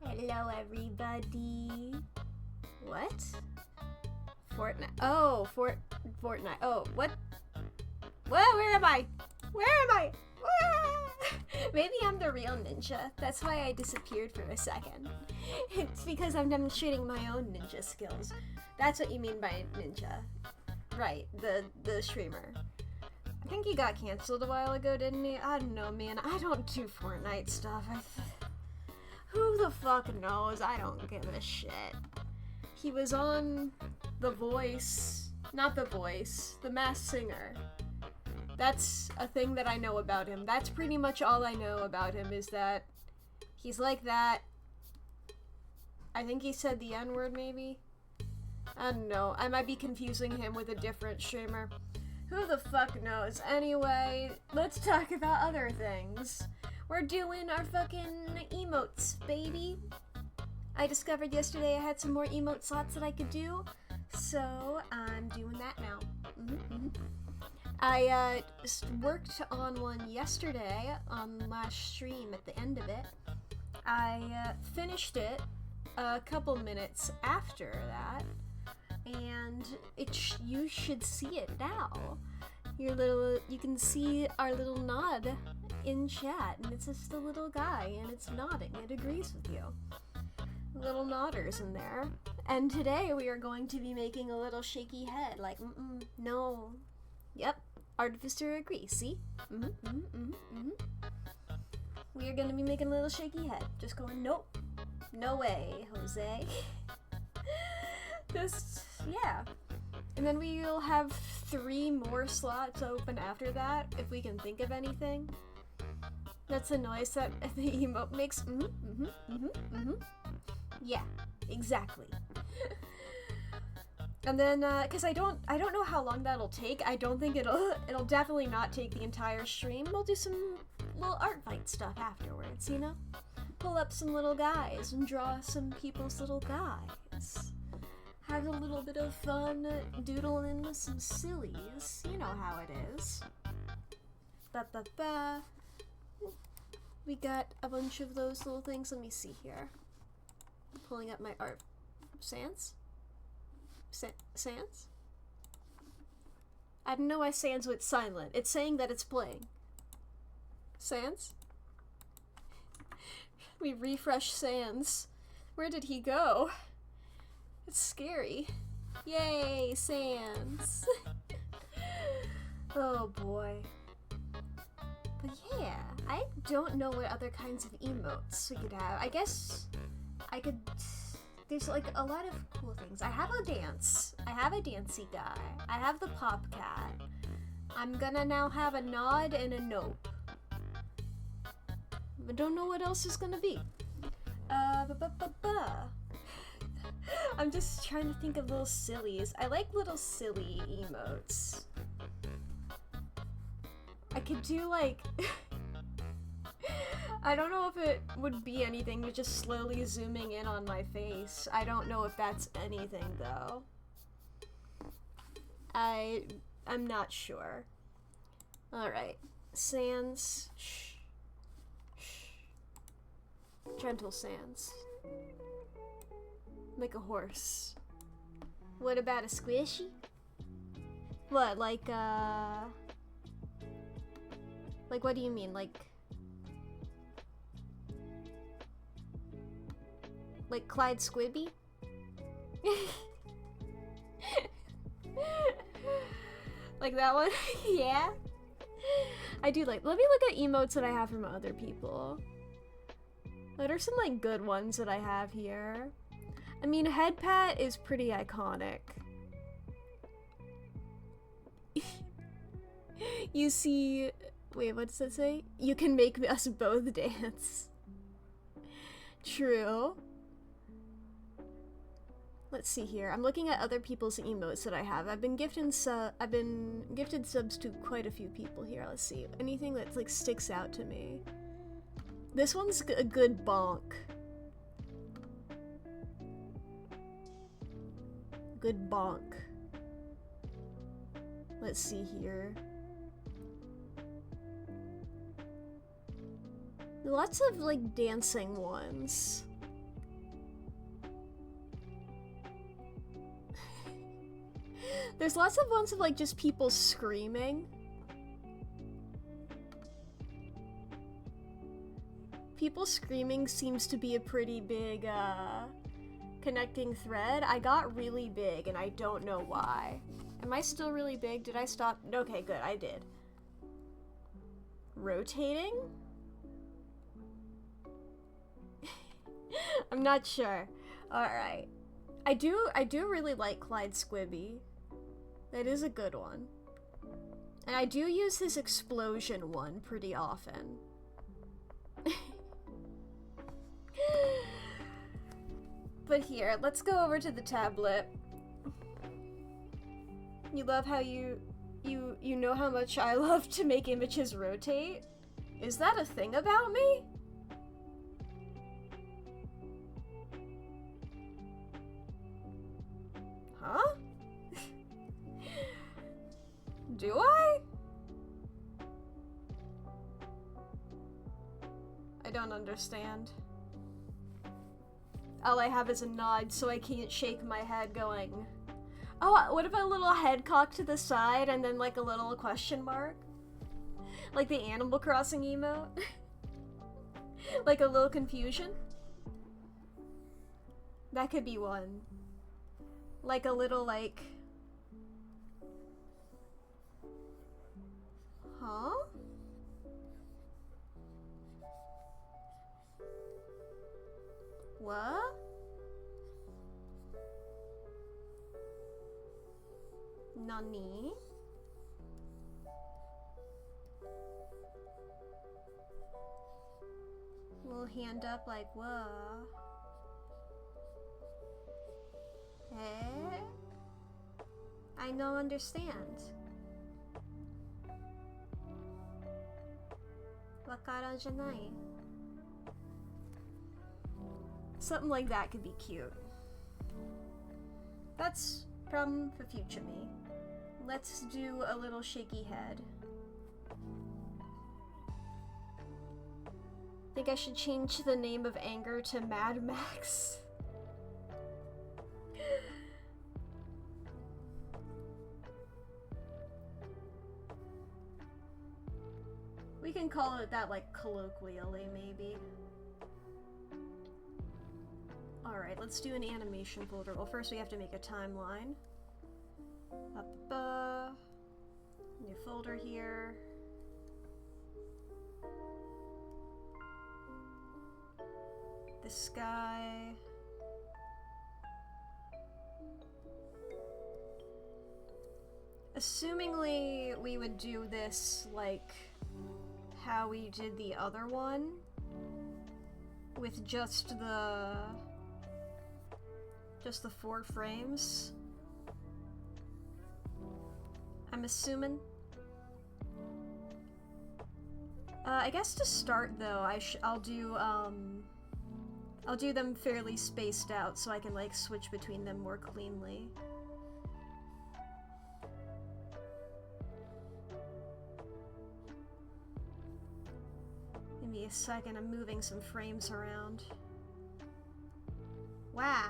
Hello, everybody. What? Fortnite. Oh, Fortnite. Oh, what? Where am I? Where am I? Maybe I'm the real ninja. That's why I disappeared for a second. It's because I'm demonstrating my own ninja skills. That's what you mean by ninja. Right, the streamer. I think he got canceled a while ago, didn't he? I don't know, man. I don't do Fortnite stuff. Who the fuck knows? I don't give a shit. He was on The Voice. Not The Voice. The Masked Singer. That's a thing that I know about him. That's pretty much all I know about him, is that he's like that. I think he said the N-word, maybe? I don't know. I might be confusing him with a different streamer. Who the fuck knows? Anyway, let's talk about other things. We're doing our fucking emotes, baby. I discovered yesterday I had some more emote slots that I could do, so I'm doing that now. I worked on one yesterday on last stream at the end of it. I finished it a couple minutes after that, and you should see it now. You can see our little nod in chat, and it's just a little guy, and it's nodding. It agrees with you. Little nodders in there. And today we are going to be making a little shaky head, like, no. Yep, Artificer agrees, see? We are gonna be making a little shaky head. Just going, nope. No way, Jose. Yeah. And then we will have 3 more slots open after that, if we can think of anything. That's the noise that the emote makes. Yeah, exactly. And then, cause I don't know how long that'll take. I don't think it'll definitely not take the entire stream. We'll do some little ArtFight stuff afterwards, you know? Pull up some little guys and draw some people's little guys. Have a little bit of fun doodling some sillies. You know how it is. We got a bunch of those little things. Let me see here. I'm pulling up my art. Sans? Sans? I don't know why Sans went silent. It's saying that it's playing. Sans? We refresh Sans. Where did he go? It's scary. Yay, Sans. Oh boy. But yeah, I don't know what other kinds of emotes we could have. I guess I could... There's like a lot of cool things. I have a dance. I have a dancey guy. I have the pop cat. I'm gonna now have a nod and a nope. I don't know what else is gonna be. I'm just trying to think of little sillies. I like little silly emotes. I could do like... I don't know if it would be anything but just slowly zooming in on my face. I don't know if that's anything though. I'm not sure. Alright. Sans. Shh. Gentle Sans. Like a horse. What about a squishy? What, like what do you mean? Like Clyde Squibby? Like that one? Yeah? I do like... Let me look at emotes that I have from other people. What are some like good ones that I have here? I mean, head pat is pretty iconic. You see... Wait, what does it say? You can make us both dance. True. Let's see here. I'm looking at other people's emotes that I have. I've been gifted subs to quite a few people here. Let's see. Anything that like sticks out to me. This one's a good bonk. Good bonk. Let's see here. Lots of like dancing ones. There's lots of ones of like just people screaming. People screaming seems to be a pretty big connecting thread. I got really big and I don't know why. Am I still really big? Did I stop? Okay, good, I did. Rotating? I'm not sure. Alright. I do really like Clyde Squibby. That is a good one. And I do use his explosion one pretty often. But here, let's go over to the tablet. You love how you know how much I love to make images rotate? Is that a thing about me? Huh? Do I? I don't understand. All I have is a nod, so I can't shake my head going, oh, what if a little head cocked to the side and then like a little question mark? Like the Animal Crossing emote? Like a little confusion? That could be one. Like a little like... Huh? What? Nani? Little hand up like, whoa. Eh? I don't understand. Wakara janai. Something like that could be cute. That's problem for future me. Let's do a little shaky head. Think I should change the name of anger to Mad Max. We can call it that, like, colloquially, maybe. Alright, let's do an animation folder. Well, first we have to make a timeline. New folder here. The sky. Assumingly, we would do this like how we did the other one, with just the 4 frames. I'm assuming. I guess to start though, I'll do them fairly spaced out so I can like switch between them more cleanly. Give me a second, I'm moving some frames around. Wow.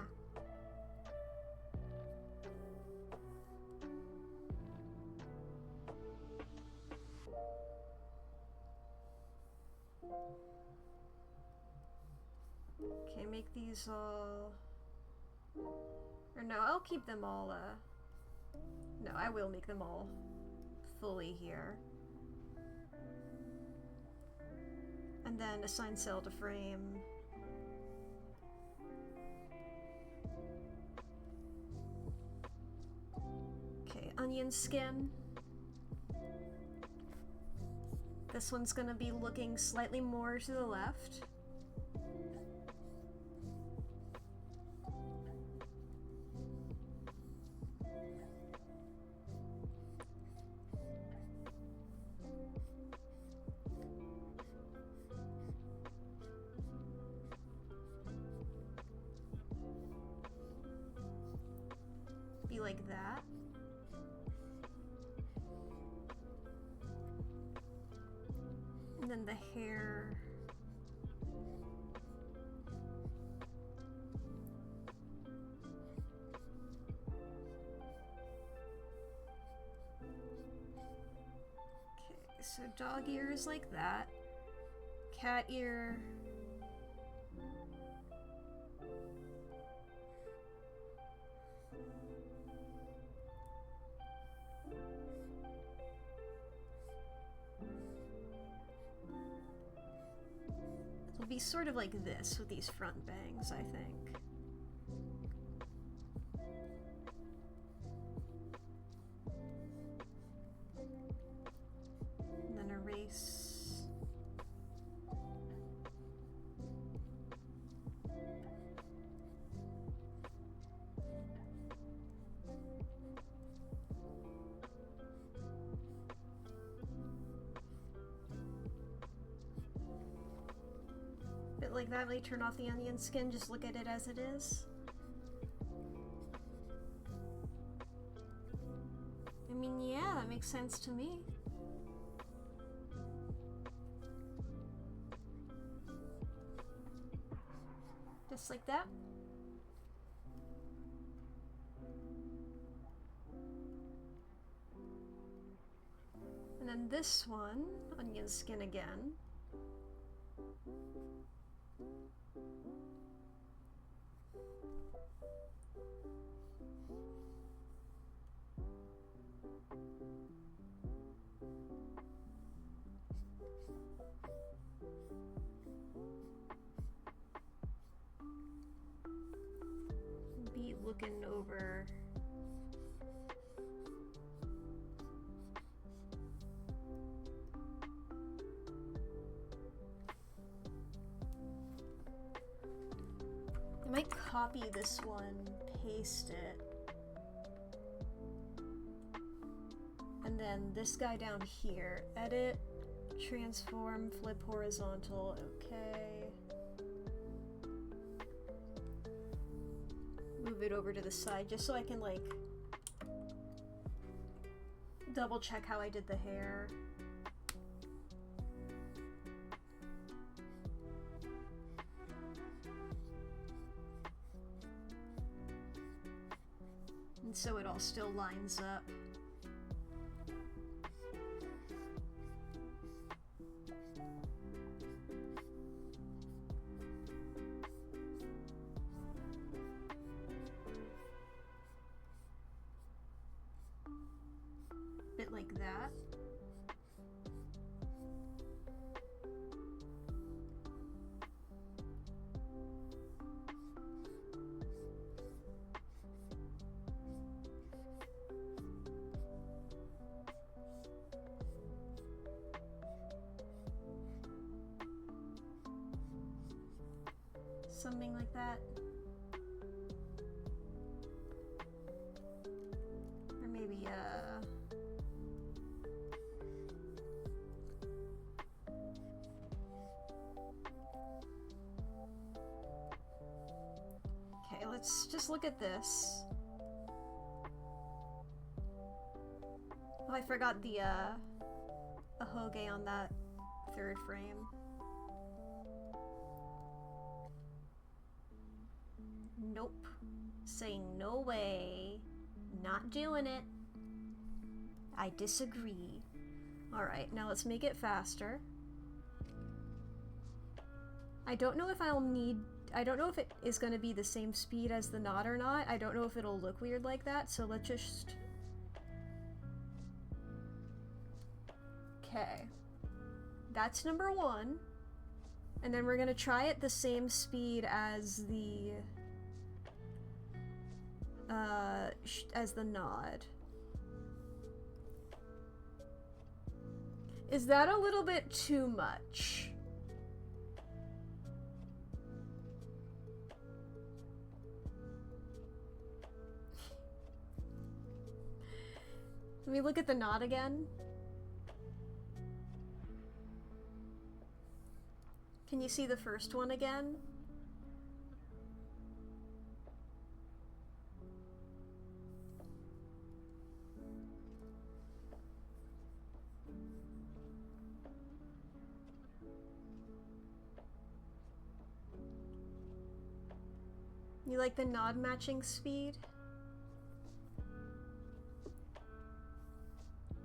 Okay, make these all... Or no, I'll keep them all, No, I will make them all fully here. And then assign cell to frame. Okay, onion skin. This one's gonna be looking slightly more to the left. Be like that. And then the hair. so dog ears like that. Cat ear. It'll be sort of like this with these front bangs, I think. And then erase. Bit like that, like turn off the onion skin, just look at it as it is. I mean, yeah, that makes sense to me. Just like that. And then this one, onion skin again. Be looking over. I might copy this one, paste it, and then this guy down here, edit, transform, flip horizontal, okay. Move it over to the side just so I can like double check how I did the hair. And so it all still lines up. Bit like that. Something like that. Or maybe, okay, let's just look at this. Oh, I forgot the, ahoge on that third frame. Nope. Saying no way. Not doing it. I disagree. Alright, now let's make it faster. I don't know if I don't know if it is going to be the same speed as the knot or not. I don't know if it'll look weird like that, so let's just... Okay. That's number one. And then we're going to try it the same speed as the... as the nod. Is that a little bit too much? Let me look at the nod again. Can you see the first one again? You like the nod matching speed?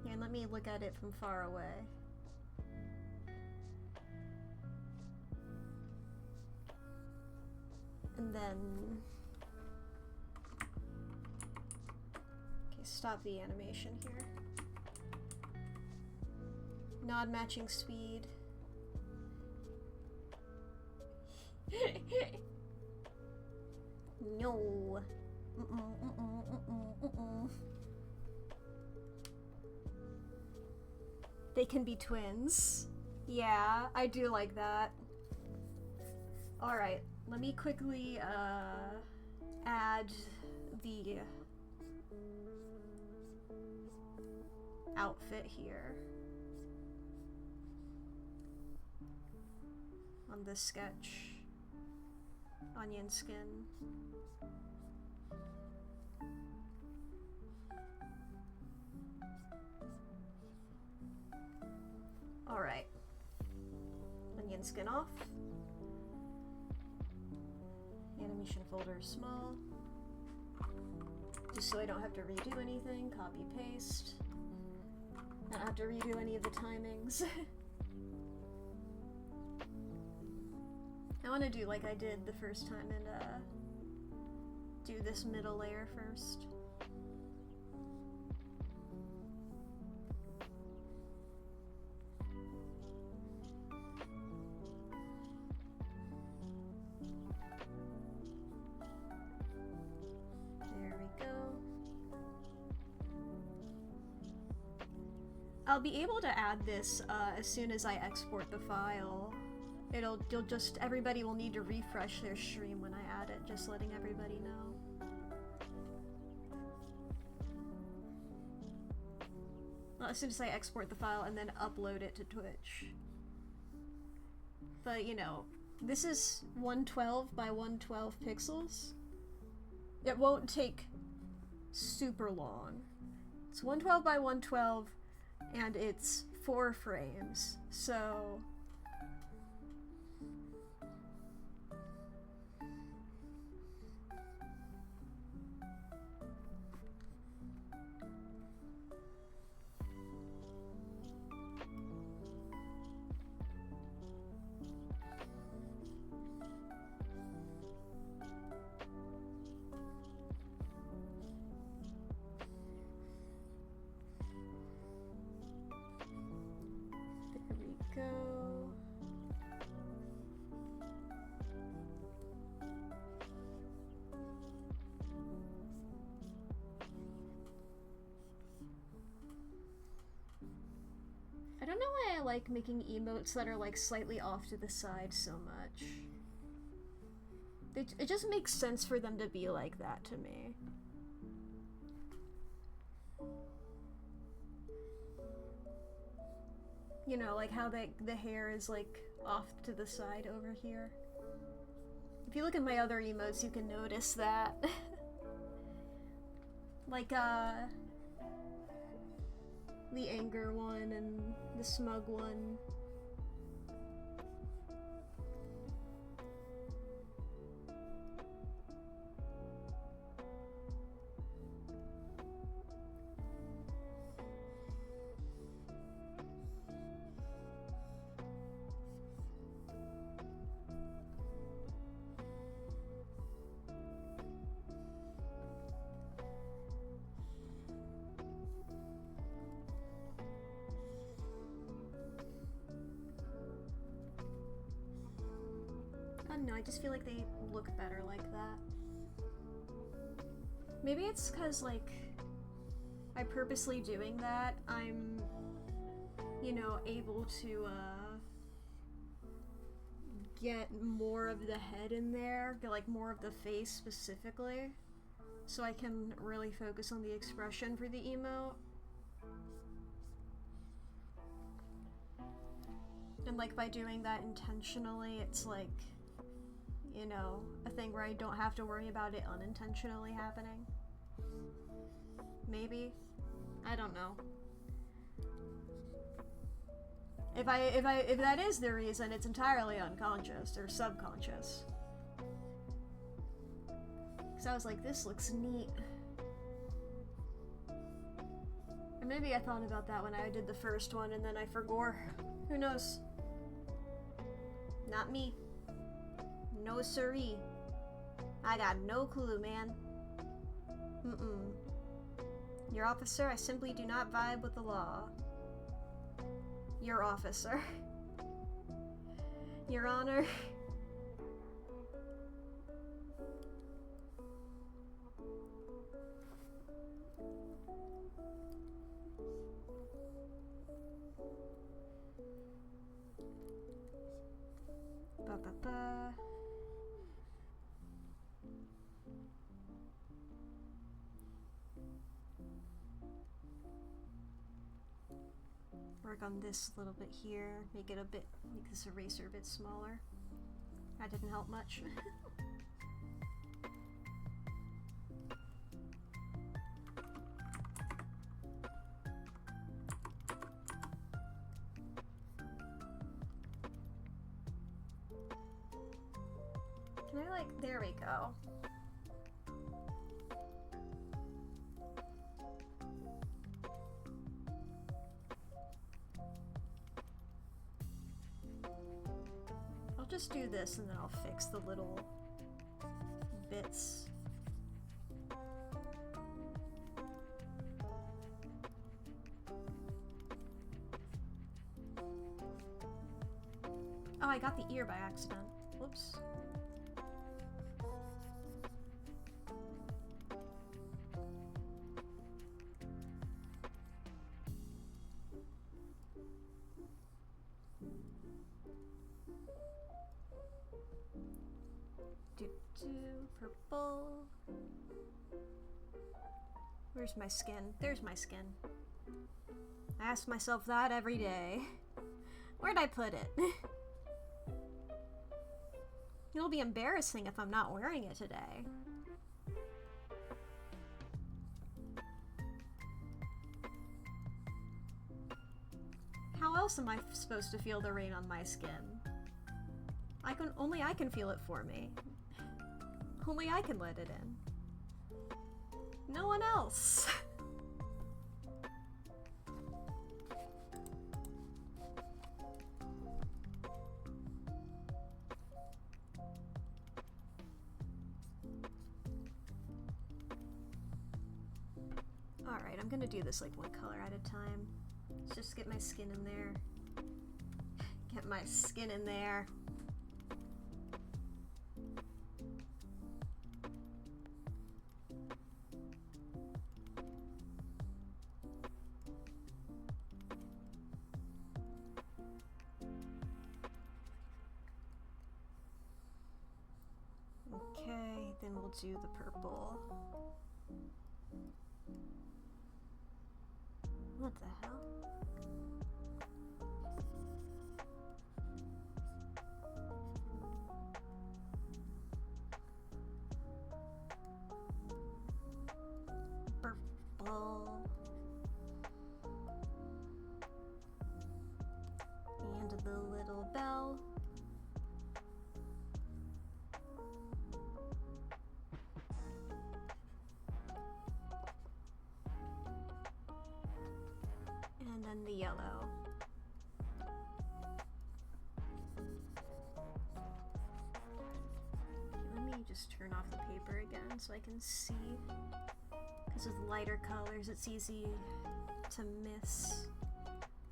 Here, let me look at it from far away. And then... Okay, stop the animation here. Nod matching speed. No. They can be twins. Yeah, I do like that. Alright, let me quickly add the outfit here on this sketch. Onion skin. Alright. Onion skin off. Animation folder small. Just so I don't have to redo anything. Copy paste. Not have to redo any of the timings. I want to do like I did the first time and do this middle layer first. There we go. I'll be able to add this as soon as I export the file. Everybody will need to refresh their stream when I add it, just letting everybody know. Well, as soon as I export the file and then upload it to Twitch. But, you know, this is 112 by 112 pixels. It won't take super long. It's 112 by 112, and it's 4 frames, so... go. I don't know why I like making emotes that are like slightly off to the side so much. It just makes sense for them to be like that to me. You know, like how the hair is like off to the side over here. If you look at my other emotes, you can notice that. Like, the anger one and the smug one. I don't know, I just feel like they look better like that. Maybe it's because, like, by purposely doing that, I'm, you know, able to, get more of the head in there, get, like, more of the face specifically, so I can really focus on the expression for the emote. And, like, by doing that intentionally, it's, like, you know, a thing where I don't have to worry about it unintentionally happening. Maybe? I don't know. If that is the reason, it's entirely unconscious or subconscious. Cause I was like, this looks neat. Or maybe I thought about that when I did the first one and then I forgot. Who knows? Not me. No siree. I got no clue, man. Mm-mm. Your officer, I simply do not vibe with the law. Your officer. Your Honor. Ba-ba-ba. Work on this a little bit here, make this eraser a bit smaller. That didn't help much. Can I there we go. I'll just do this and then I'll fix the little bits. Oh, I got the ear by accident. Whoops. Purple. Where's my skin? There's my skin. I ask myself that every day. Where'd I put it? It'll be embarrassing if I'm not wearing it today. How else am I supposed to feel the rain on my skin? Only I can feel it for me. Only I can let it in. No one else. Alright, I'm gonna do this one color at a time. Let's just get my skin in there. Get my skin in there. Okay, then we'll do the purple. What the hell? Purple. And the little bell. And then the yellow. Okay, let me just turn off the paper again so I can see. Because with lighter colors, it's easy to miss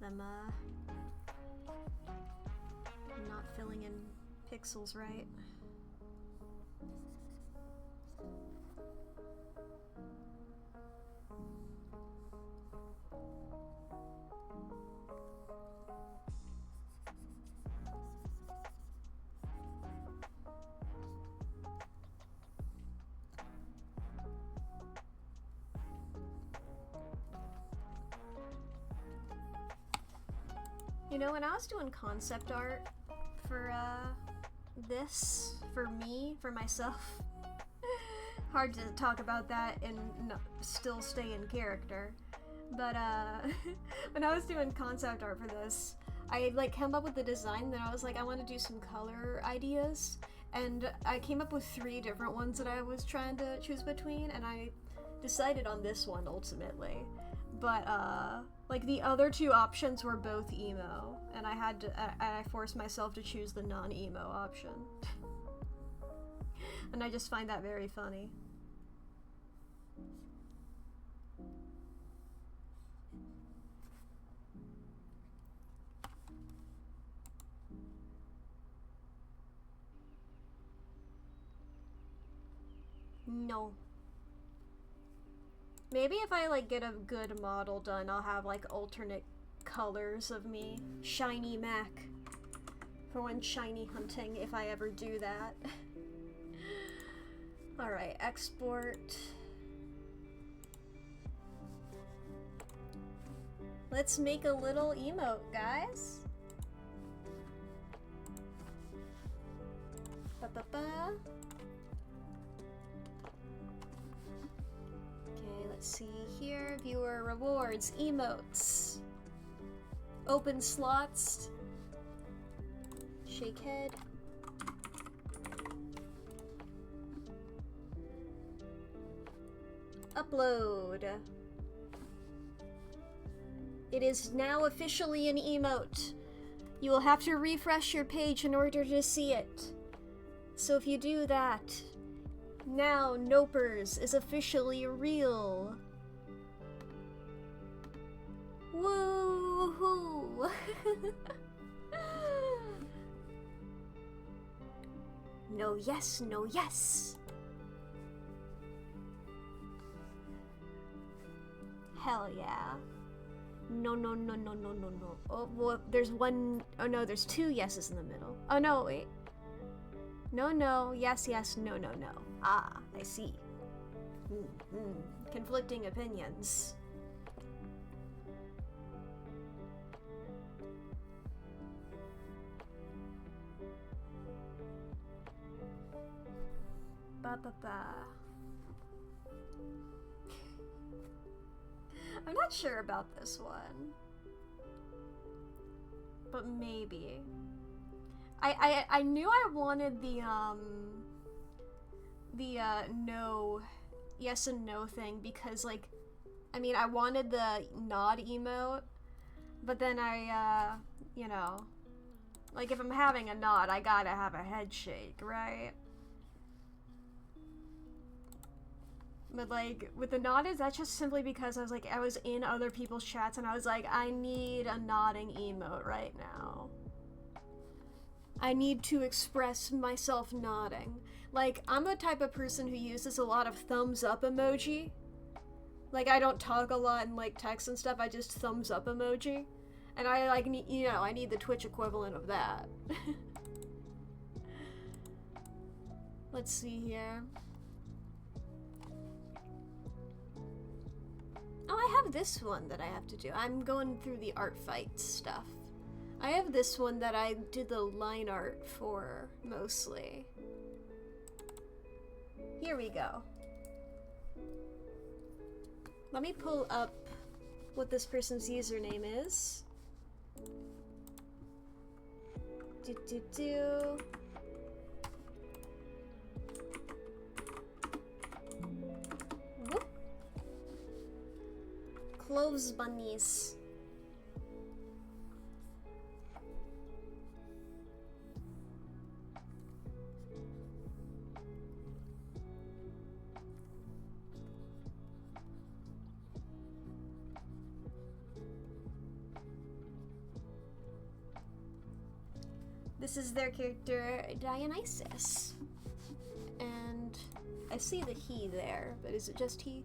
them not filling in pixels right. You know, when I was doing concept art for this, for myself, hard to talk about that and still stay in character, but when I was doing concept art for this, I came up with the design, then I was like, I want to do some color ideas, and I came up with 3 different ones that I was trying to choose between, and I decided on this one ultimately. But the other 2 options were both emo, and I forced myself to choose the non-emo option. And I just find that very funny. No. Maybe if I like get a good model done, I'll have like alternate colors of me. Shiny Mack. For when shiny hunting, if I ever do that. Alright, export. Let's make a little emote, guys. Ba-ba-ba. Okay, let's see here. Viewer rewards, emotes. Open slots. Shake head. Upload. It is now officially an emote. You will have to refresh your page in order to see it. So if you do that, now Nopers is officially real. Woo-hoo! No yes, no yes. Hell yeah. No, no, no, no, no, no, no. Oh, well, there's one. Oh no, there's two yeses in the middle. Oh no, wait. No, no, yes, yes, no, no, no. Ah, I see. Conflicting opinions. Ba ba ba. I'm not sure about this one, but maybe. I knew I wanted the no, yes and no thing because like, I mean I wanted the nod emote, but then I you know, like if I'm having a nod I gotta have a head shake, right? But like with the nod, is that just simply because I was in other people's chats and I was like, I need a nodding emote right now. I need to express myself nodding. Like, I'm the type of person who uses a lot of thumbs up emoji. Like, I don't talk a lot in like text and stuff, I just thumbs up emoji. And I like need, you know, I need the Twitch equivalent of that. Let's see here. Oh, I have this one that I have to do. I'm going through the ArtFight stuff. I have this one that I did the line art for, mostly. Here we go. Let me pull up what this person's username is. Do. Whoop. Cloves bunnies. This is their character, Dionysus. And I see the he there, but is it just he?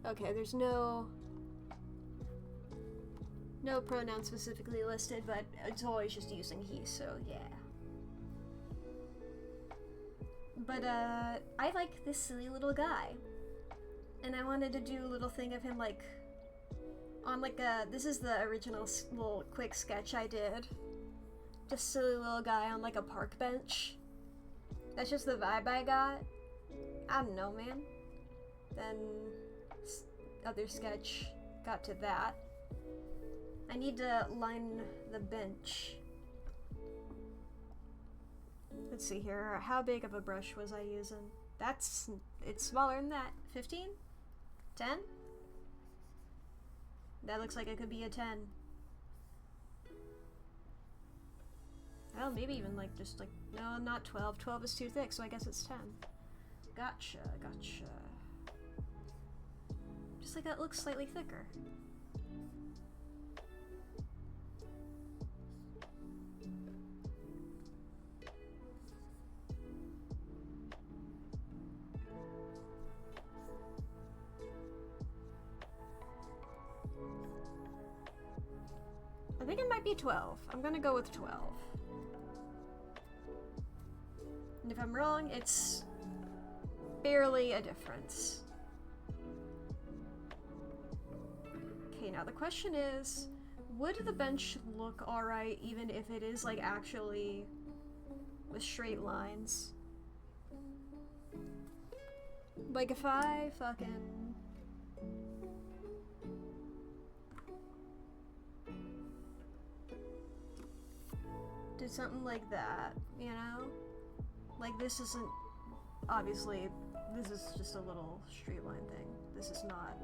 Okay, there's no pronoun specifically listed, but it's always just using he, so yeah. But I like this silly little guy. And I wanted to do a little thing of him like on like a, this is the original little quick sketch I did. Just silly little guy on like a park bench. That's just the vibe I got. I don't know, man. Then other sketch got to that. I need to line the bench. Let's see here. How big of a brush was I using? It's smaller than that. 15? 10? That looks like it could be a 10. Well, maybe even like just like, no, not 12. 12 is too thick, so I guess it's 10. Gotcha, gotcha. Just like that looks slightly thicker. I think it might be 12. I'm gonna go with 12. And if I'm wrong, it's barely a difference. Okay, now the question is, would the bench look alright even if it is like actually with straight lines? Like if I fucking... did something like that, you know? Like this isn't... obviously, this is just a little straight line thing. This is not...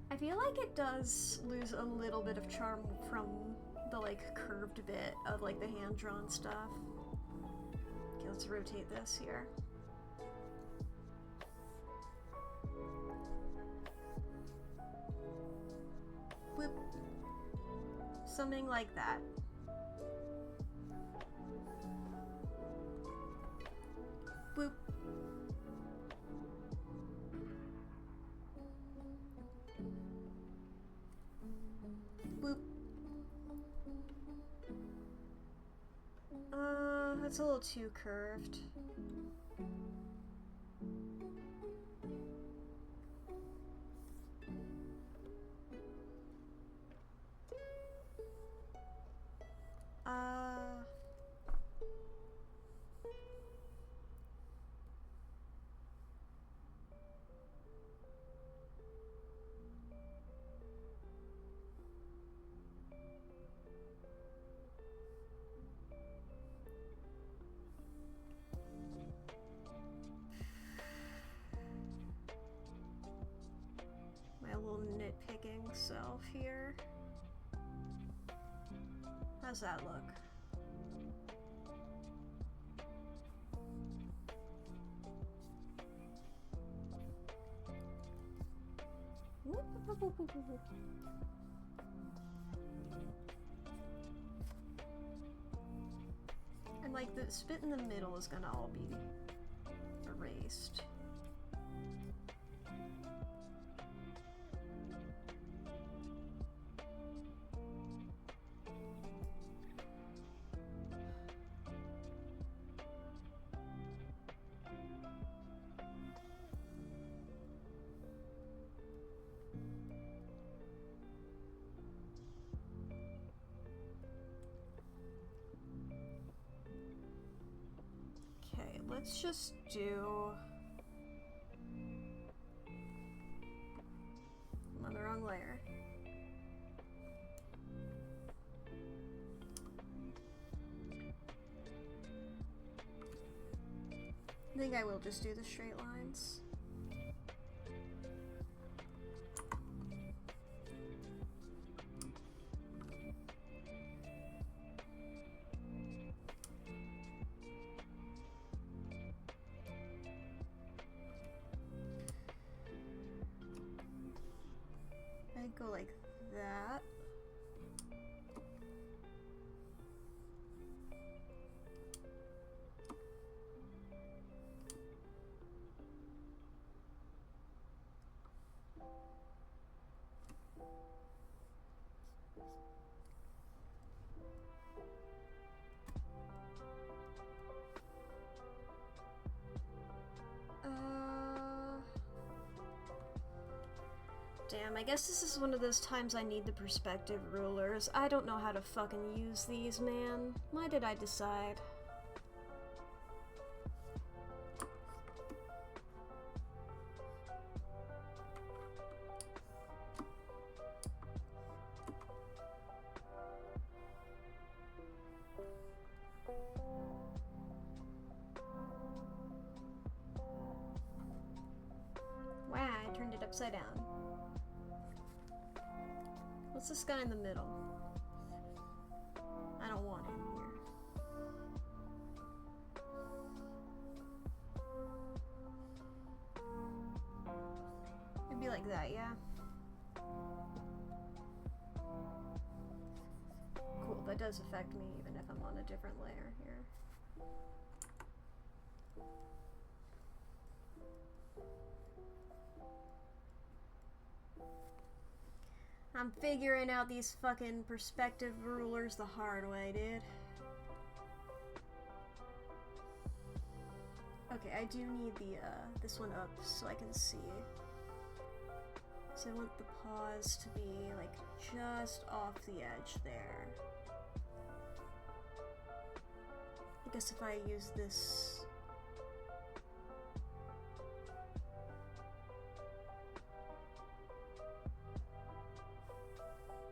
I feel like it does lose a little bit of charm from the like curved bit of like the hand-drawn stuff. Okay, let's rotate this here. Whoop. Something like that. Boop. Boop. That's a little too curved. My little nitpicking self here. How's that look? Whoop, whoop, whoop, whoop, whoop. And like the spit in the middle is gonna all be erased. Let's just do... I'm on the wrong layer. I think I will just do the straight lines. Go like that. Damn, I guess this is one of those times I need the perspective rulers. I don't know how to fucking use these, man. Why did I decide? Wow, I turned it upside down. What's this guy in the middle? like that, yeah? Cool, that does affect me even if I'm on a different layer here. I'm figuring out these fucking perspective rulers the hard way, dude. Okay, I do need the, this one up so I can see. So I want the paws to be, like, just off the edge there. I guess if I use this...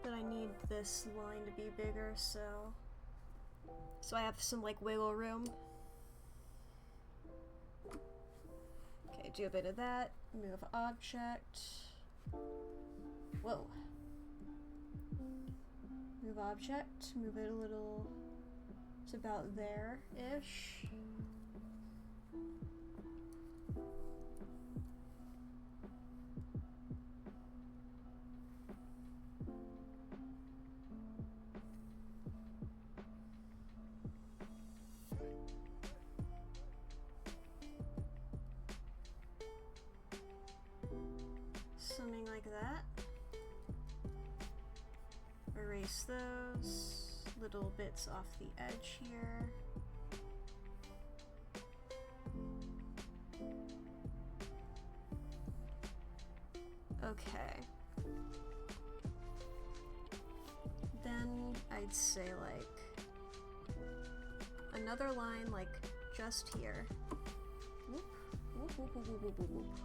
But I need this line to be bigger, so I have some, like, wiggle room. Okay, do a bit of that. Move object. Whoa. Move object. Move it a little. It's about there-ish. Something like that. Erase those little bits off the edge here. Okay. Then I'd say like another line like just here. Whoop, whoop, whoop, whoop, whoop, whoop, whoop.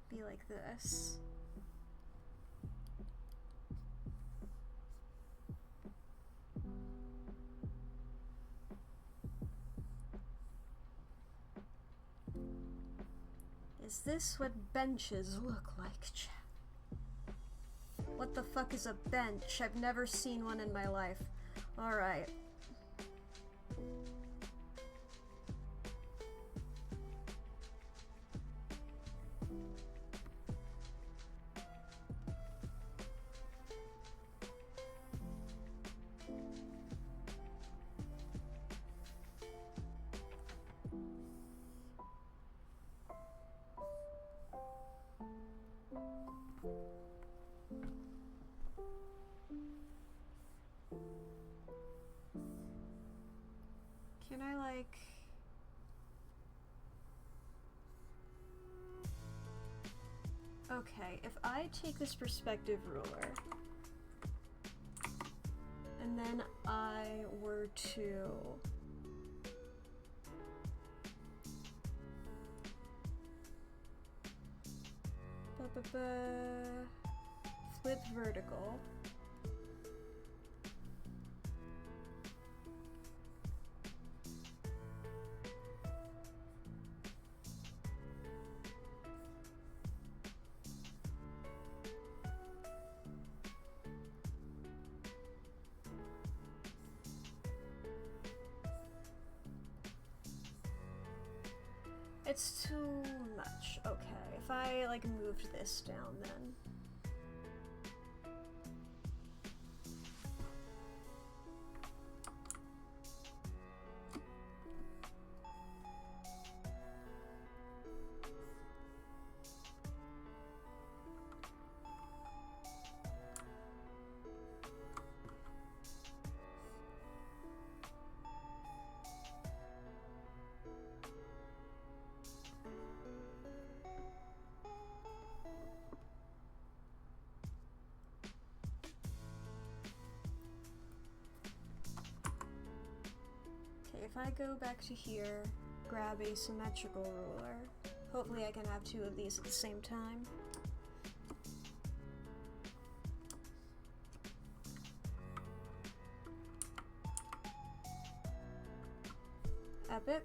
Be like this. Is this what benches look like, chat? What the fuck is a bench? I've never seen one in my life. Alright. Can I like... Okay, if I take this perspective ruler and then I were to flip vertical. It's too much. Okay, if I like moved this down then. If I go back to here, grab a symmetrical ruler, hopefully I can have two of these at the same time. Epic.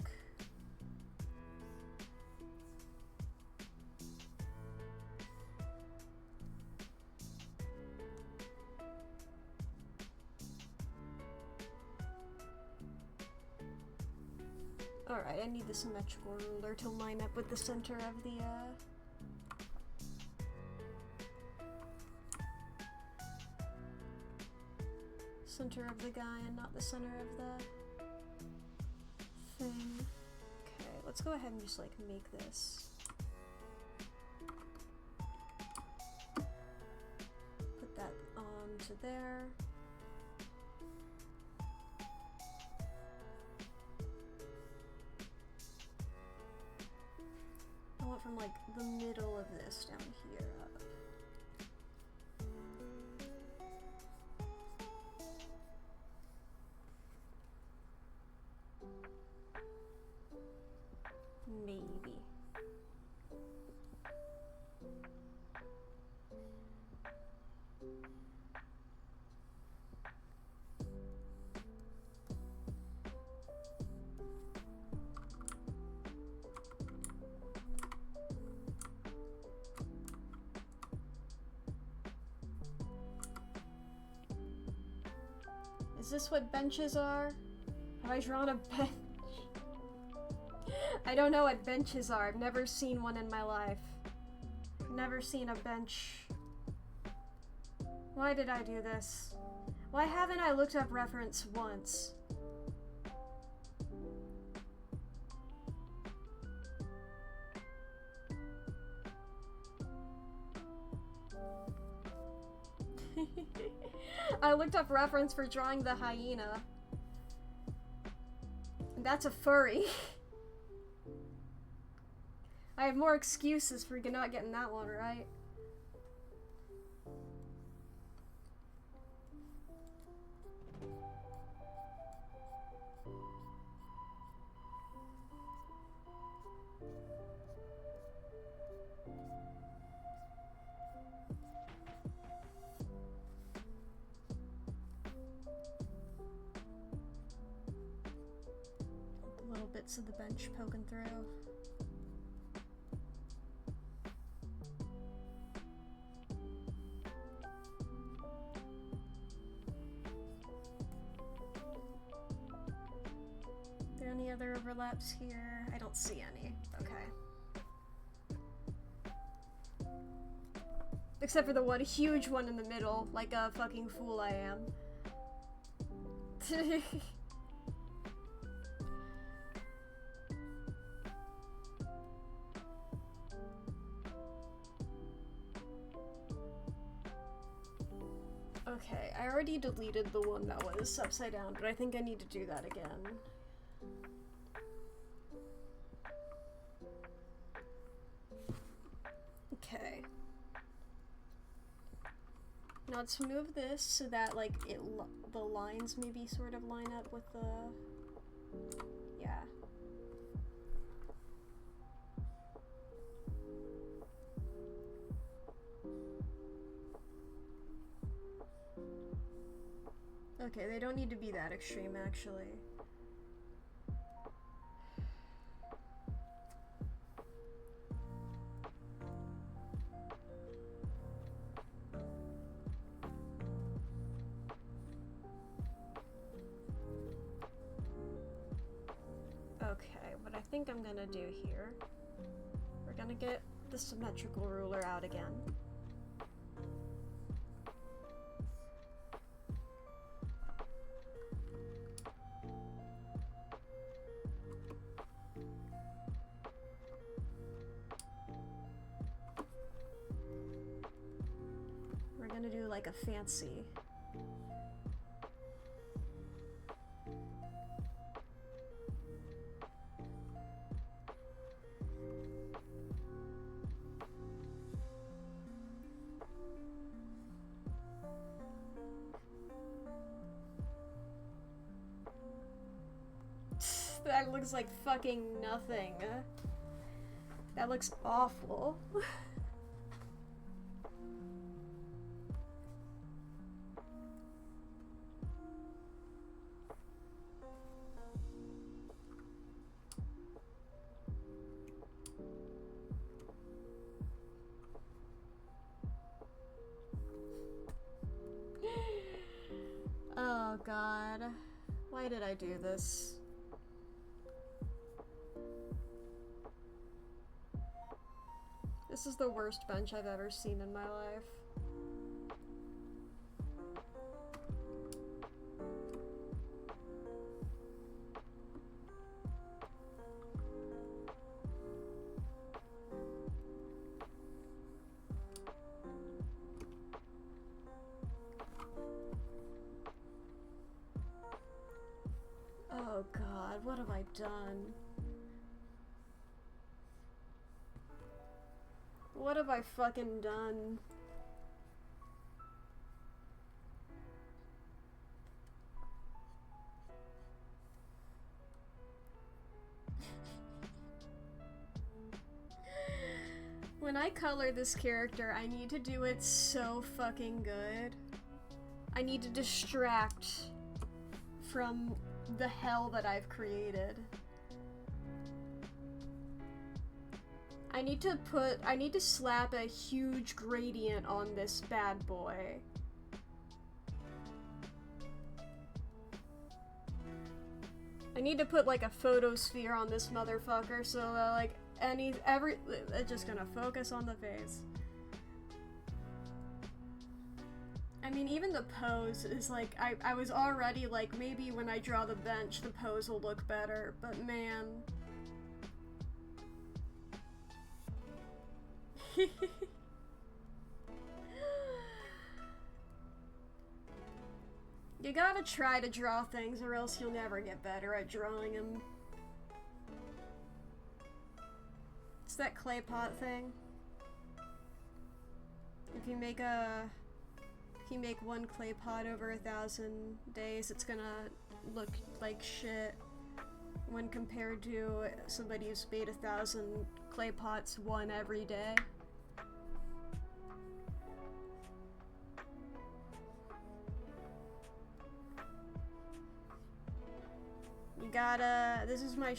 Alright, I need the symmetrical ruler to line up with the center of the, center of the guy and not the center of the thing. Okay, let's go ahead and just, like, make this. Put that onto there. I want from, like, the middle of this down here up. Maybe. Is this what benches are? Have I drawn a bench? I don't know what benches are. I've never seen one in my life. Never seen a bench. Why did I do this? Why haven't I looked up reference once? I looked up reference for drawing the hyena. That's a furry. I have more excuses for not getting that one right. Little bits of the bench poking through. Any other overlaps here? I don't see any. Okay. Except for the one huge one in the middle, like a fucking fool I am. Okay, I already deleted the one that was upside down, but I think I need to do that again. Okay. Now let's move this so that, like, the lines maybe sort of line up with the... yeah. Okay, they don't need to be that extreme, actually. Okay, what I think I'm gonna do here, we're gonna get the symmetrical ruler out again. We're gonna do like a fancy. That looks like fucking nothing. That looks awful. Oh god. Why did I do this? This is the worst bench I've ever seen in my life. Oh God, what have I done? What have I fucking done? When I color this character, I need to do it so fucking good. I need to distract from the hell that I've created. I need to slap a huge gradient on this bad boy. I need to put like a photosphere on this motherfucker so that like it's just gonna focus on the face. I mean, even the pose is like, I was already like, maybe when I draw the bench, the pose will look better, but man. You gotta try to draw things or else you'll never get better at drawing them. It's that clay pot thing. If you make one clay pot over 1,000 days, it's gonna look like shit when compared to somebody who's made 1,000 clay pots one every day. You gotta, this is my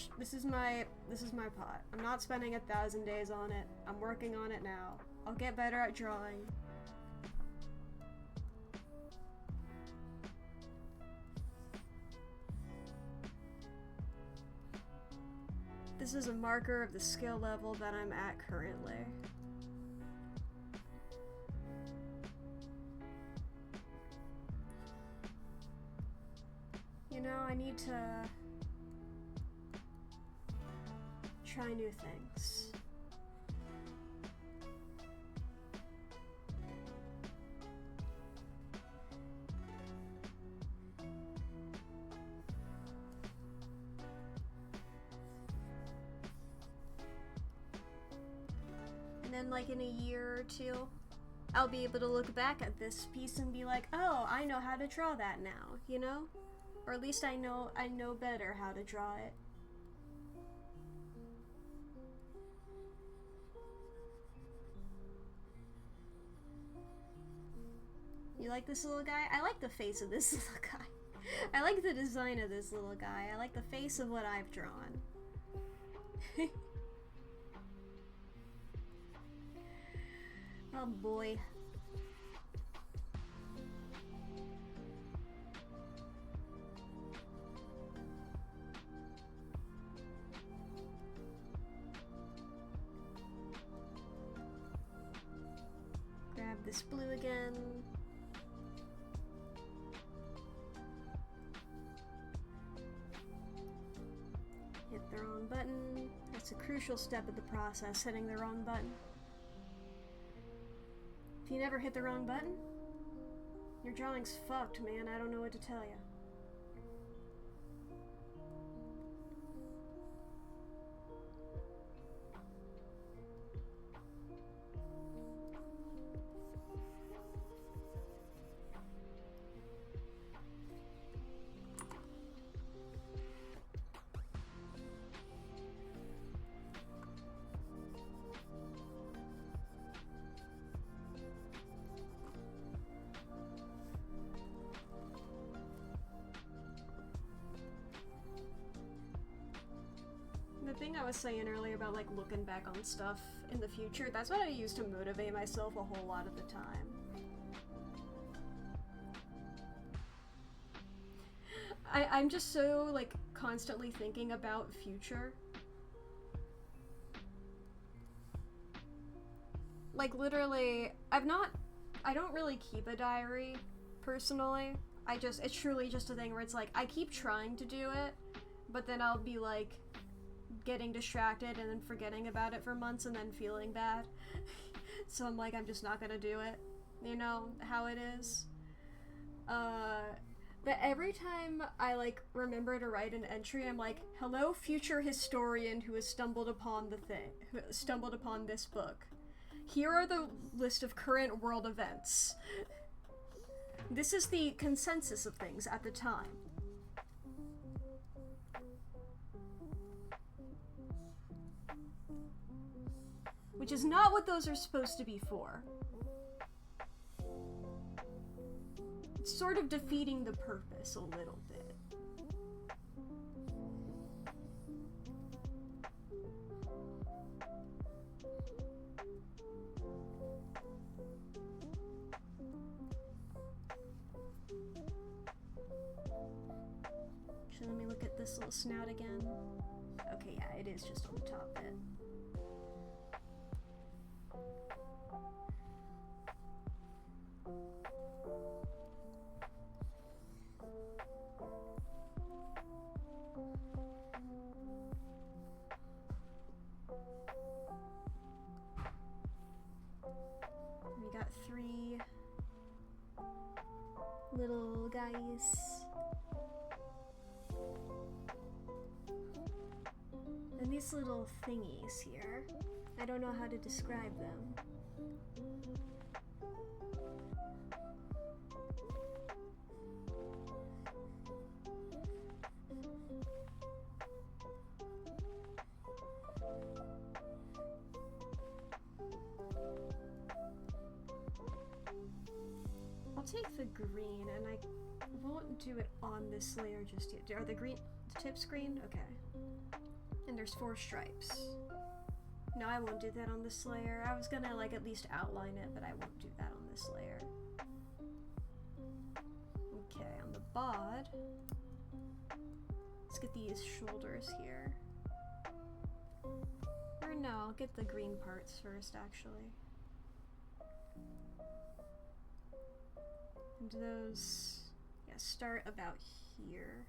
pot. I'm not spending 1,000 days on it. I'm working on it now. I'll get better at drawing. This is a marker of the skill level that I'm at currently. You know, I need to try new things. And then like in a year or two, I'll be able to look back at this piece and be like, oh, I know how to draw that now, you know? Or at least I know better how to draw it. You like this little guy? I like the face of this little guy. I like the design of this little guy. I like the face of what I've drawn. Oh boy. Grab this blue again. Hit the wrong button. That's a crucial step of the process, hitting the wrong button. If you never hit the wrong button, your drawing's fucked, man. I don't know what to tell you. The thing I was saying earlier about like looking back on stuff in the future, that's what I use to motivate myself a whole lot of the time. I'm just so like constantly thinking about future. Like, literally, I don't really keep a diary, personally. It's truly just a thing where it's like, I keep trying to do it, but then I'll be like, getting distracted and then forgetting about it for months and then feeling bad. So I'm like, I'm just not gonna do it. You know how it is? But every time I, like, remember to write an entry, I'm like, hello, future historian who has stumbled upon this book. Here are the list of current world events. This is the consensus of things at the time. Which is not what those are supposed to be for. It's sort of defeating the purpose a little bit. Actually, let me look at this little snout again. Okay, yeah, it is just on the top bit. We got 3 little guys. And these little thingies here. I don't know how to describe them. I'll take the green, and I won't do it on this layer just yet. Are the tips green? Okay. And there's 4 stripes. No, I won't do that on this layer. I was gonna, like, at least outline it, but I won't do that on this layer. Okay, on the bod, let's get these shoulders here. Or no, I'll get the green parts first, actually. And those, yeah, start about here.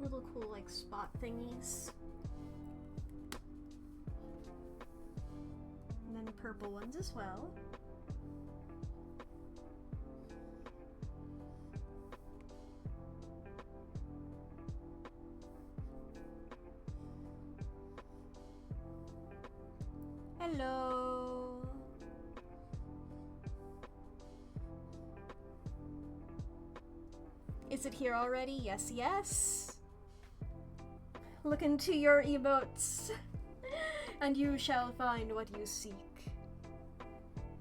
Little cool, like, spot thingies. And then purple ones as well. Hello. Is it here already? Yes, yes. Look into your emotes, and you shall find what you seek.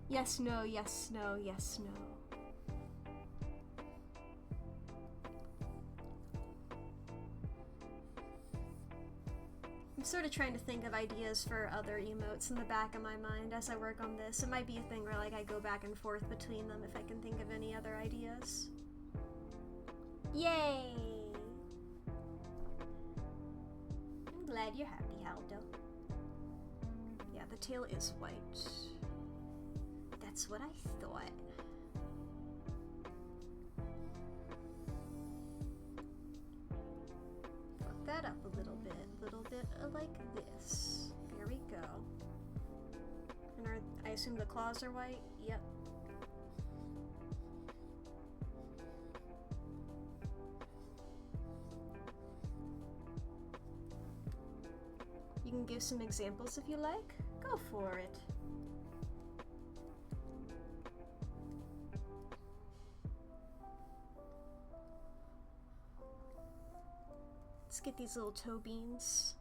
Yes, no, yes, no, yes, no. I'm sort of trying to think of ideas for other emotes in the back of my mind as I work on this. It might be a thing where, like, I go back and forth between them if I can think of any other ideas. Yay! I'm glad you're happy, Aldo. Yeah, the tail is white. That's what I thought. Fuck that up a little bit like this. There we go. And I assume the claws are white? Yep. You can give some examples if you like. Go for it. Let's get these little toe beans.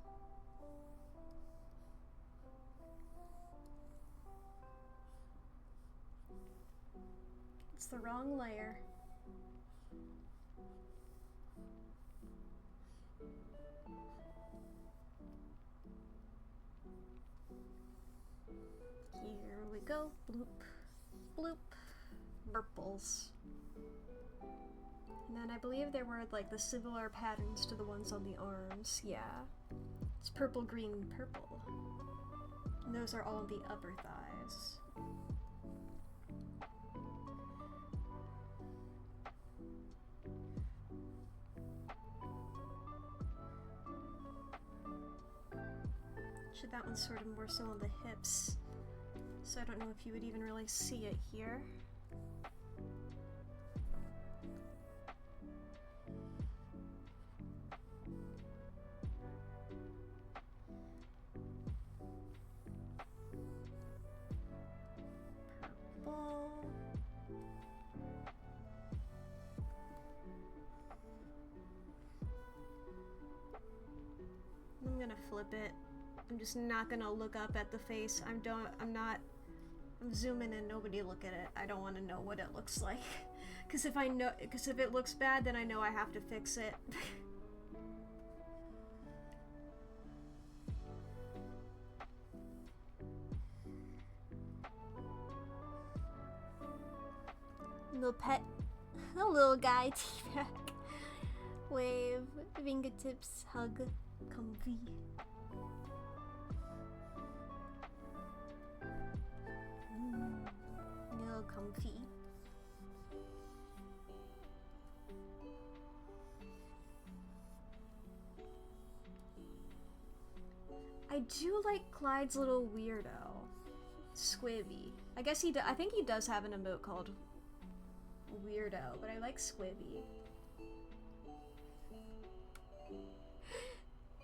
It's the wrong layer. Here we go. Bloop. Bloop. Purples. And then I believe there were like the similar patterns to the ones on the arms. Yeah. It's purple, green, purple. And those are all the upper thighs. Actually, that one's sort of more so on the hips. So I don't know if you would even really see it here. Purple. I'm gonna flip it. I'm just not gonna look up at the face. I'm zooming in, nobody look at it. I don't want to know what it looks like. Cause if it looks bad, then I know I have to fix it. Little pet, a little guy, teabag. Wave, fingertips, hug, comfy. No comfy. I do like Clyde's little weirdo, Squibby. I guess I think he does have an emote called Weirdo, but I like Squibby.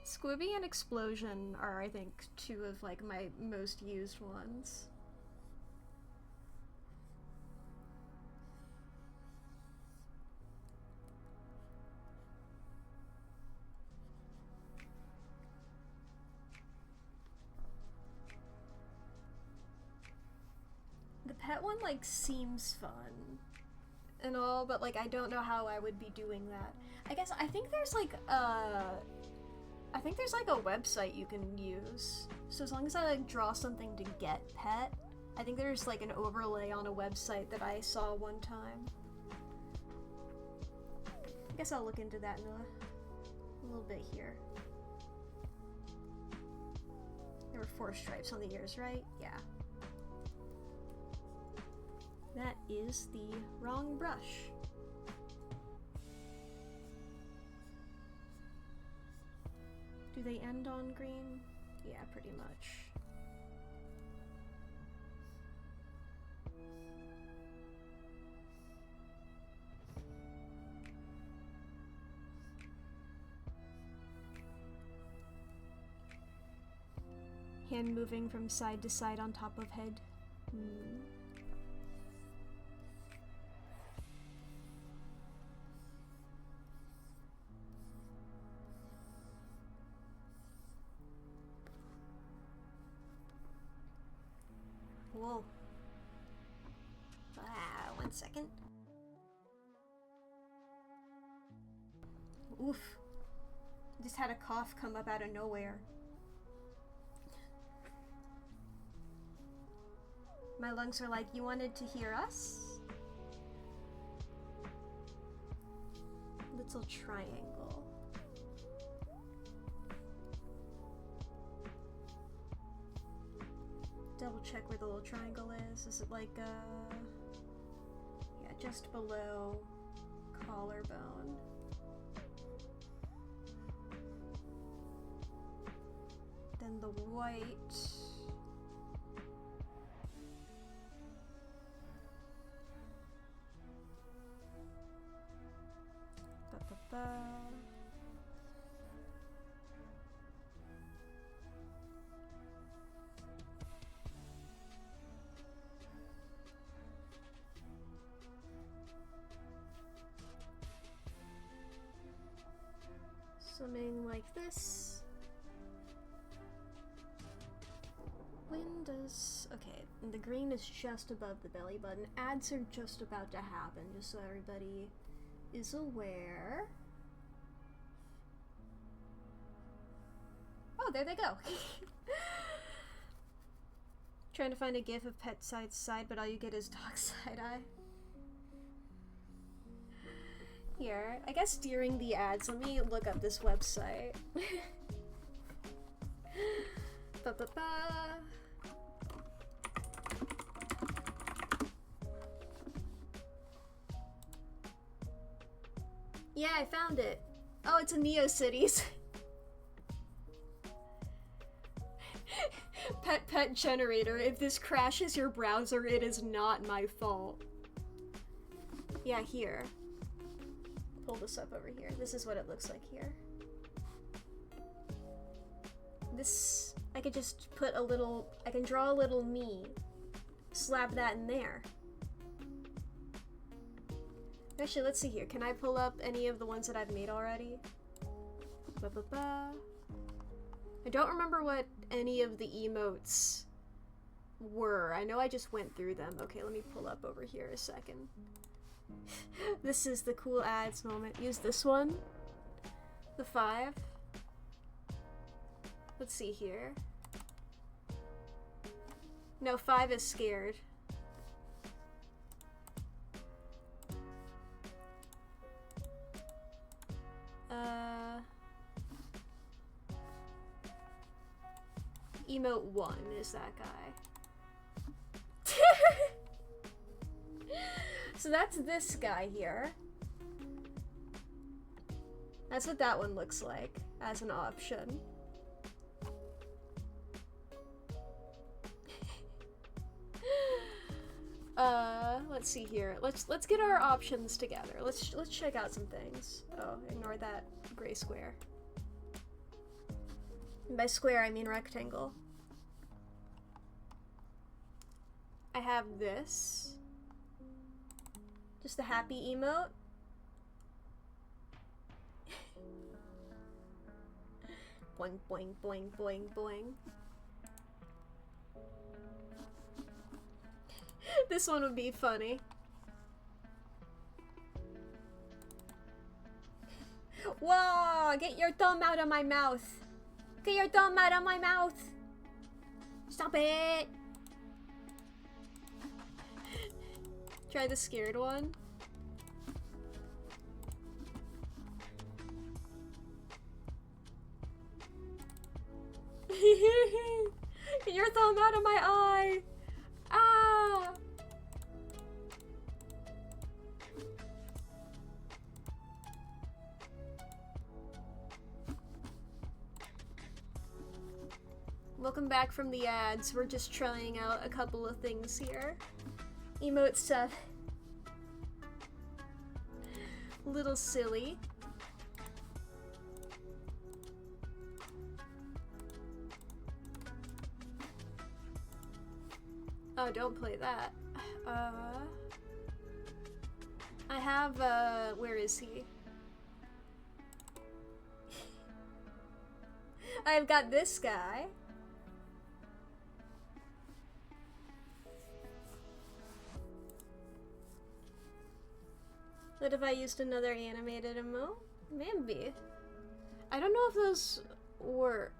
Squibby and Explosion are, I think, two of like my most used ones. The pet one like seems fun and all, but like I don't know how I would be doing that. I think there's like a website you can use. So as long as I like draw something to get pet, I think there's like an overlay on a website that I saw one time. I guess I'll look into that in a little bit here. There were 4 stripes on the ears, right? Yeah. That is the wrong brush. Do they end on green? Yeah, pretty much. Hand moving from side to side on top of head. Whoa. 1 second. Oof. Just had a cough come up out of nowhere. My lungs are like, you wanted to hear us? Little triangle. Double check where the little triangle is. Is it like, yeah, just below collarbone. Then the white. Something like this. Wind does... Okay, the green is just above the belly button. Ads are just about to happen, just so everybody is aware. Oh, there they go. Trying to find a gif of pet side to side, but all you get is dog side eye. Here, I guess during the ads, let me look up this website. Ba-ba-ba. Yeah, I found it. Oh, it's a NeoCities. Pet generator. If this crashes your browser, it is not my fault. Yeah, here. Pull this up over here. This is what it looks like here. This, I could just put a little, I can draw a little me. Slap that in there. Actually, let's see here. Can I pull up any of the ones that I've made already? Ba-ba-ba. I don't remember what any of the emotes were. I know I just went through them. Okay, let me pull up over here a second. This is the cool ads moment. Use this one. The 5. Let's see here. No, 5 is scared. Emote 1 is that guy. So that's this guy here. That's what that one looks like as an option. Let's see here. Let's get our options together. Let's check out some things. Oh, ignore that gray square. And by square I mean rectangle. I have this. Just the happy emote. Boing boing boing boing boing. This one would be funny. Whoa! Get your thumb out of my mouth! Get your thumb out of my mouth! Stop it! Try the scared one. Get your thumb out of my eye! Ah! Welcome back from the ads. We're just trying out a couple of things here. Emote stuff. Little silly. Oh, don't play that. I have, where is he? I've got this guy. What if I used another animated emote? Maybe. I don't know if those work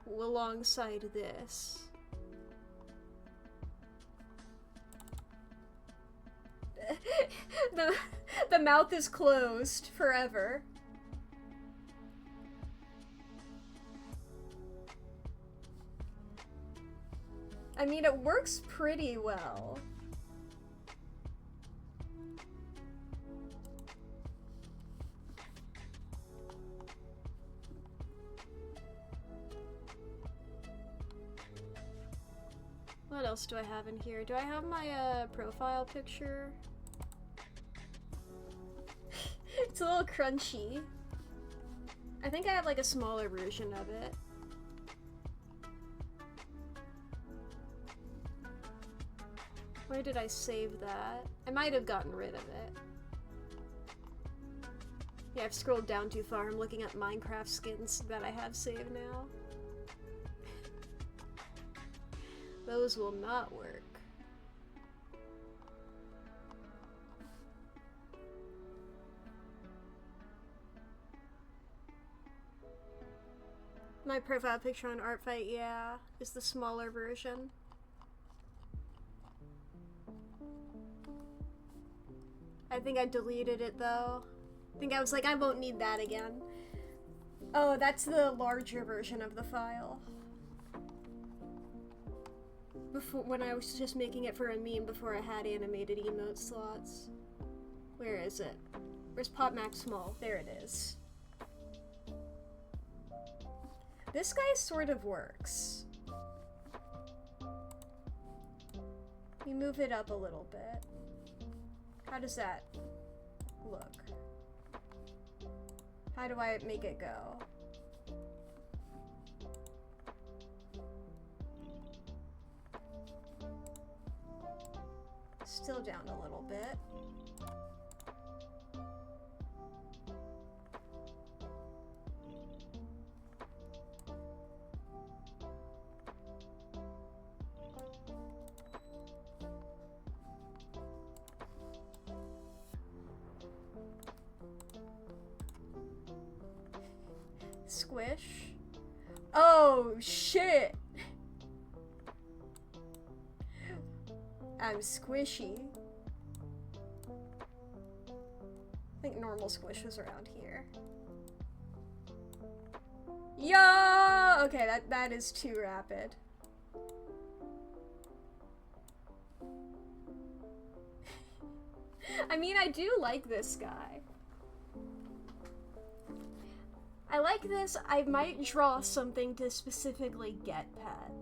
alongside this. The mouth is closed forever. I mean, it works pretty well. What else do I have in here? Do I have my profile picture? It's a little crunchy. I think I have like a smaller version of it. Where did I save that? I might have gotten rid of it. Yeah, I've scrolled down too far. I'm looking at Minecraft skins that I have saved now. Those will not work. My profile picture on ArtFight, yeah, is the smaller version. I think I deleted it though. I think I was like, I won't need that again. Oh, that's the larger version of the file. Before, when I was just making it for a meme before I had animated emote slots. Where is it? Where's Pop Mac Small? There it is. This guy sort of works. You move it up a little bit. How does that look? How do I make it go? Still down a little bit. Squish. Oh, shit. I'm squishy. I think normal squish was around here. Yo! Okay, that is too rapid. I mean, I do like this guy. I like this. I might draw something to specifically get Pet.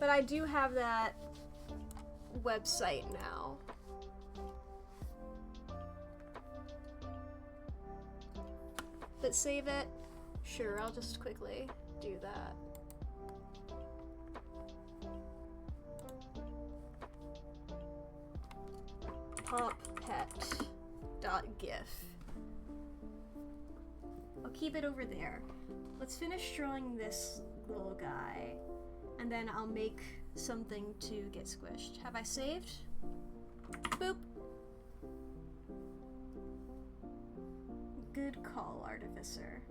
But I do have that website now. But save it? Sure, I'll just quickly do that. poppet.gif. I'll keep it over there. Let's finish drawing this little guy, and then I'll make something to get squished. Have I saved? Boop. Good call, Artificer.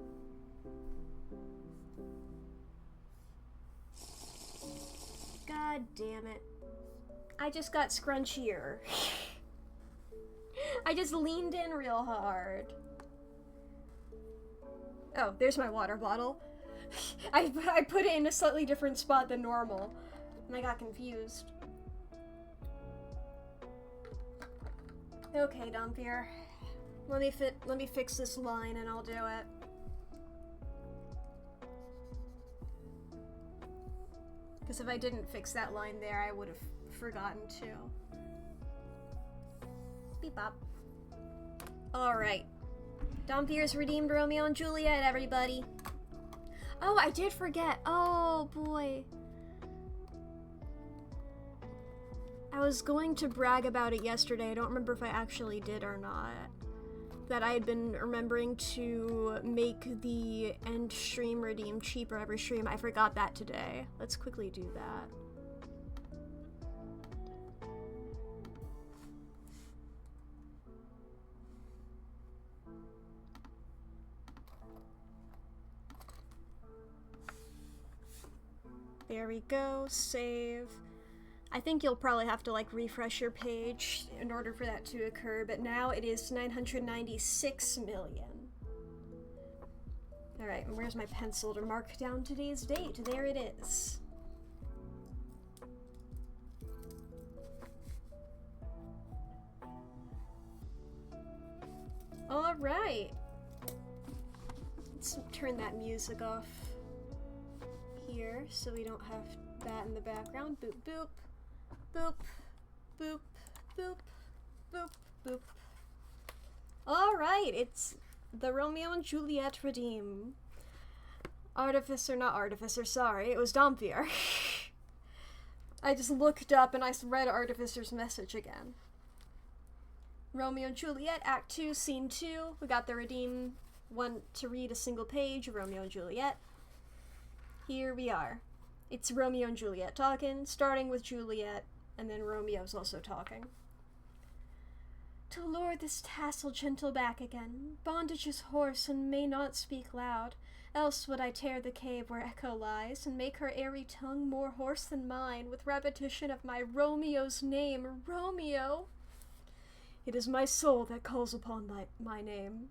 God damn it. I just got scrunchier. I just leaned in real hard. Oh, there's my water bottle. I put it in a slightly different spot than normal, and I got confused. Okay, Dumpier. Let me fix this line and I'll do it. Because if I didn't fix that line there, I would have forgotten to. Beep bop. Alright. Dompier's redeemed Romeo and Juliet, everybody. Oh, I did forget. Oh, boy. I was going to brag about it yesterday. I don't remember if I actually did or not. That I had been remembering to make the end stream redeem cheaper every stream. I forgot that today. Let's quickly do that. There we go, save. I think you'll probably have to like refresh your page in order for that to occur, but now it is 996 million. Alright, and where's my pencil to mark down today's date? There it is. Alright. Let's turn that music off here so we don't have that in the background. Boop, boop. Boop, boop, boop, boop, boop. Alright, it's the Romeo and Juliet redeem. Artificer, not Artificer, sorry, it was Dompier. I just looked up and I read Artificer's message again. Romeo and Juliet, Act 2, Scene 2. We got the redeem one to read a single page, Romeo and Juliet. Here we are. It's Romeo and Juliet talking, starting with Juliet, and then Romeo's also talking. To lure this tassel gentle back again, bondage is hoarse and may not speak loud, else would I tear the cave where echo lies, and make her airy tongue more hoarse than mine, with repetition of my Romeo's name, Romeo. It is my soul that calls upon my name.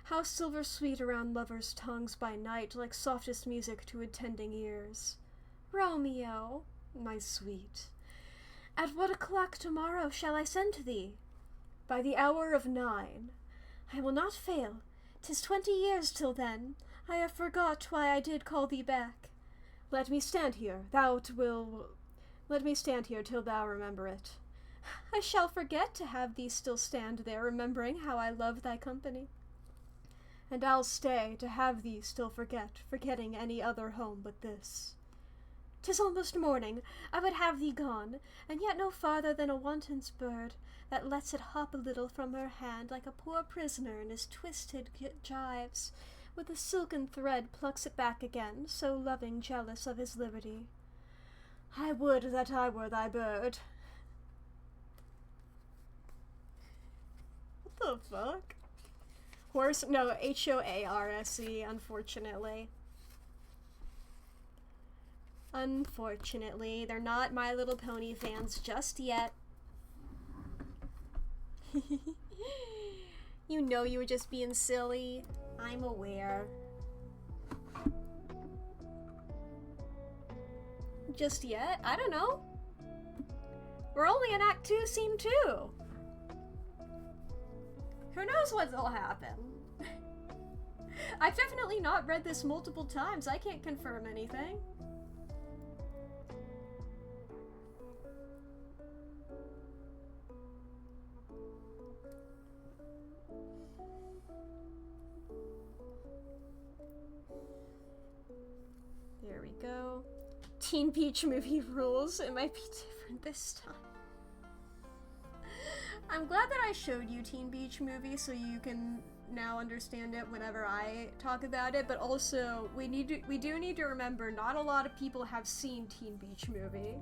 How silver sweet around lovers' tongues by night, like softest music to attending ears. Romeo, my sweet, at what o'clock tomorrow shall I send to thee? By the hour of 9. I will not fail. 'Tis 20 years till then. I have forgot why I did call thee back. Let me stand here, let me stand here till thou remember it. I shall forget to have thee still stand there, remembering how I love thy company. And I'll stay to have thee still forgetting any other home but this. 'Tis almost morning, I would have thee gone, and yet no farther than a wanton's bird, that lets it hop a little from her hand like a poor prisoner in his twisted gyves, with a silken thread plucks it back again, so loving, jealous of his liberty. I would that I were thy bird. What the fuck? Horse? No, H-O-A-R-S-E, unfortunately. Unfortunately, they're not My Little Pony fans just yet. You know you were just being silly. I'm aware. Just yet? I don't know. We're only in Act 2, Scene 2. Who knows what'll happen? I've definitely not read this multiple times. I can't confirm anything. There we go. Teen Beach movie rules. It might be different this time. I'm glad that I showed you Teen Beach movie so you can now understand it whenever I talk about it, but also we do need to remember not a lot of people have seen Teen Beach movie.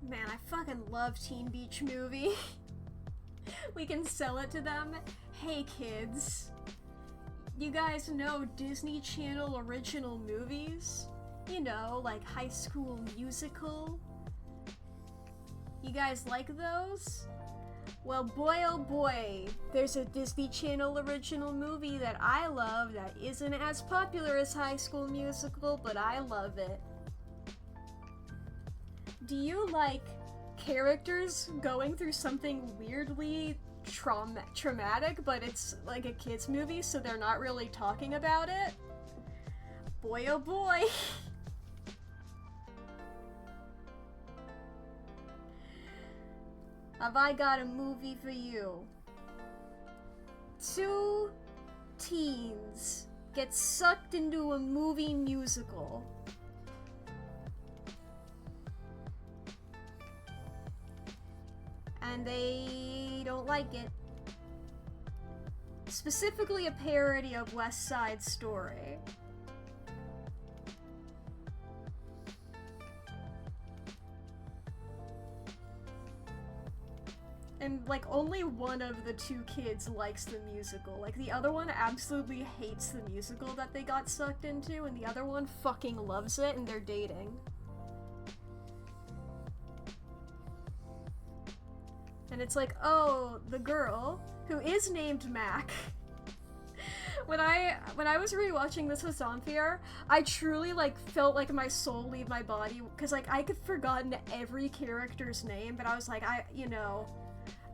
Man, I fucking love Teen Beach movie. We can sell it to them. Hey kids, you guys know Disney Channel original movies? You know, like High School Musical? You guys like those? Well, boy oh boy, there's a Disney Channel original movie that I love that isn't as popular as High School Musical, but I love it. Do you like characters going through something weirdly traumatic, but it's like a kid's movie, so they're not really talking about it? Boy oh boy. Have I got a movie for you? 2 teens get sucked into a movie musical. And they don't like it. Specifically a parody of West Side Story. And, like, only one of the 2 kids likes the musical. Like, the other one absolutely hates the musical that they got sucked into, and the other one fucking loves it, and they're dating. And it's like, oh, the girl, who is named Mack. When I was rewatching This Was Zamfir, I truly, like, felt like my soul leave my body, because, like, I could forgotten every character's name, but I was like,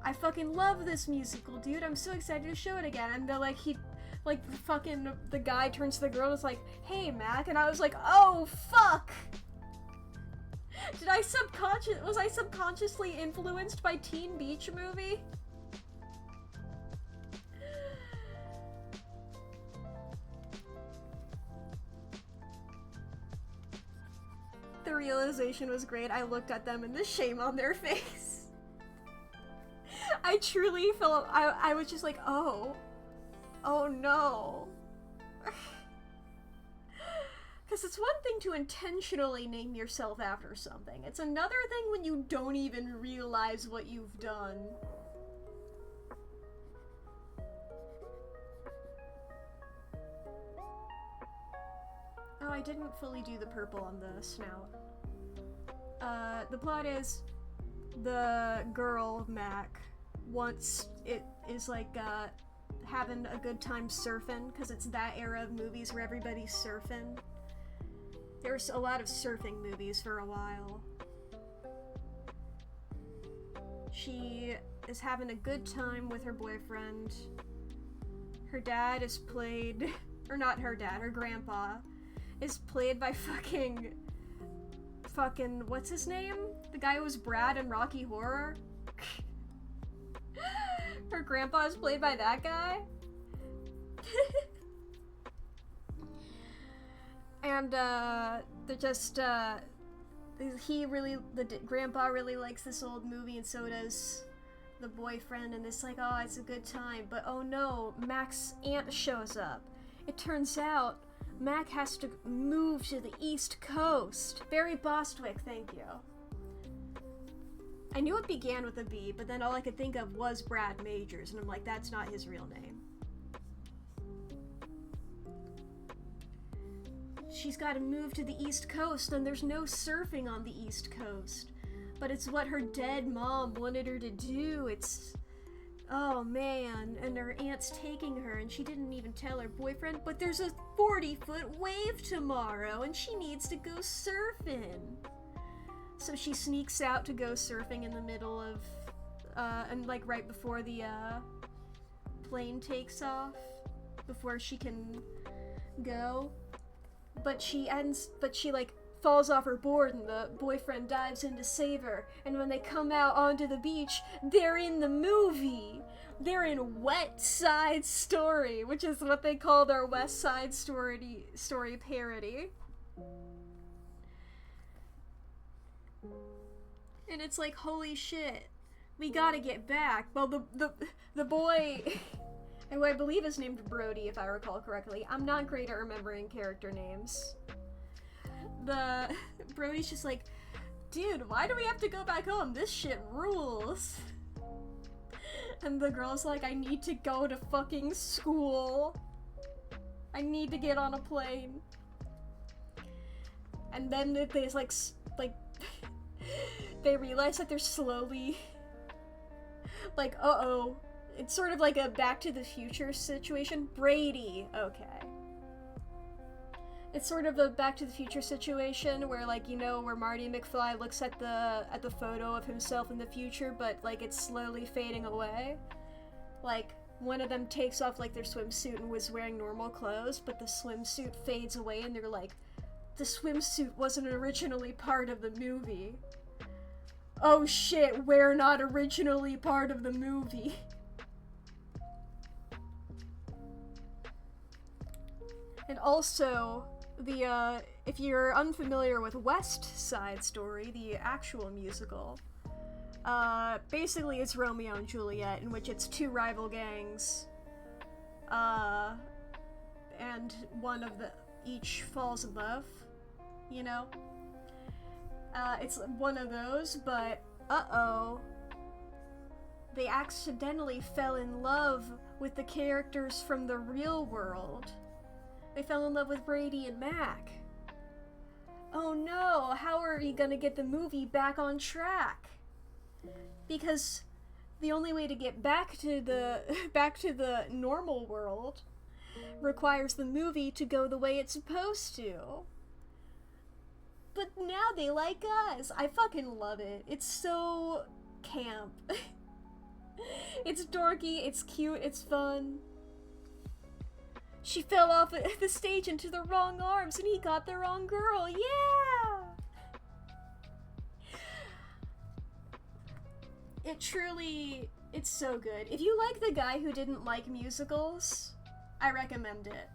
I fucking love this musical, dude. I'm so excited to show it again. And they're like, the guy turns to the girl and is like, hey, Mac. And I was like, oh, fuck! Was I subconsciously influenced by Teen Beach movie? The realization was great. I looked at them and the shame on their face. I truly felt, I was just like, oh no. Because it's one thing to intentionally name yourself after something. It's another thing when you don't even realize what you've done. Oh, I didn't fully do the purple on the snout. The plot is the girl, Mack, is like, having a good time surfing, because it's that era of movies where everybody's surfing. There's a lot of surfing movies for a while. She is having a good time with her boyfriend. Her dad is played, or not her dad, her grandpa is played by fucking, what's his name? The guy who was Brad in Rocky Horror? Her grandpa is played by that guy? And, they're just, the grandpa really likes this old movie, and so does the boyfriend, and it's like, oh, it's a good time, but oh no, Mack's aunt shows up. It turns out Mack has to move to the East Coast. Barry Bostwick, thank you. I knew it began with a B, but then all I could think of was Brad Majors, and I'm like, that's not his real name. She's got to move to the East Coast, and there's no surfing on the East Coast. But it's what her dead mom wanted her to do. It's... oh man, and her aunt's taking her, and she didn't even tell her boyfriend, but there's a 40-foot wave tomorrow, and she needs to go surfing. So she sneaks out to go surfing in the middle of, and like right before the, plane takes off, before she can go. But she like falls off her board, and the boyfriend dives in to save her, and when they come out onto the beach, they're in the movie! They're in Wet Side Story, which is what they call their West Side Story parody. And it's like, holy shit, we gotta get back. Well, the boy, who I believe is named Brody, if I recall correctly. I'm not great at remembering character names. Brody's just like, dude, why do we have to go back home? This shit rules. And the girl's like, I need to go to fucking school. I need to get on a plane. And then there's like, they realize that they're slowly, like, uh-oh. It's sort of like a Back to the Future situation. Brady, okay. It's sort of a Back to the Future situation where, like, you know, where Marty McFly looks at the photo of himself in the future, but, like, it's slowly fading away. Like, one of them takes off, like, their swimsuit and was wearing normal clothes, but the swimsuit fades away and they're like, the swimsuit wasn't originally part of the movie. Oh shit, we're not originally part of the movie. And also, if you're unfamiliar with West Side Story, the actual musical, basically it's Romeo and Juliet, in which it's two rival gangs, and one of each falls in love, you know? It's one of those, but uh-oh. They accidentally fell in love with the characters from the real world. They fell in love with Brady and Mack. Oh no, how are we gonna get the movie back on track? Because the only way to get back to the normal world requires the movie to go the way it's supposed to. But now they like us. I fucking love it. It's so camp. It's dorky, it's cute, it's fun. She fell off the stage into the wrong arms and he got the wrong girl. Yeah! It's so good. If you like the guy who didn't like musicals, I recommend it.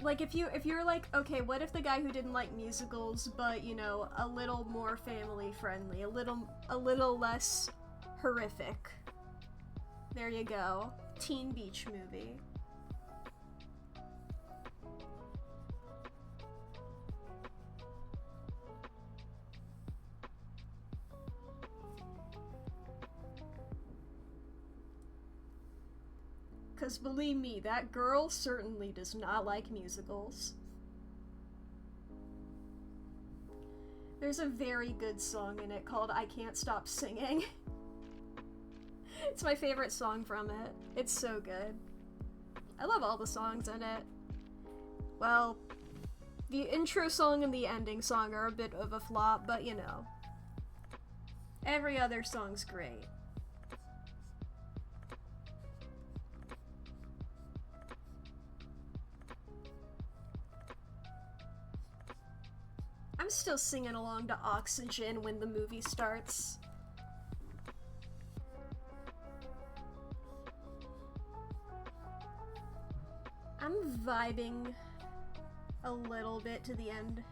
like, if you're like, okay, what if the guy who didn't like musicals, but, you know, a little more family friendly, a little less horrific. There you go. Teen beach movie. Because believe me, that girl certainly does not like musicals. There's a very good song in it called I Can't Stop Singing. It's my favorite song from it. It's so good. I love all the songs in it. Well, the intro song and the ending song are a bit of a flop, but you know. Every other song's great. I'm still singing along to Oxygen when the movie starts. I'm vibing a little bit to the end.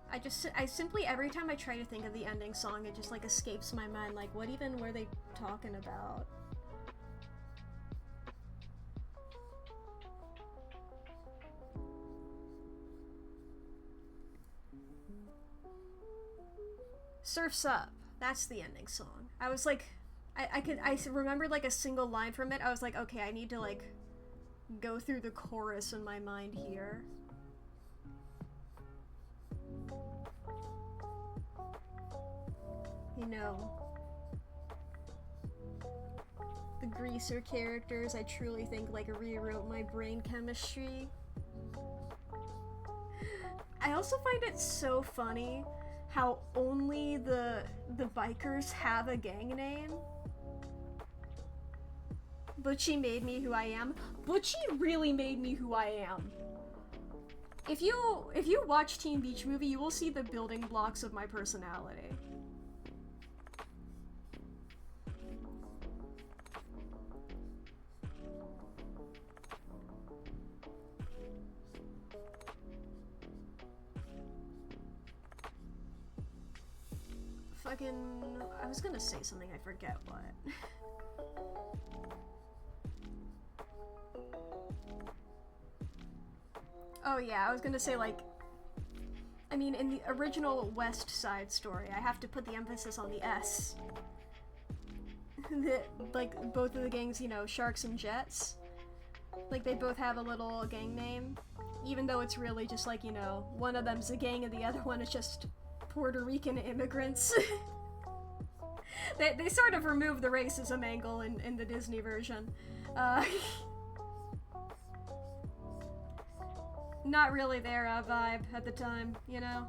I simply, every time I try to think of the ending song, it just like escapes my mind. Like, what even were they talking about? Surf's Up. That's the ending song. I was like, I remembered like a single line from it. I was like, okay, I need to like go through the chorus in my mind here. You know, the greaser characters, I truly think like rewrote my brain chemistry. I also find it so funny how only the bikers have a gang name. Butchie made me who I am. Butchie really made me who I am. If you watch Teen Beach Movie, you will see the building blocks of my personality. I was gonna say something, I forget what. Oh yeah, I was gonna say like, I mean in the original West Side Story, I have to put the emphasis on the S. Like both of the gangs, you know, Sharks and Jets, like they both have a little gang name, even though it's really just like, you know, one of them's a gang and the other one is just Puerto Rican immigrants. They sort of remove the racism angle in the Disney version. Not really their vibe at the time, you know?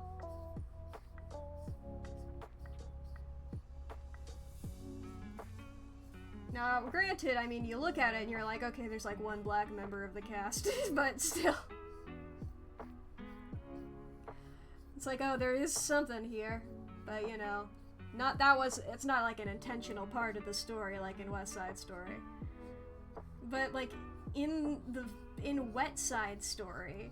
Now, granted, I mean, you look at it and you're like, okay, there's like one black member of the cast, but still. It's like, oh, there is something here, but you know, it's not like an intentional part of the story like in West Side Story. But like, in Wet Side Story,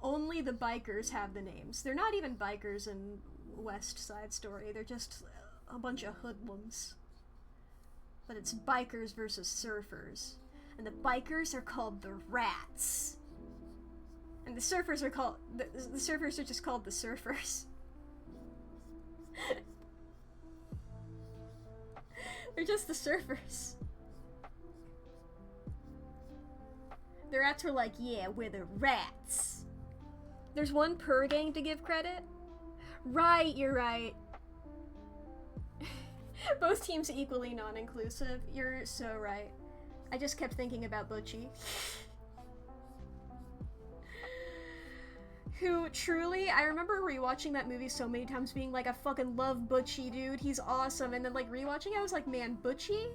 only the bikers have the names. They're not even bikers in West Side Story, they're just a bunch of hoodlums. But it's bikers versus surfers. And the bikers are called the Rats. And the surfers are called, the surfers are just called the Surfers. They're just the surfers. The Rats were like, yeah, we're the Rats. There's one per gang to give credit. Right, you're right. Both teams equally non-inclusive. You're so right. I just kept thinking about Butchie. Who truly, I remember rewatching that movie so many times being like, I fucking love Butchie, dude, he's awesome, and then like rewatching it, I was like, man, Butchie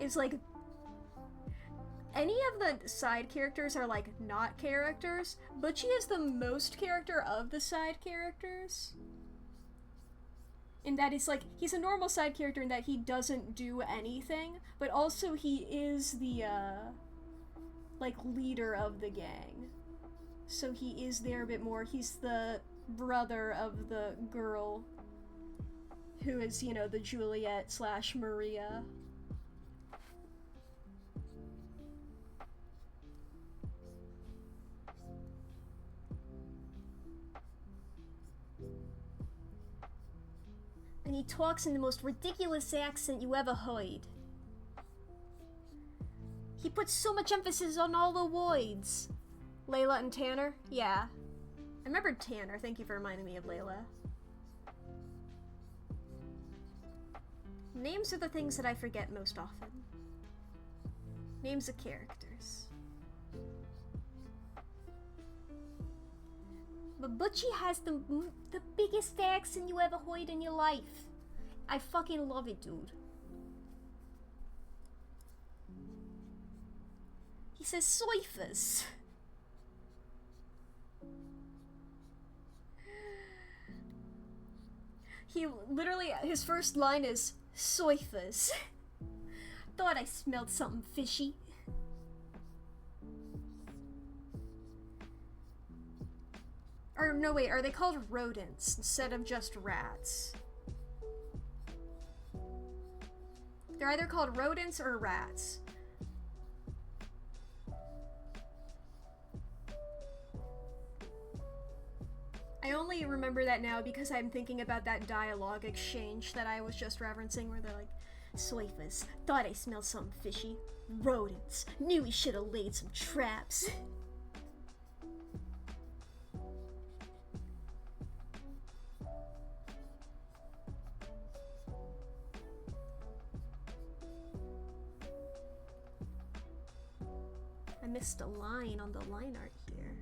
is like, any of the side characters are like not characters. Butchie is the most character of the side characters. In that he's a normal side character in that he doesn't do anything, but also he is the like, leader of the gang. So he is there a bit more. He's the brother of the girl who is, you know, the Juliet / Maria. And he talks in the most ridiculous accent you ever heard. He puts so much emphasis on all the words. Layla and Tanner? Yeah. I remembered Tanner. Thank you for reminding me of Layla. Names are the things that I forget most often. Names of characters. But Butchie has the biggest accent you ever heard in your life. I fucking love it, dude. He says soifas. He literally, his first line is soifas. Thought I smelled something fishy. Or no, wait, are they called rodents instead of just rats? They're either called rodents or rats. I only remember that now because I'm thinking about that dialogue exchange that I was just referencing where they're like, soifas, thought I smelled something fishy. Rodents, knew we should have laid some traps. I missed a line on the line art here.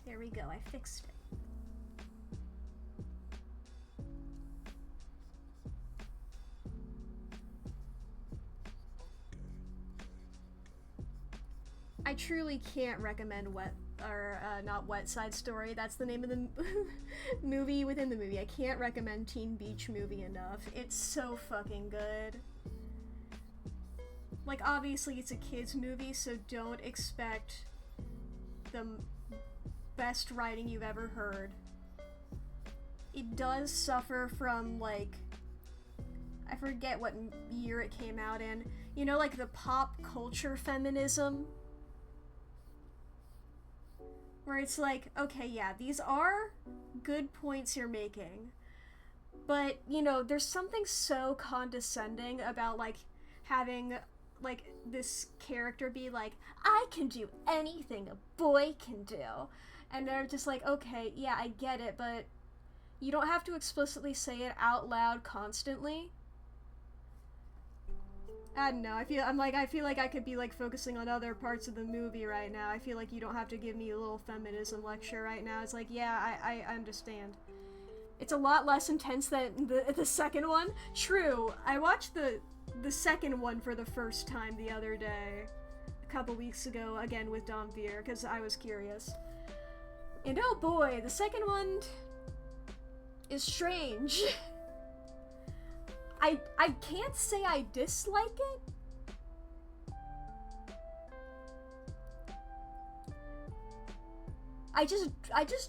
There we go, I fixed it. I truly can't recommend not Wet Side Story. That's the name of the movie within the movie. I can't recommend Teen Beach Movie enough. It's so fucking good. Like, obviously it's a kid's movie, so don't expect the best writing you've ever heard. It does suffer from, like, I forget what year it came out in. You know, like the pop culture feminism? Where it's like, okay, yeah, these are good points you're making, but, you know, there's something so condescending about, like, having, like, this character be like, I can do anything a boy can do. And they're just like, okay, yeah, I get it, but you don't have to explicitly say it out loud constantly. I don't know, I feel like I could be, like, focusing on other parts of the movie right now. I feel like you don't have to give me a little feminism lecture right now. It's like, yeah, I understand. It's a lot less intense than the second one. True, I watched the second one for the first time the other day, a couple weeks ago, again with Dom Veer, because I was curious. And oh boy, the second one is strange. I can't say I dislike it.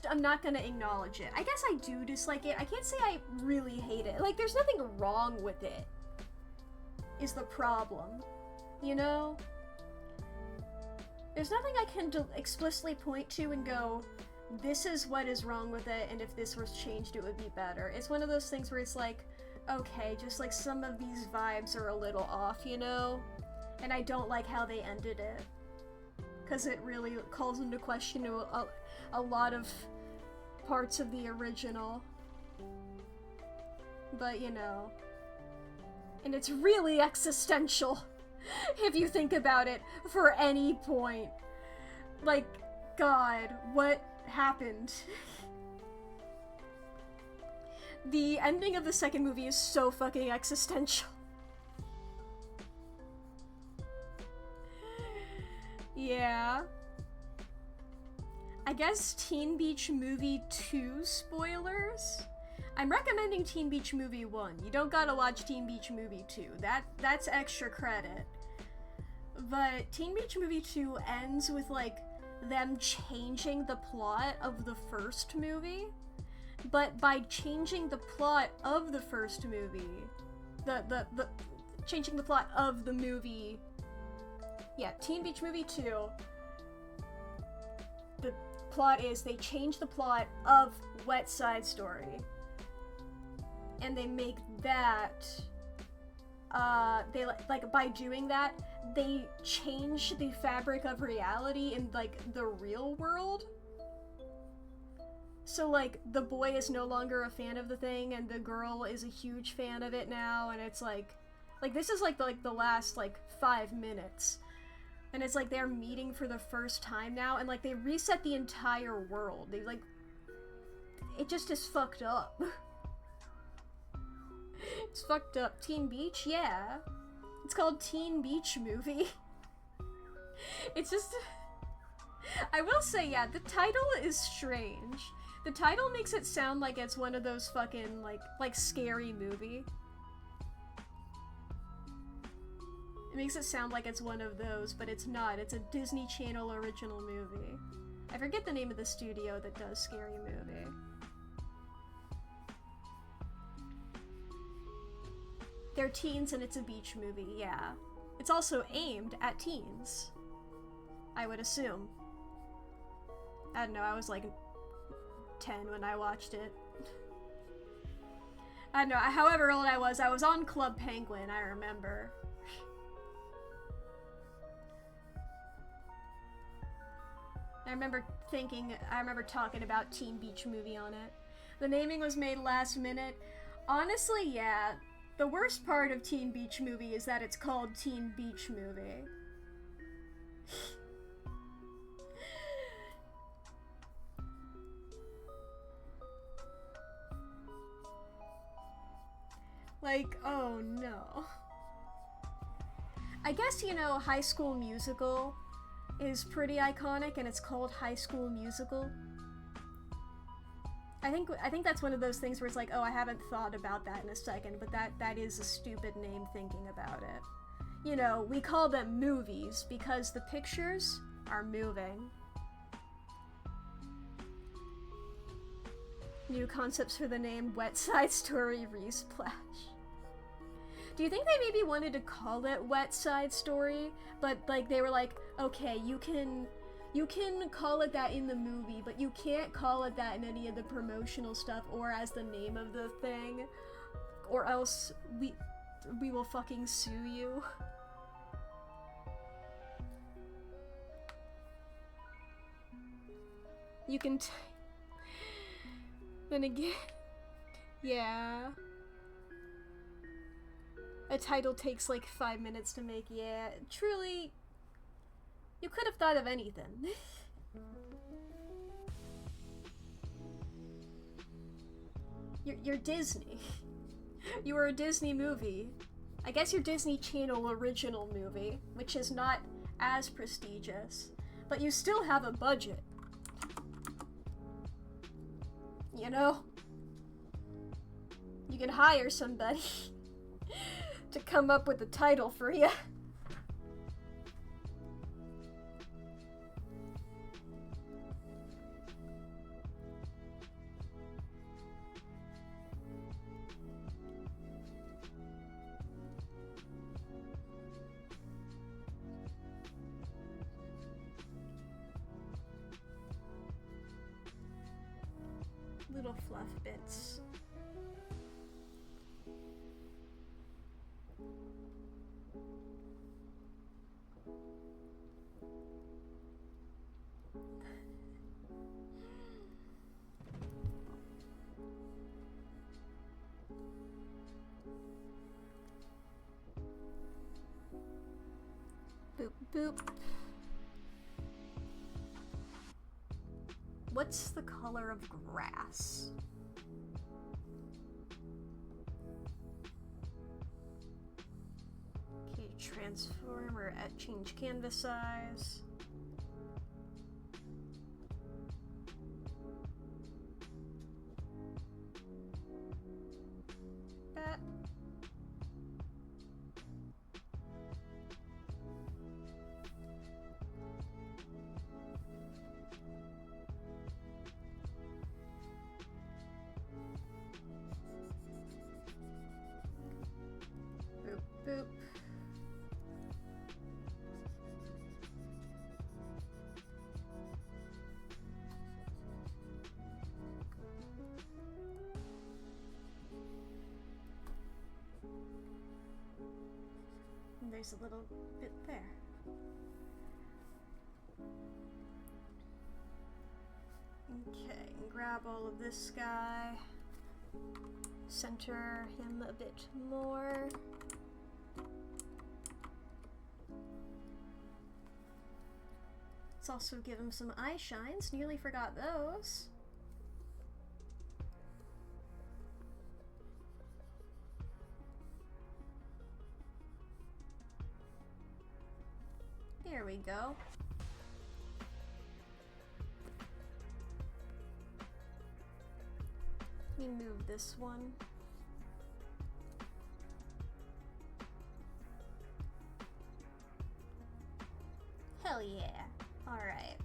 I'm not gonna acknowledge it. I guess I do dislike it. I can't say I really hate it. Like, there's nothing wrong with it, is the problem. You know? There's nothing I can explicitly point to and go, this is what is wrong with it, and if this was changed, it would be better. It's one of those things where it's like, okay, just like some of these vibes are a little off, you know? And I don't like how they ended it. Because it really calls into question a lot of parts of the original. But, you know. And it's really existential, if you think about it, for any point. Like, God, what happened? The ending of the second movie is so fucking existential. Yeah. I guess Teen Beach Movie 2 spoilers? I'm recommending Teen Beach Movie 1. You don't gotta watch Teen Beach Movie 2. That's extra credit. but Teen Beach Movie 2 ends with, like, them changing the plot of the first movie. But by changing the plot of the first movie, changing the plot of the movie, yeah, Teen Beach Movie 2, the plot is they change the plot of Wet Side Story. And they make that, they, like, by doing that, they change the fabric of reality in, like, the real world. So, like, the boy is no longer a fan of the thing, and the girl is a huge fan of it now, and it's like, this is, like, the last, like, 5 minutes. And it's like they're meeting for the first time now, and, like, they reset the entire world. They, like, it just is fucked up. It's fucked up. Teen Beach? Yeah. It's called Teen Beach Movie. It's just... I will say, yeah, the title is strange. The title makes it sound like it's one of those fucking, like Scary Movie. It makes it sound like it's one of those, but it's not. It's a Disney Channel original movie. I forget the name of the studio that does Scary Movie. They're teens and it's a beach movie, yeah. It's also aimed at teens, I would assume. I don't know, I was like 10 when I watched it. I don't know, however old I was on Club Penguin, I remember. I remember talking about Teen Beach Movie on it. The naming was made last minute. Honestly, yeah. The worst part of Teen Beach Movie is that it's called Teen Beach Movie. Like, oh no. I guess, you know, High School Musical is pretty iconic, and it's called High School Musical. I think that's one of those things where it's like, oh, I haven't thought about that in a second, but that is a stupid name thinking about it. You know, we call them movies because the pictures are moving. New concepts for the name Wet Side Story Resplash. Do you think they maybe wanted to call it Wet Side Story, but like they were like, okay, you can call it that in the movie, but you can't call it that in any of the promotional stuff or as the name of the thing, or else we will fucking sue you. You can then again, yeah. A title takes like 5 minutes to make, yeah. Truly, you could have thought of anything. You're Disney. You were a Disney movie. I guess you're Disney Channel original movie, which is not as prestigious, but you still have a budget. You know? You can hire somebody to come up with the title for you. Little fluff bits. Boop, boop. What's the color of grass? Okay, transform or change canvas size. That. there's a little bit there. Okay, and grab all of this guy. Center him a bit more. Let's also give him some eye shines. Nearly forgot those. There we go. Let me move this one. Hell yeah. Alright.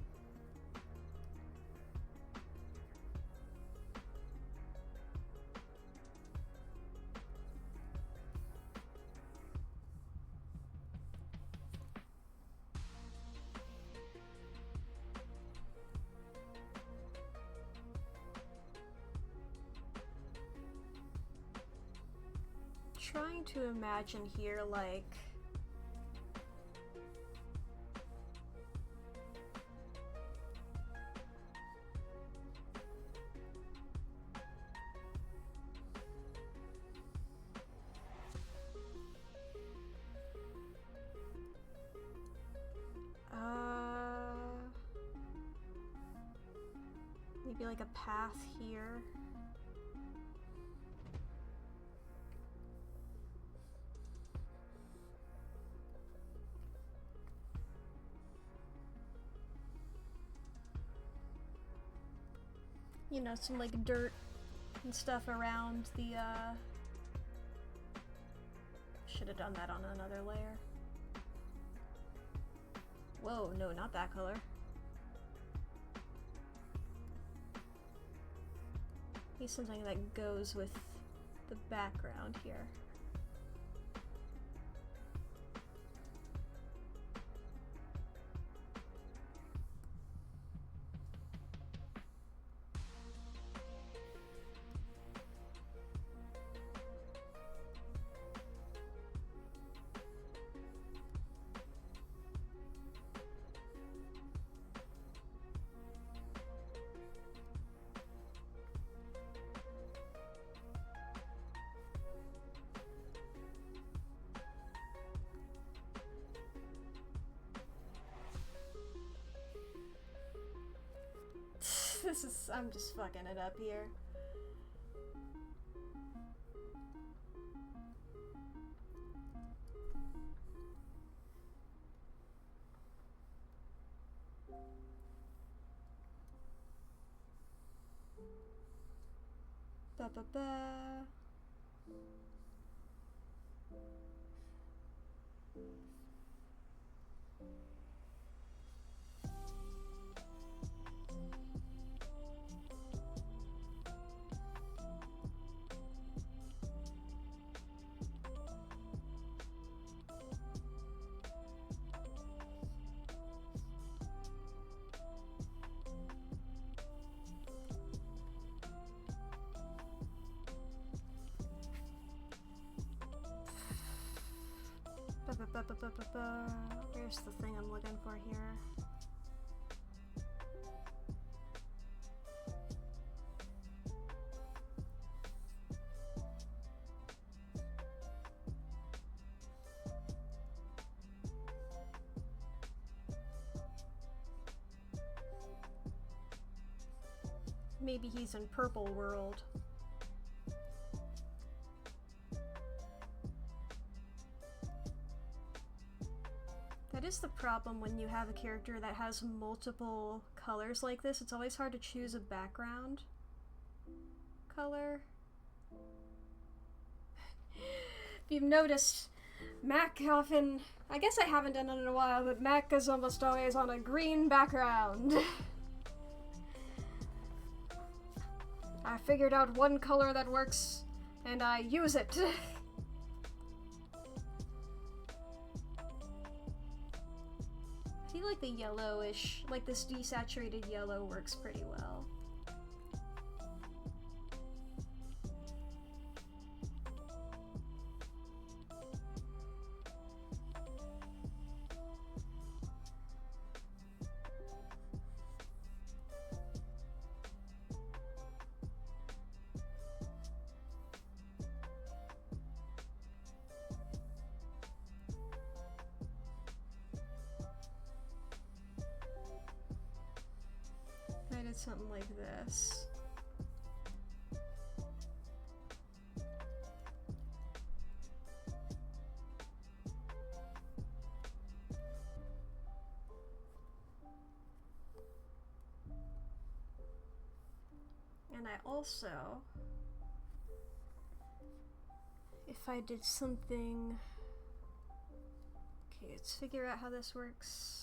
Trying to imagine here, like, maybe like a path here. You know, some like dirt and stuff around the, should have done that on another layer. Whoa, no, not that color. Need something that goes with the background here. I'm just fucking it up here. Ba ba ba. Where's the thing I'm looking for here? Maybe he's in Purple World. That is the problem when you have a character that has multiple colors like this. It's always hard to choose a background color. If you've noticed, Mack often, I guess I haven't done it in a while, but Mack is almost always on a green background. I figured out one color that works, and I use it. I feel like the yellowish, like this desaturated yellow works pretty well. Something like this. And I also, if I did something, okay, let's figure out how this works.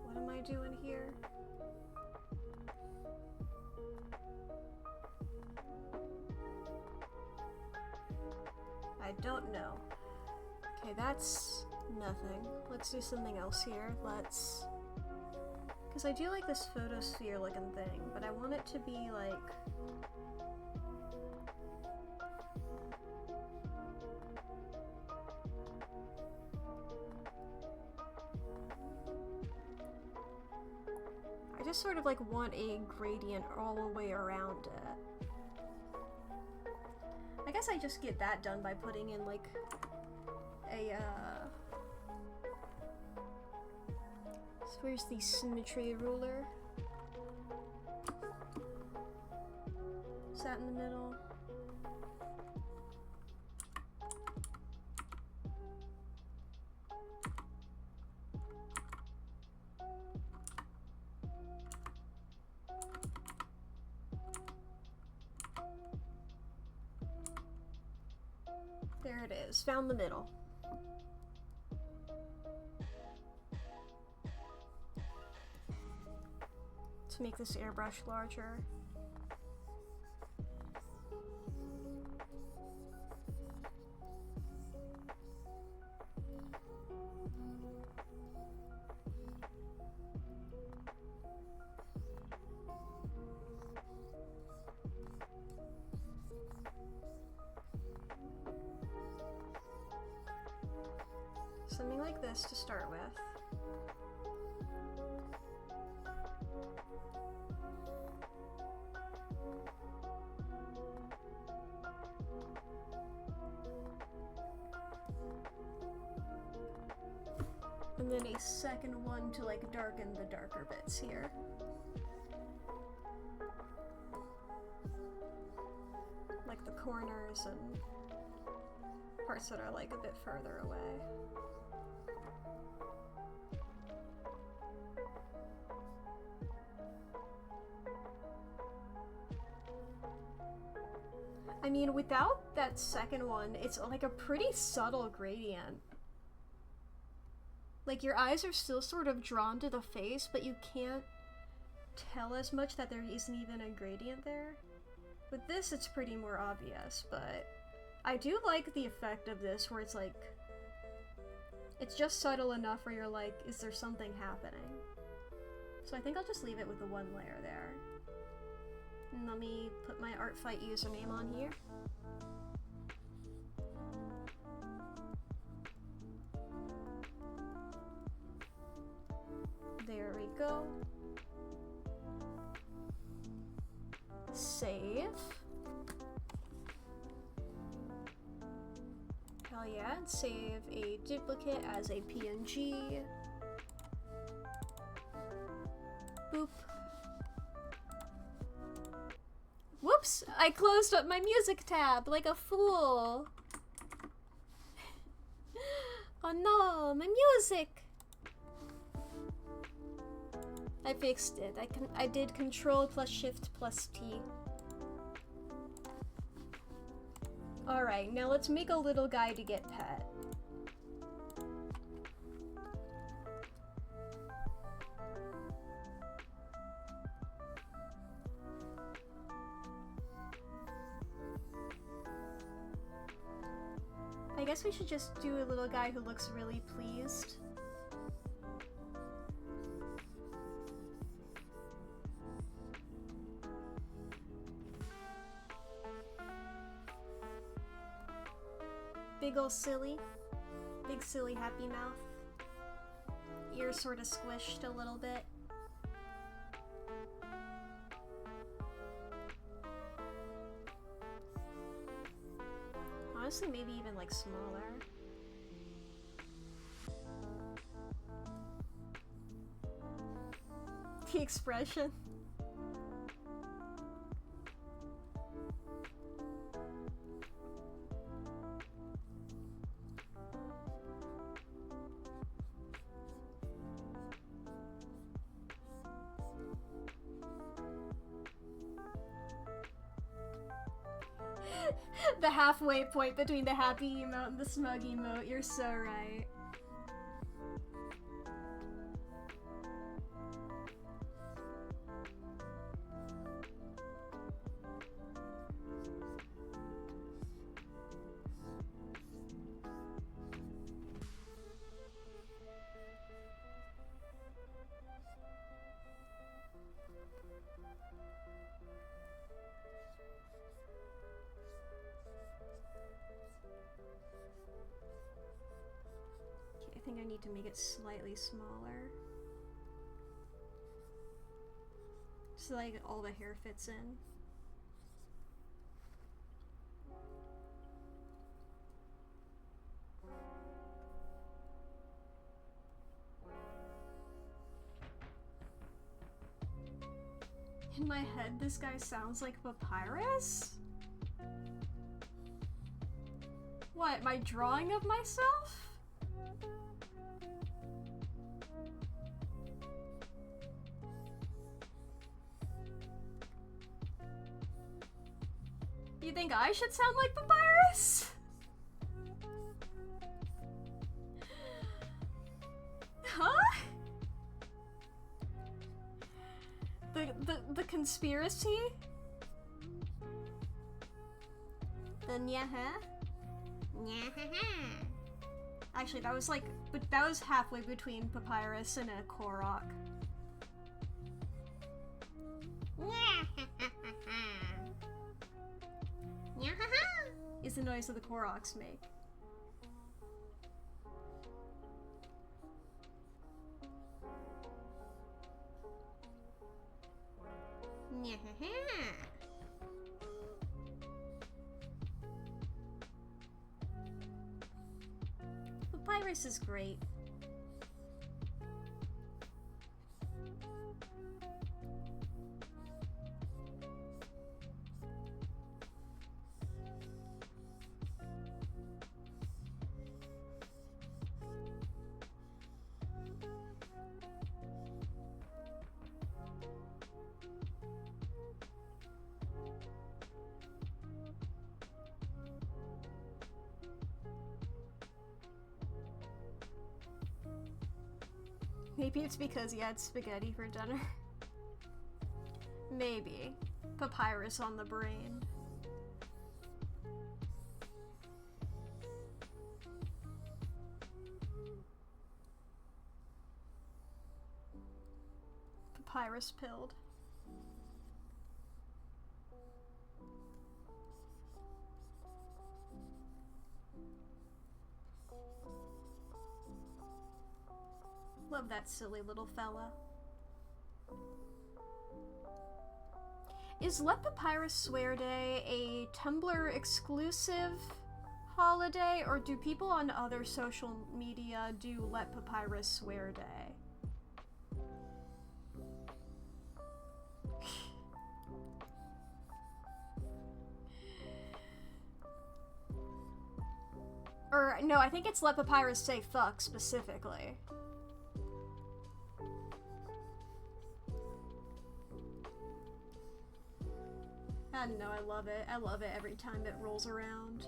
What am I doing here? I don't know. Okay, that's nothing. Let's do something else here. Let's... Because I do like this photosphere looking thing, but I want it to be like... I just sort of like want a gradient all the way around it. I guess I just get that done by putting in like a so where's the symmetry ruler? Is that in the middle? There it is. Found the middle. Let's make this airbrush larger. Something like this to start with. And then a second one to like darken the darker bits here. Like the corners and parts that are like a bit further away. I mean, without that second one, it's like a pretty subtle gradient. Like, your eyes are still sort of drawn to the face, but you can't tell as much that there isn't even a gradient there. With this, it's pretty more obvious, but I do like the effect of this where it's like, it's just subtle enough where you're like, is there something happening? So I think I'll just leave it with the one layer there. And let me put my ArtFight username on here. There we go. Save. Hell yeah, and save a duplicate as a PNG. Boop. Whoops! I closed up my music tab like a fool. Oh no, my music! I fixed it. I did Control plus Shift plus T. Alright, now let's make a little guy to get pet. I guess we should just do a little guy who looks really pleased. Big ol' silly. Big silly happy mouth. ear sort of squished a little bit. Honestly, maybe even like smaller. The expression. The halfway point between the happy emote and the smug emote, you're so right. I think I need to make it slightly smaller. So like all the hair fits in. In my head, this guy sounds like Papyrus? What, my drawing of myself? You think I should sound like Papyrus? Huh? The conspiracy? The nyaha? Nyaha. Actually, that was like, but that was halfway between Papyrus and a Korok. Is the noise that the Koroks make. Papyrus is great. Maybe it's because he had spaghetti for dinner. Maybe. Papyrus on the brain. Papyrus pilled. Love that silly little fella. Is Let Papyrus Swear Day a Tumblr exclusive holiday, or do people on other social media do Let Papyrus Swear Day? Or, no, I think it's Let Papyrus Say Fuck specifically. I don't know, I love it. I love it every time it rolls around.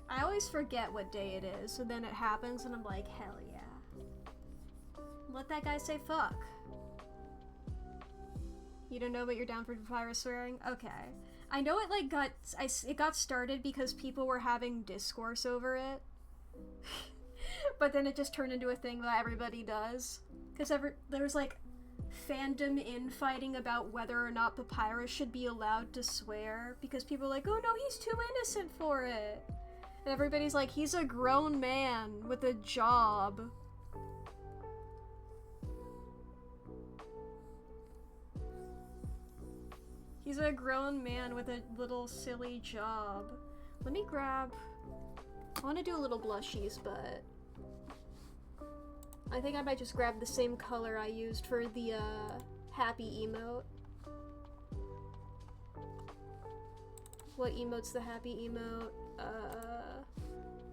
I always forget what day it is, so then it happens and I'm like, hell yeah. Let that guy say fuck. You don't know, but you're down for Papyrus swearing? Okay. I know it like it got started because people were having discourse over it. But then it just turned into a thing that everybody does. Because there was like fandom infighting about whether or not Papyrus should be allowed to swear, because people are like, oh no, he's too innocent for it. And everybody's like, he's a grown man with a job. He's a grown man with a little silly job. Let me grab... I want to do a little blushies, but... I think I might just grab the same color I used for the, happy emote. What emote's the happy emote?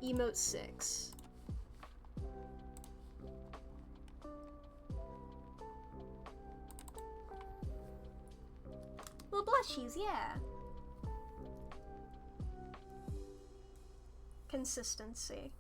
Emote 6. Little blushies, yeah. Consistency.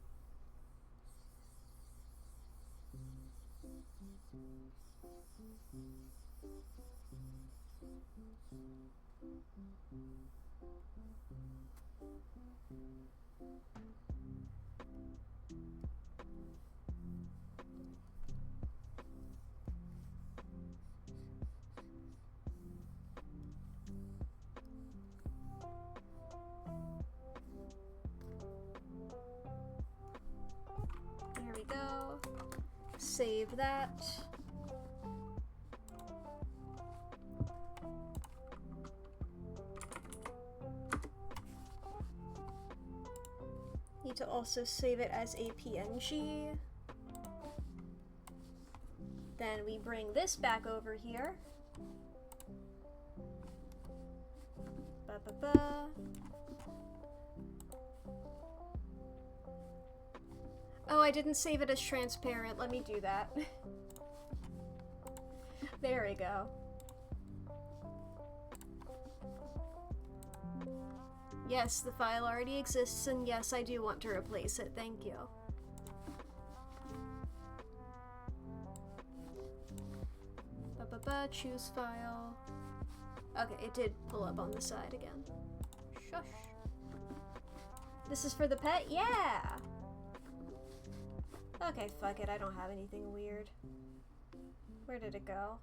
There we go. Save that. Need to also save it as a PNG. Then we bring this back over here. Ba-ba-ba. Oh, I didn't save it as transparent. Let me do that. There we go. Yes, the file already exists, and yes, I do want to replace it. Thank you. Ba-ba-ba, choose file. Okay, it did pull up on the side again. Shush. This is for the pet? Yeah! Okay, fuck it, I don't have anything weird. Where did it go?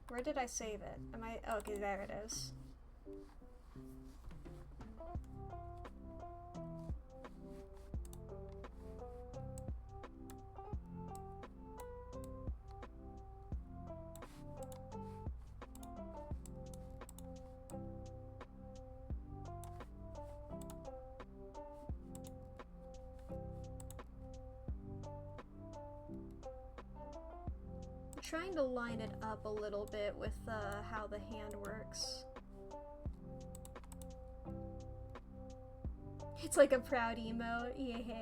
Where did I save it? Am I- oh, okay, there it is. Trying to line it up a little bit with how the hand works. It's like a proud emote, yeah.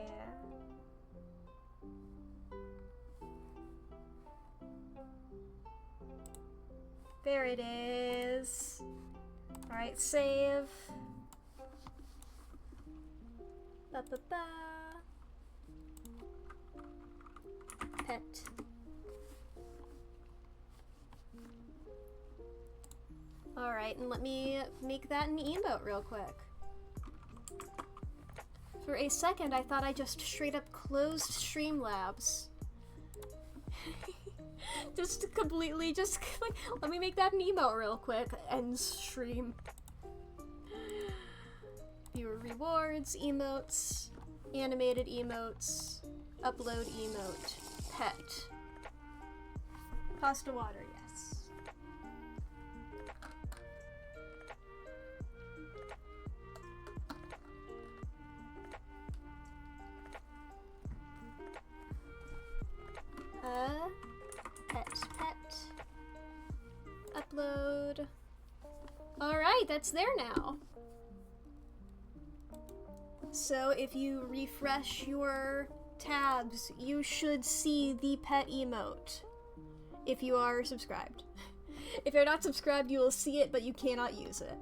There it is. Alright, save. Ba-ba-ba. Pet. Alright, and let me make that an emote real quick. For a second, I thought I just straight up closed Streamlabs. Just completely, just like, let me make that an emote real quick. End stream. Viewer rewards, emotes, animated emotes, upload emote, pet. Pasta water, yes. Pet. Upload. Alright, that's there now. So if you refresh your tabs, you should see the pet emote. If you are subscribed. If you're not subscribed, you will see it, but you cannot use it.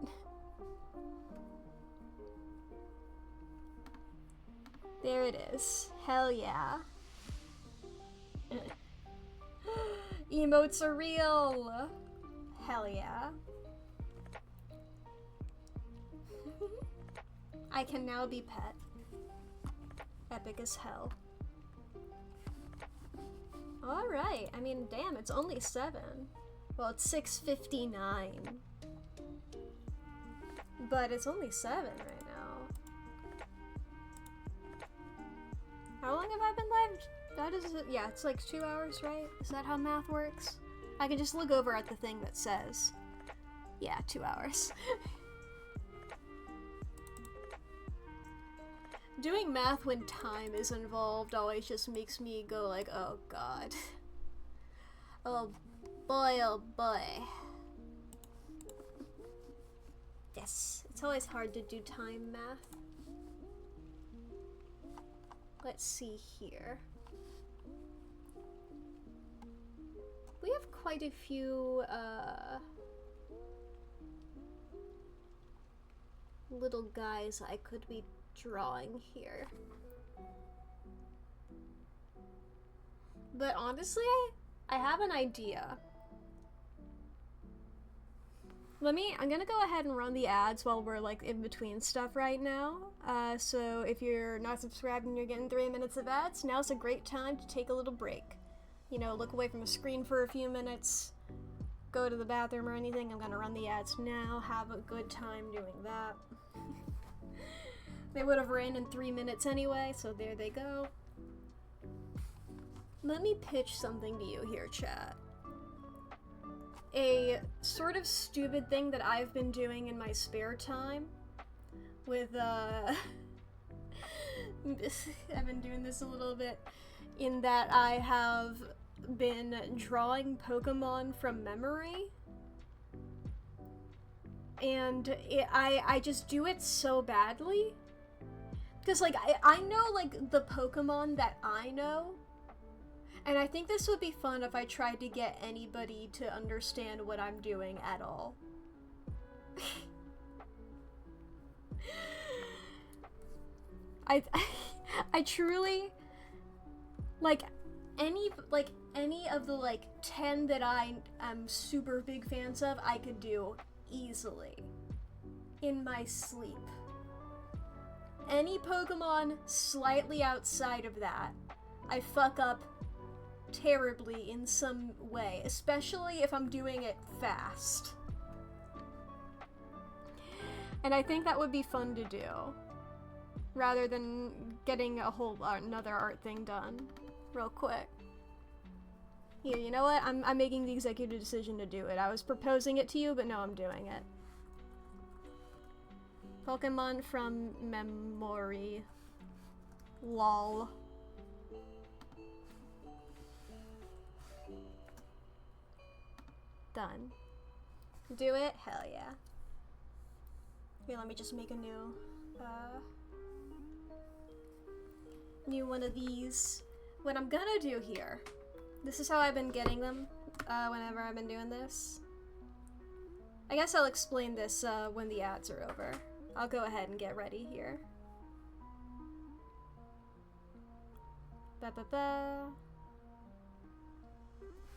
There it is. Hell yeah. Emotes are real! Hell yeah. I can now be pet. Epic as hell. Alright, I mean, damn, it's only 7. Well, it's 6:59. But it's only 7 right now. How long have I been live? That is, yeah, it's like 2 hours, right? Is that how math works? I can just look over at the thing that says, yeah, 2 hours. Doing math when time is involved always just makes me go like, oh god. Oh boy, oh boy. Yes, it's always hard to do time math. Let's see here. We have quite a few, little guys I could be drawing here. But honestly, I have an idea. I'm gonna go ahead and run the ads while we're like in between stuff right now. So if you're not subscribed and you're getting 3 minutes of ads, now's a great time to take a little break. You know, look away from the screen for a few minutes, go to the bathroom or anything. I'm gonna run the ads now, have a good time doing that. They would have ran in 3 minutes anyway, so there they go. Let me pitch something to you here, chat. A sort of stupid thing that I've been doing in my spare time with, I've been doing this a little bit, in that I have been drawing Pokemon from memory. And I just do it so badly. Because, like, I know, like, the Pokemon that I know. And I think this would be fun if I tried to get anybody to understand what I'm doing at all. I truly, like, any of the, like, 10 that I am super big fans of, I could do easily. In my sleep. Any Pokemon slightly outside of that, I fuck up terribly in some way, especially if I'm doing it fast. And I think that would be fun to do, rather than getting a whole another art thing done real quick. Here, you know what? I'm making the executive decision to do it. I was proposing it to you, but no, I'm doing it. Pokemon from memory. Lol. Done. Do it? Hell yeah. Here, let me just make a new one of these. What I'm gonna do here, this is how I've been getting them whenever I've been doing this. I guess I'll explain this when the ads are over. I'll go ahead and get ready here. Ba-ba-ba.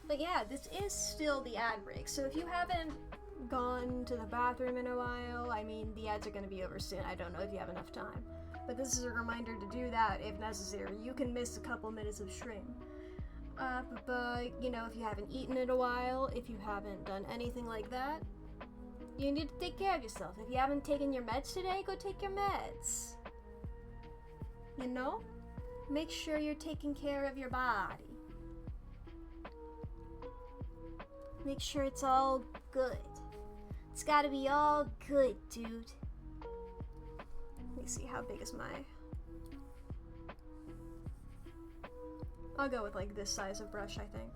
But yeah, this is still the ad break, so if you haven't gone to the bathroom in a while, I mean, the ads are going to be over soon. I don't know if you have enough time. But this is a reminder to do that if necessary. You can miss a couple minutes of stream. But you know, if you haven't eaten in a while, if you haven't done anything like that, you need to take care of yourself. If you haven't taken your meds today, go take your meds. You know? Make sure you're taking care of your body. Make sure it's all good. It's gotta be all good, dude. Let me see, how big is my... I'll go with like this size of brush, I think.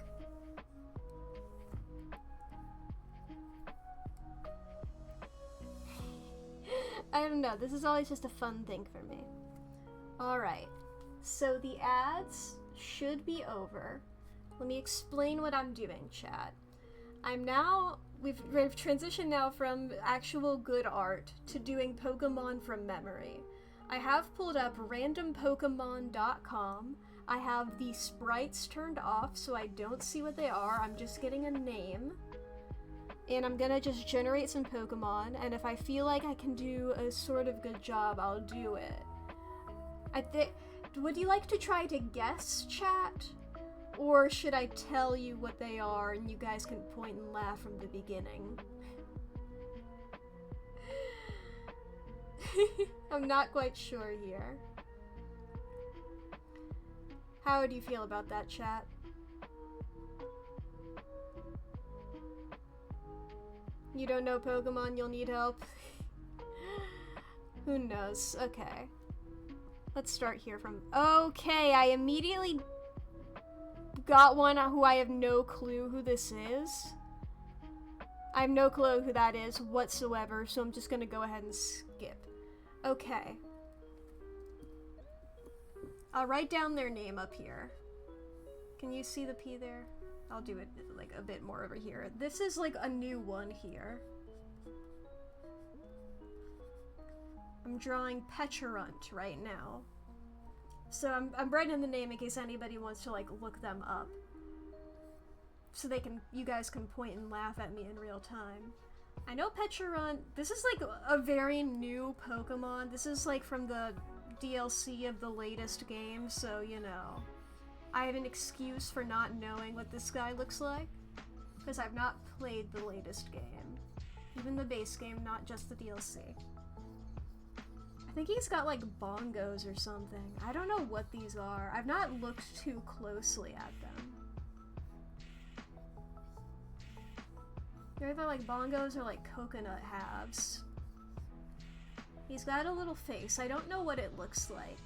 I don't know, this is always just a fun thing for me. Alright, so the ads should be over. Let me explain what I'm doing, chat. We've transitioned now from actual good art to doing Pokemon from memory. I have pulled up randompokemon.com. I have the sprites turned off so I don't see what they are. I'm just getting a name. And I'm gonna just generate some Pokemon, and if I feel like I can do a sort of good job, I'll do it. Would you like to try to guess, chat? Or should I tell you what they are and you guys can point and laugh from the beginning? I'm not quite sure here. How would you feel about that, chat? You don't know Pokemon, you'll need help. Who knows? Okay. Let's start here from... Okay, I immediately got one who I have no clue who this is. I have no clue who that is whatsoever, so I'm just gonna go ahead and skip. Okay. I'll write down their name up here. Can you see the P there? I'll do it like a bit more over here. This is like a new one here. I'm drawing Pecharunt right now. So I'm writing the name in case anybody wants to like look them up. So you guys can point and laugh at me in real time. I know Pecharunt, this is like a very new Pokemon. This is like from the DLC of the latest game, so you know. I have an excuse for not knowing what this guy looks like, because I've not played the latest game. Even the base game, not just the DLC. I think he's got like bongos or something. I don't know what these are. I've not looked too closely at them. They're either like bongos or like coconut halves. He's got a little face. I don't know what it looks like.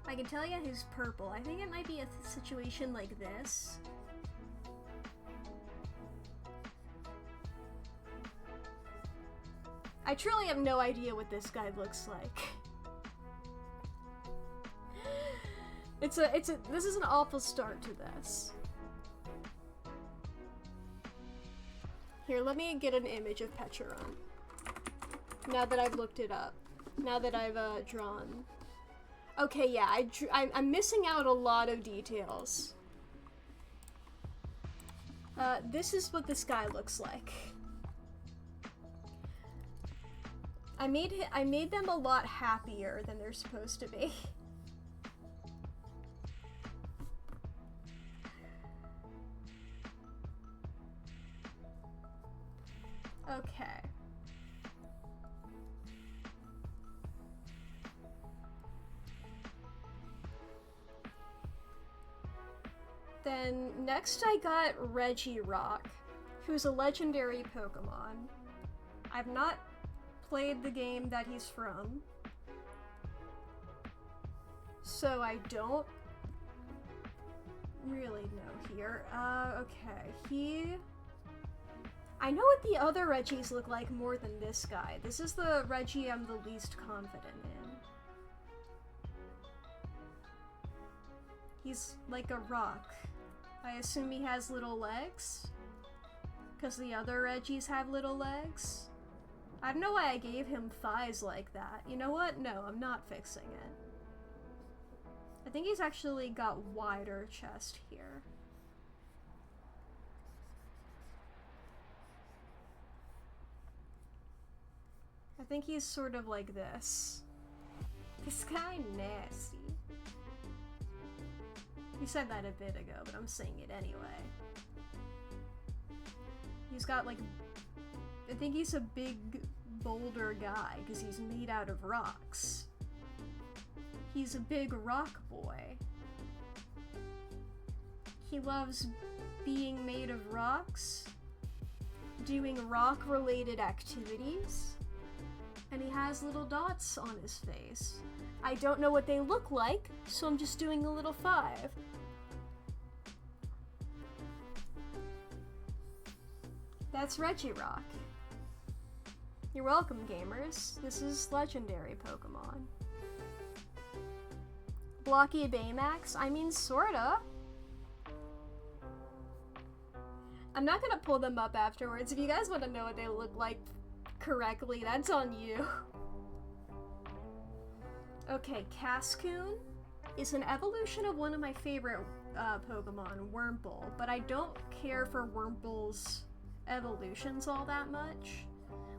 I can tell you he's purple. I think it might be a situation like this. I truly have no idea what this guy looks like. This is an awful start to this. Here, let me get an image of Pecharunt. Now that I've looked it up. Now that I've drawn. Okay, yeah, I'm missing out a lot of details. This is what this guy looks like. I made them a lot happier than they're supposed to be. Okay. Then next I got Regirock, who's a legendary Pokemon. I've not played the game that he's from, so I don't really know here. Okay, I know what the other Regis look like more than this guy. This is the Reggie I'm the least confident in. He's like a rock. I assume he has little legs? Because the other Regis have little legs? I don't know why I gave him thighs like that. You know what? No, I'm not fixing it. I think he's actually got wider chest here. I think he's sort of like this. This guy nasty. You said that a bit ago, but I'm saying it anyway. He's got like... I think he's a big boulder guy, because he's made out of rocks. He's a big rock boy. He loves being made of rocks, doing rock-related activities, and he has little dots on his face. I don't know what they look like, so I'm just doing a little 5. That's Regirock. You're welcome, gamers. This is legendary Pokemon. Blocky Baymax? I mean, sorta. I'm not gonna pull them up afterwards. If you guys want to know what they look like correctly, that's on you. Okay, Cascoon is an evolution of one of my favorite Pokemon, Wurmple, but I don't care for Wurmple's evolutions all that much.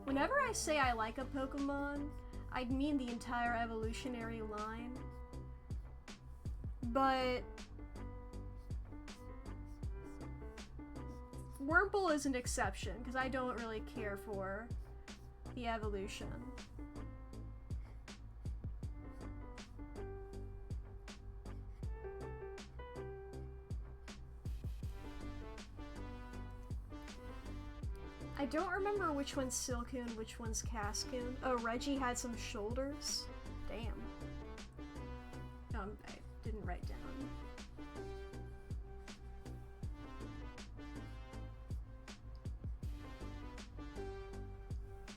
Whenever I say I like a Pokemon, I mean the entire evolutionary line. But Wurmple is an exception, because I don't really care for the evolution. I don't remember which one's Silcoon, which one's Cascoon. Oh, Reggie had some shoulders? Damn. I didn't write down.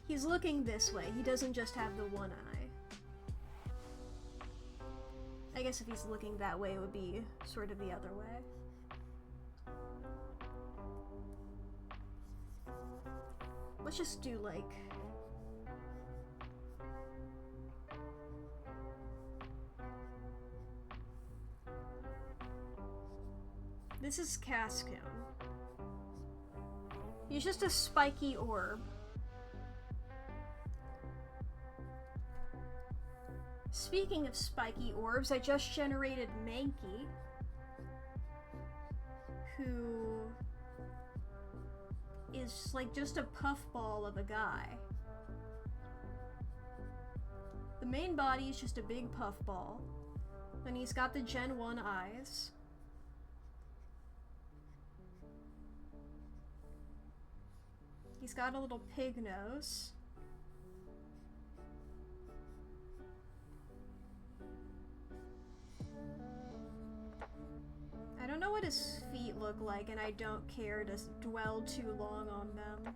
He's looking this way. He doesn't just have the one eye. I guess if he's looking that way, it would be sort of the other way. Let's just do like... This is Cascoon. He's just a spiky orb. Speaking of spiky orbs, I just generated Mankey, who is like just a puffball of a guy. The main body is just a big puffball, and he's got the Gen 1 eyes. He's got a little pig nose. I don't know what his feet look like, and I don't care to dwell too long on them.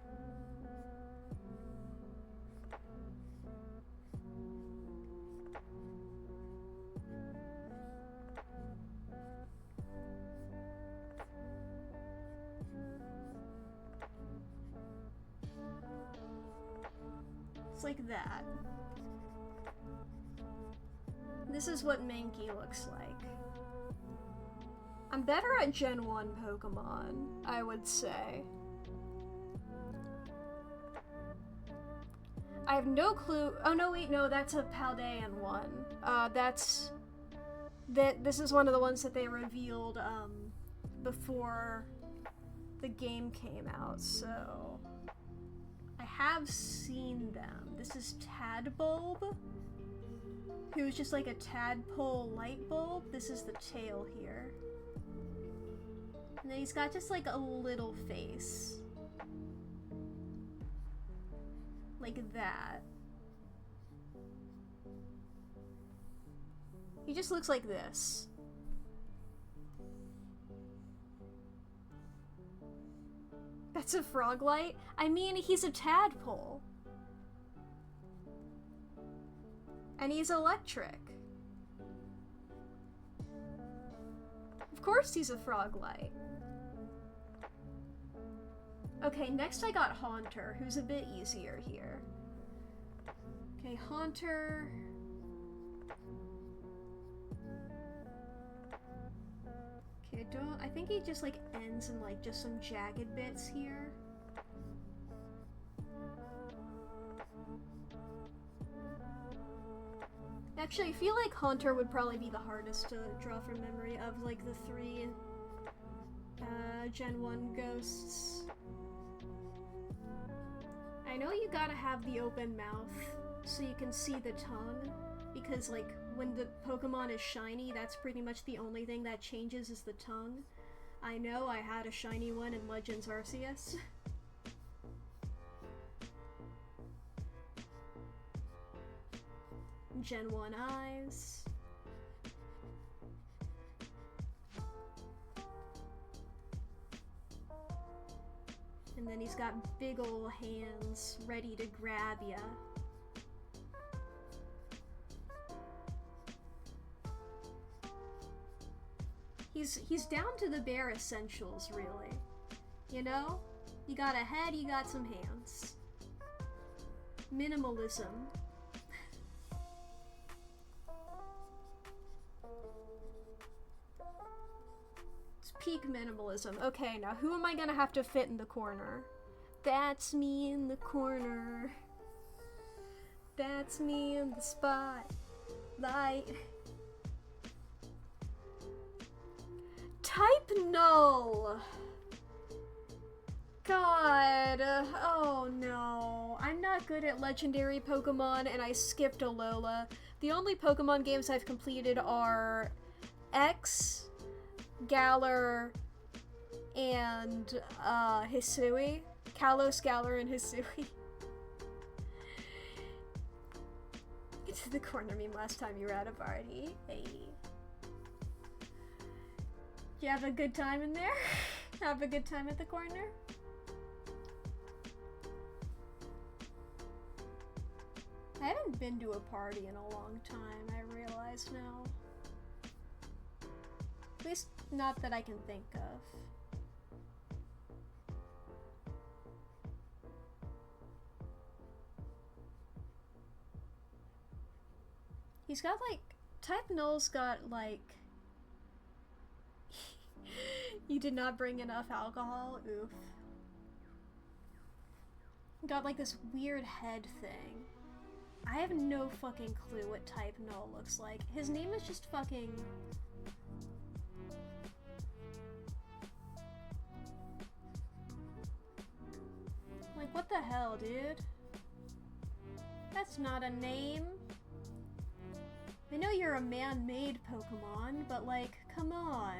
It's like that. This is what Mankey looks like. I'm better at Gen 1 Pokemon, I would say. I have no clue. Oh no, wait, no, that's a Paldean one. This is one of the ones that they revealed before the game came out, so I have seen them. This is Tadbulb, who's just like a tadpole light bulb. This is the tail here. And then he's got just like a little face. Like that. He just looks like this. That's a Froglight? I mean, he's a tadpole. And he's electric. Of course he's a Froglight. Okay, next I got Haunter, who's a bit easier here. Okay, Haunter... Okay, I think he just like ends in like just some jagged bits here. Actually, I feel like Haunter would probably be the hardest to draw from memory of like the three Gen 1 ghosts. I know you gotta have the open mouth so you can see the tongue, because like when the Pokemon is shiny, that's pretty much the only thing that changes is the tongue. I know, I had a shiny one in Legends Arceus. Gen 1 eyes. And then he's got big ol' hands ready to grab ya. He's down to the bare essentials, really. You know? You got a head, you got some hands. Minimalism. It's peak minimalism. Okay, now who am I gonna have to fit in the corner? That's me in the corner. That's me in the spotlight. Type null. God. Oh no. I'm not good at legendary Pokemon and I skipped Alola. The only Pokemon games I've completed are X, Galar, and Hisui. Kalos, Galler, and Hisui. Get to the corner meme last time you were at a party. Hey. You have a good time in there? Have a good time at the corner? I haven't been to a party in a long time, I realize now. At least not that I can think of. He's got like, Type Null's got like, you did not bring enough alcohol, oof. Got like this weird head thing. I have no fucking clue what Type Null looks like. His name is just fucking... Like, what the hell, dude? That's not a name. I know you're a man-made Pokemon, but like, come on.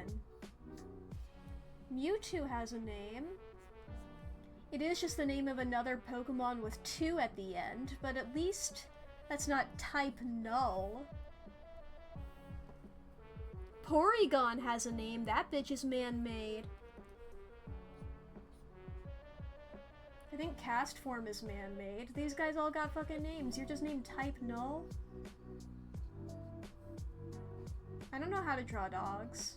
Mewtwo has a name. It is just the name of another Pokemon with 2 at the end, but at least that's not Type Null. Porygon has a name. That bitch is man-made. I think Castform is man-made. These guys all got fucking names. You're just named Type Null? I don't know how to draw dogs.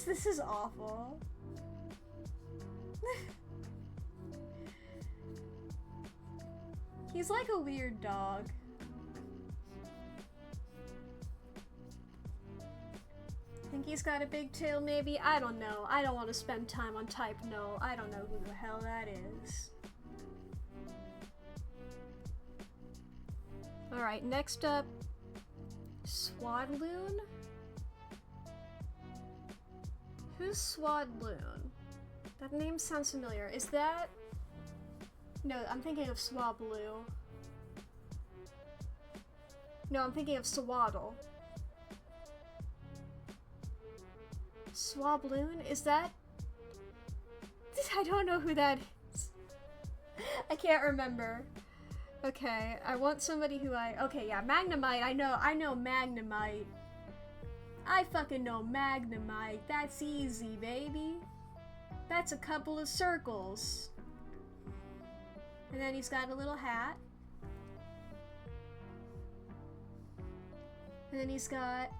This is awful. He's like a weird dog. Think he's got a big tail, maybe? I don't know. I don't want to spend time on Type Null. I don't know who the hell that is. Alright, next up, Swadloon? Who's Swadloon? That name sounds familiar. Is that... No, I'm thinking of Swablu. No, I'm thinking of Swaddle. Swabloon? Is that... I don't know who that is. I can't remember. Okay, I want somebody who okay, yeah, Magnemite, I know Magnemite. I fucking know Magnemite. That's easy, baby. That's a couple of circles. And then he's got a little hat. And then he's got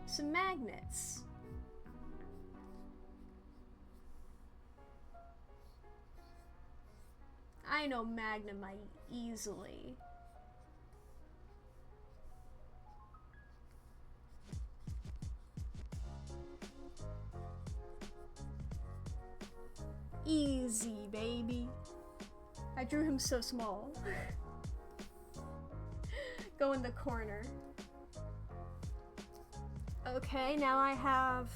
some magnets. I know Magnemite easily. Easy, baby. I drew him so small. Go in the corner. Okay, now I have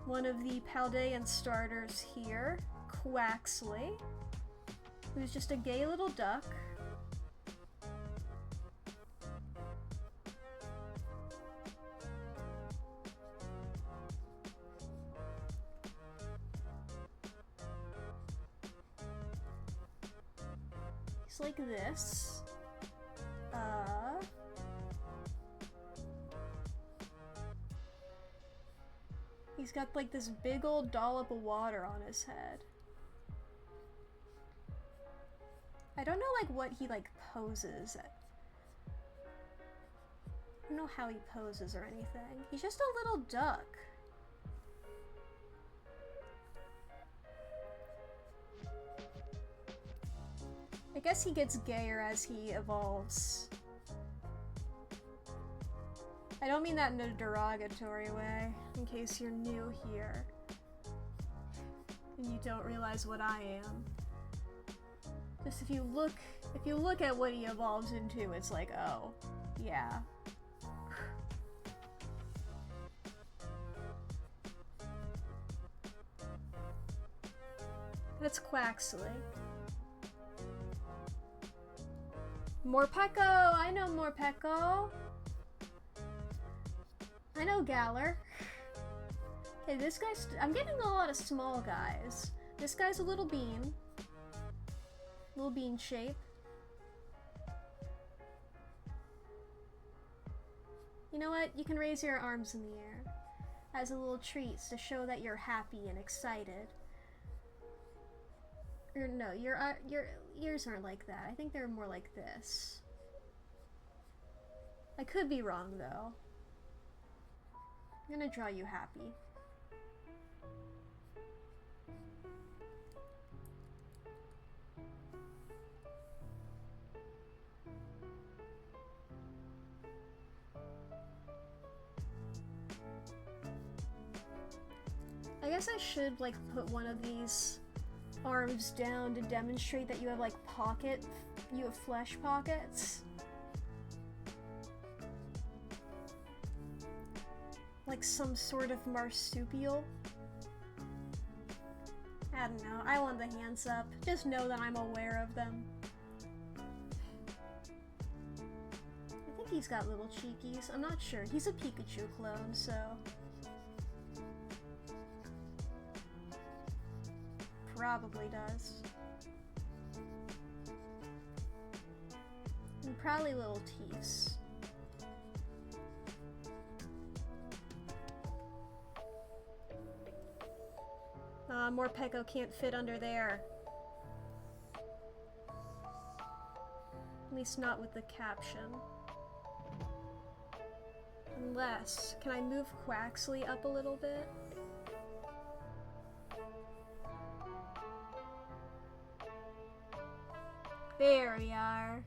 one of the Paldean starters here, Quaxley, who's just a gay little duck. He's like this. He's got like this big old dollop of water on his head. I don't know like what he like poses at. I don't know how he poses or anything. He's just a little duck. I guess he gets gayer as he evolves. I don't mean that in a derogatory way, in case you're new here and you don't realize what I am. Just if you look at what he evolves into, it's like, oh, yeah. That's Quaxley. Morpeko! I know Morpeko! I know Galler. Okay, this guy's... I'm getting a lot of small guys. This guy's a little bean. Little bean shape. You know what? You can raise your arms in the air as a little treat to show that you're happy and excited. Or no, your ears aren't like that. I think they're more like this. I could be wrong though. I'm gonna draw you happy. I guess I should like put one of these arms down to demonstrate that you have like you have flesh pockets. Like some sort of marsupial. I don't know, I want the hands up. Just know that I'm aware of them. I think he's got little cheekies, I'm not sure. He's a Pikachu clone, so... Probably does. And probably little teeths. Morpeko can't fit under there. At least not with the caption. Unless, can I move Quaxley up a little bit? There we are.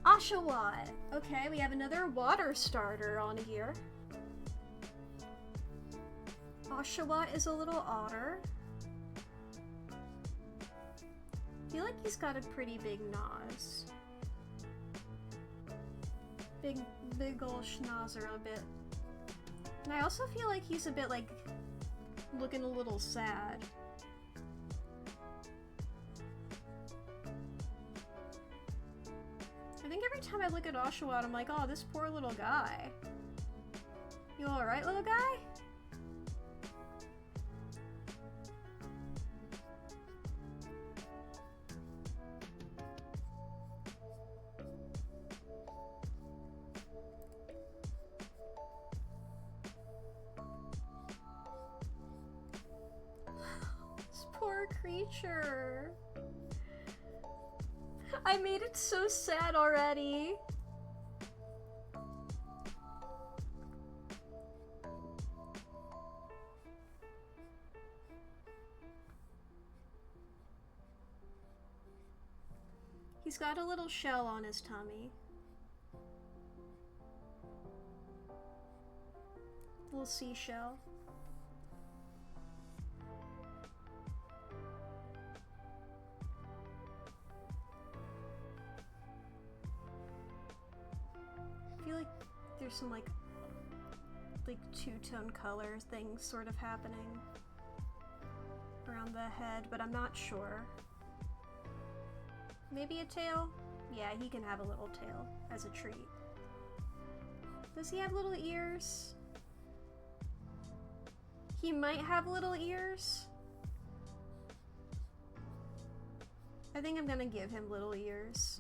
Oshawott. Okay, we have another water starter on here. Oshawott is a little otter. I feel like he's got a pretty big nose. Big ol' schnauzer a bit. And I also feel like he's a bit like looking a little sad. I think every time I look at Oshawott, I'm like, oh, this poor little guy. You alright, little guy? This poor creature. I made it so sad already. He's got a little shell on his tummy. Little seashell. I feel like there's some like two-tone color things sort of happening around the head, but I'm not sure. Maybe a tail? Yeah, he can have a little tail as a treat. Does he have little ears? He might have little ears. I think I'm gonna give him little ears.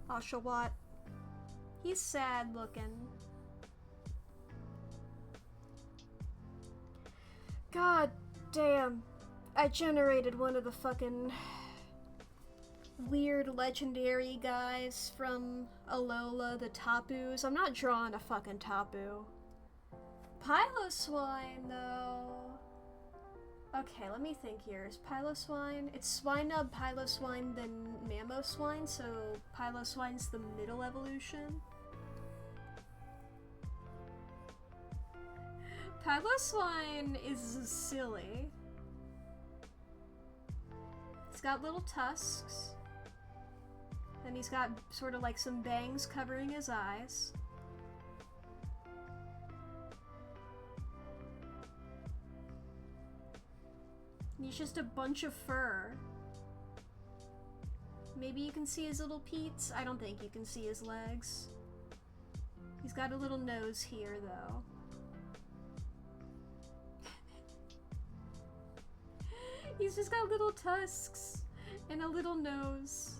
Oshawott. He's sad looking. God damn. I generated one of the fucking weird legendary guys from Alola, the Tapus. I'm not drawing a fucking Tapu. Piloswine, though. Okay, let me think here. Is Piloswine? It's Swinub, Piloswine, then Mamoswine, so Piloswine's the middle evolution. Piloswine is silly. He's got little tusks. And he's got sort of like some bangs covering his eyes. He's just a bunch of fur. Maybe you can see his little peats? I don't think you can see his legs. He's got a little nose here, though. He's just got little tusks and a little nose.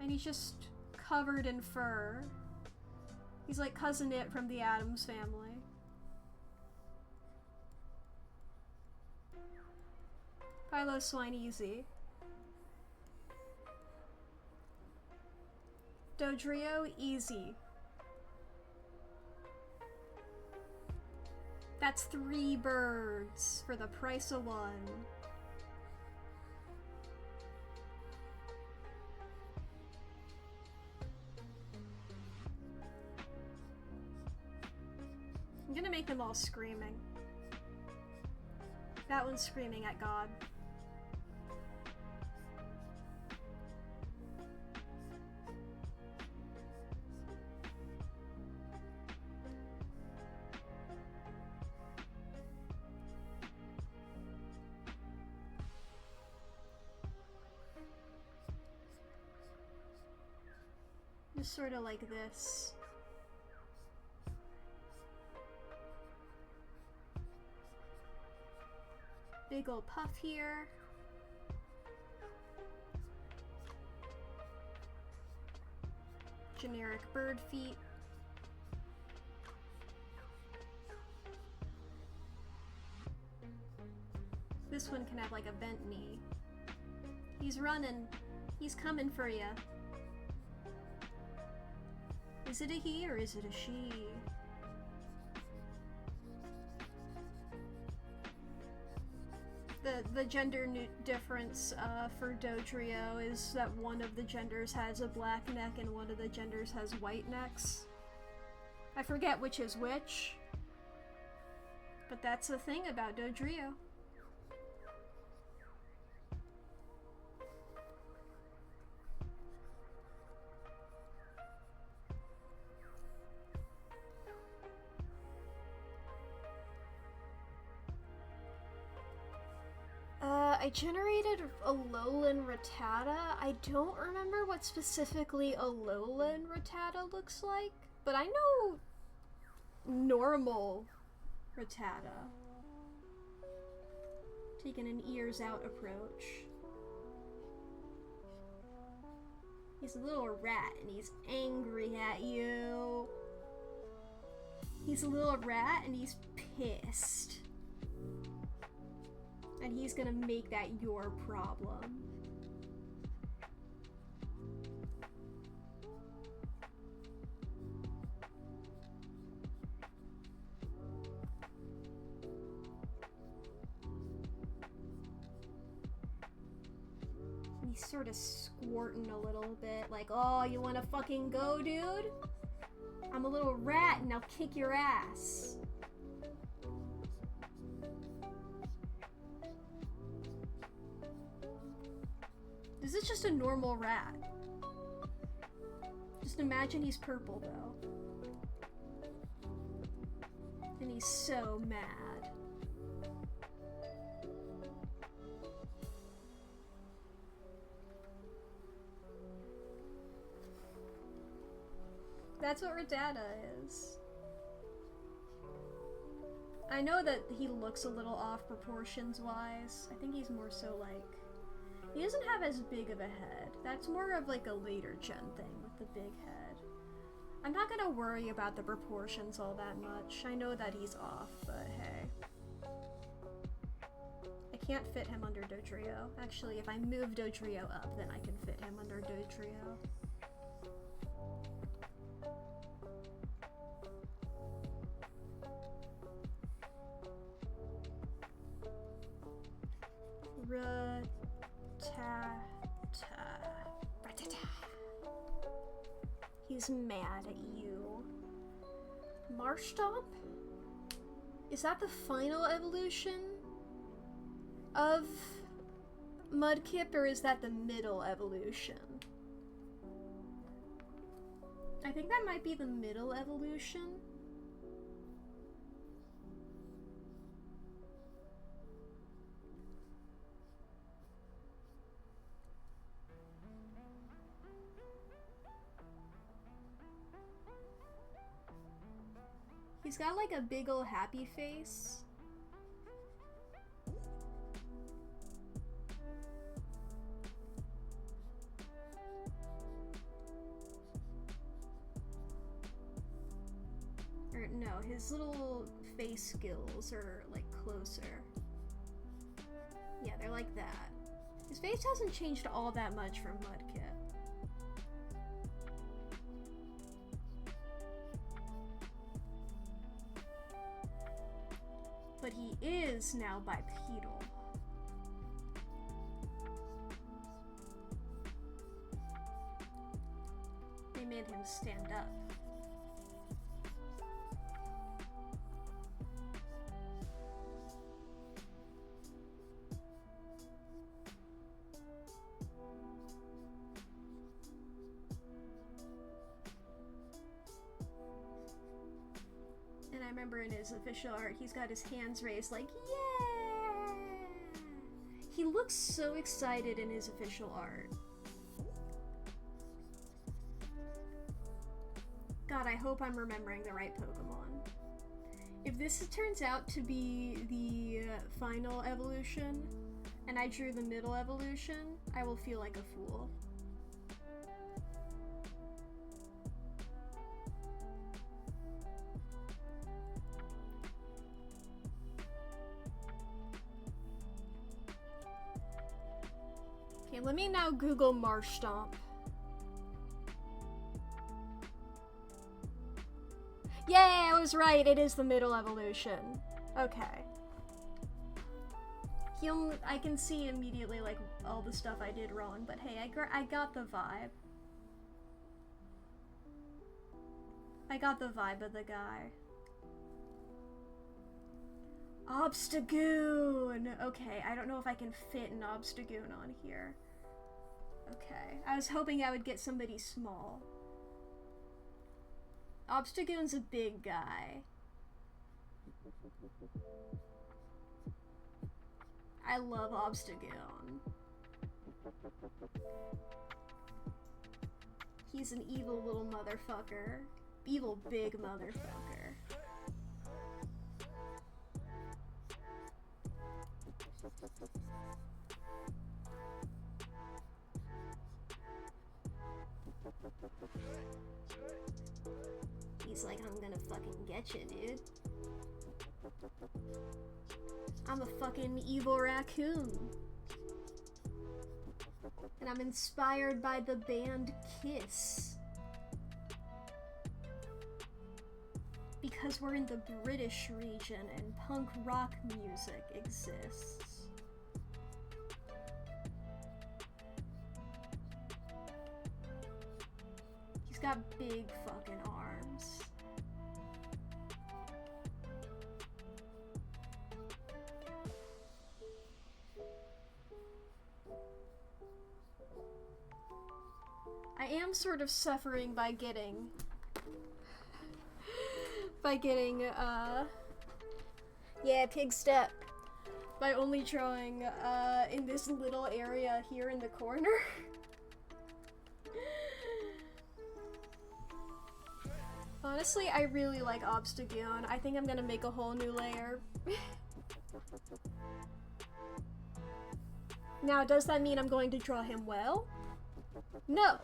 And he's just covered in fur. He's like Cousin It from the Addams Family. Philo Swine Easy. Dodrio Easy. That's 3 birds for the price of 1. I'm gonna make them all screaming. That one's screaming at God. Just sort of like this. Big ol' puff here. Generic bird feet. This one can have like a bent knee. He's running. He's coming for ya. Is it a he or is it a she? The gender difference for Dodrio is that one of the genders has a black neck and one of the genders has white necks. I forget which is which, but that's the thing about Dodrio. I generated Alolan Rattata. I don't remember what specifically Alolan Rattata looks like, but I know normal Rattata. Taking an ears out approach. He's a little rat and he's angry at you. He's a little rat and he's pissed. And he's gonna make that your problem. He's sort of squirting a little bit, like, oh, you wanna fucking go, dude? I'm a little rat and I'll kick your ass. This is just a normal rat. Just imagine he's purple, though. And he's so mad. That's what Rattata is. I know that he looks a little off proportions-wise. I think he's more so like... He doesn't have as big of a head. That's more of like a later gen thing with the big head. I'm not gonna worry about the proportions all that much. I know that he's off, but hey. I can't fit him under Dodrio. Actually, if I move Dodrio up, then I can fit him under Dodrio. He's mad at you. Marshtomp? Is that the final evolution of Mudkip, or is that the middle evolution? I think that might be the middle evolution. He's got like a big ol' happy face. Or no, his little face skills are like closer. Yeah, they're like that. His face hasn't changed all that much from Mudkip. But he is now bipedal. They made him stand up. And I remember in his official art, he's got his hands raised like, yeah! He looks so excited in his official art. God, I hope I'm remembering the right Pokemon. If this turns out to be the final evolution, and I drew the middle evolution, I will feel like a fool. Okay, let me now Google Marshtomp. Yay, I was right, it is the middle evolution. Okay. I can see immediately, like, all the stuff I did wrong, but hey, I got the vibe. I got the vibe of the guy. Obstagoon! Okay, I don't know if I can fit an Obstagoon on here. Okay, I was hoping I would get somebody small. Obstagoon's a big guy. I love Obstagoon. He's an evil little motherfucker. Evil big motherfucker. He's like, I'm gonna fucking get you, dude. I'm a fucking evil raccoon. And I'm inspired by the band Kiss. Because we're in the British region and punk rock music exists. He's got big fucking arms. I am sort of suffering by getting yeah, pig step. By only drawing, in this little area here in the corner. Honestly, I really like Obstagoon. I think I'm gonna make a whole new layer. Now, does that mean I'm going to draw him well? No.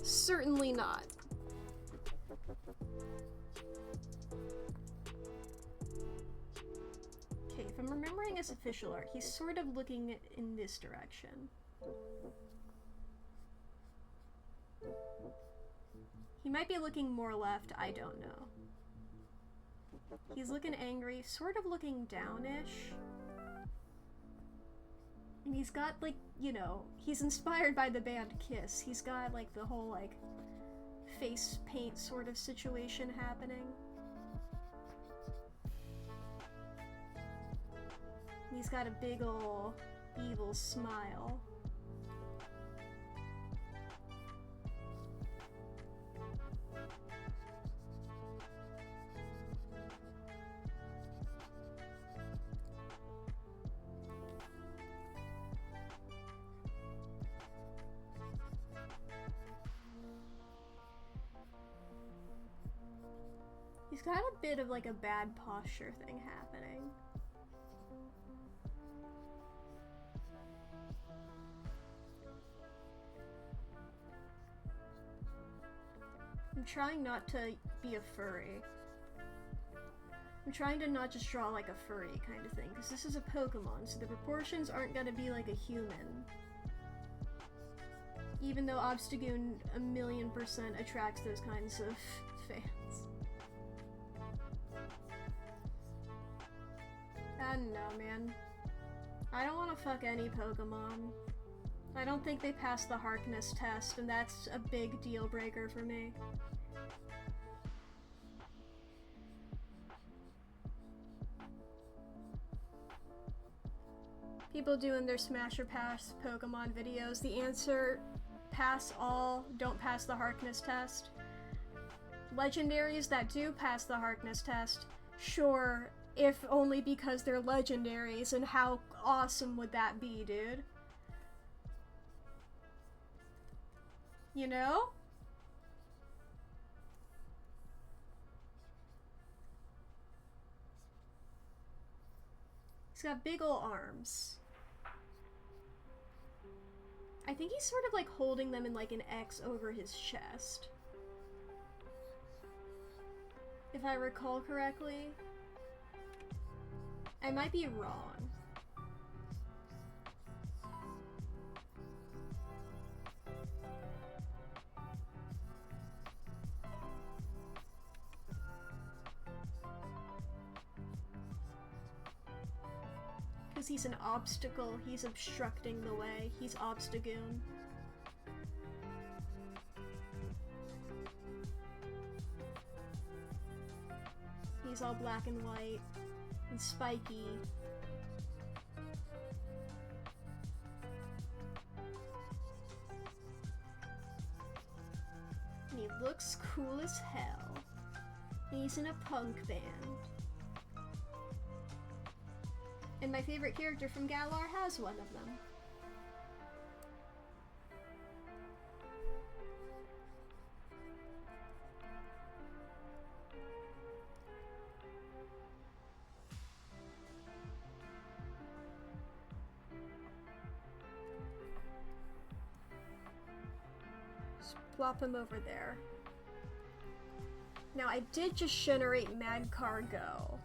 Certainly not. Okay, if I'm remembering his official art, he's sort of looking in this direction. He might be looking more left, I don't know. He's looking angry, sort of looking downish. And he's got, like, you know, he's inspired by the band Kiss. He's got, like, the whole, like, face paint sort of situation happening. He's got a big ol' evil smile. got a bit of like a bad posture thing happening. I'm trying not to be a furry. I'm trying to not just draw like a furry kind of thing, because this is a Pokemon, so the proportions aren't gonna be like a human. Even though Obstagoon 1,000,000% attracts those kinds of fans. I don't know, man. I don't want to fuck any Pokemon. I don't think they pass the Harkness test, and that's a big deal breaker for me. People doing their smash or pass Pokemon videos, the answer, pass all, don't pass the Harkness test. Legendaries that do pass the Harkness test, sure, if only because they're legendaries, and how awesome would that be, dude? You know? He's got big ol' arms. I think he's sort of like holding them in like an X over his chest. If I recall correctly. I might be wrong. Because he's an obstacle, he's obstructing the way, he's Obstagoon. He's all black and white, and spiky. And he looks cool as hell. And he's in a punk band. And my favorite character from Galar has one of them. Just plop him over there. Now I did just generate Mad Cargo,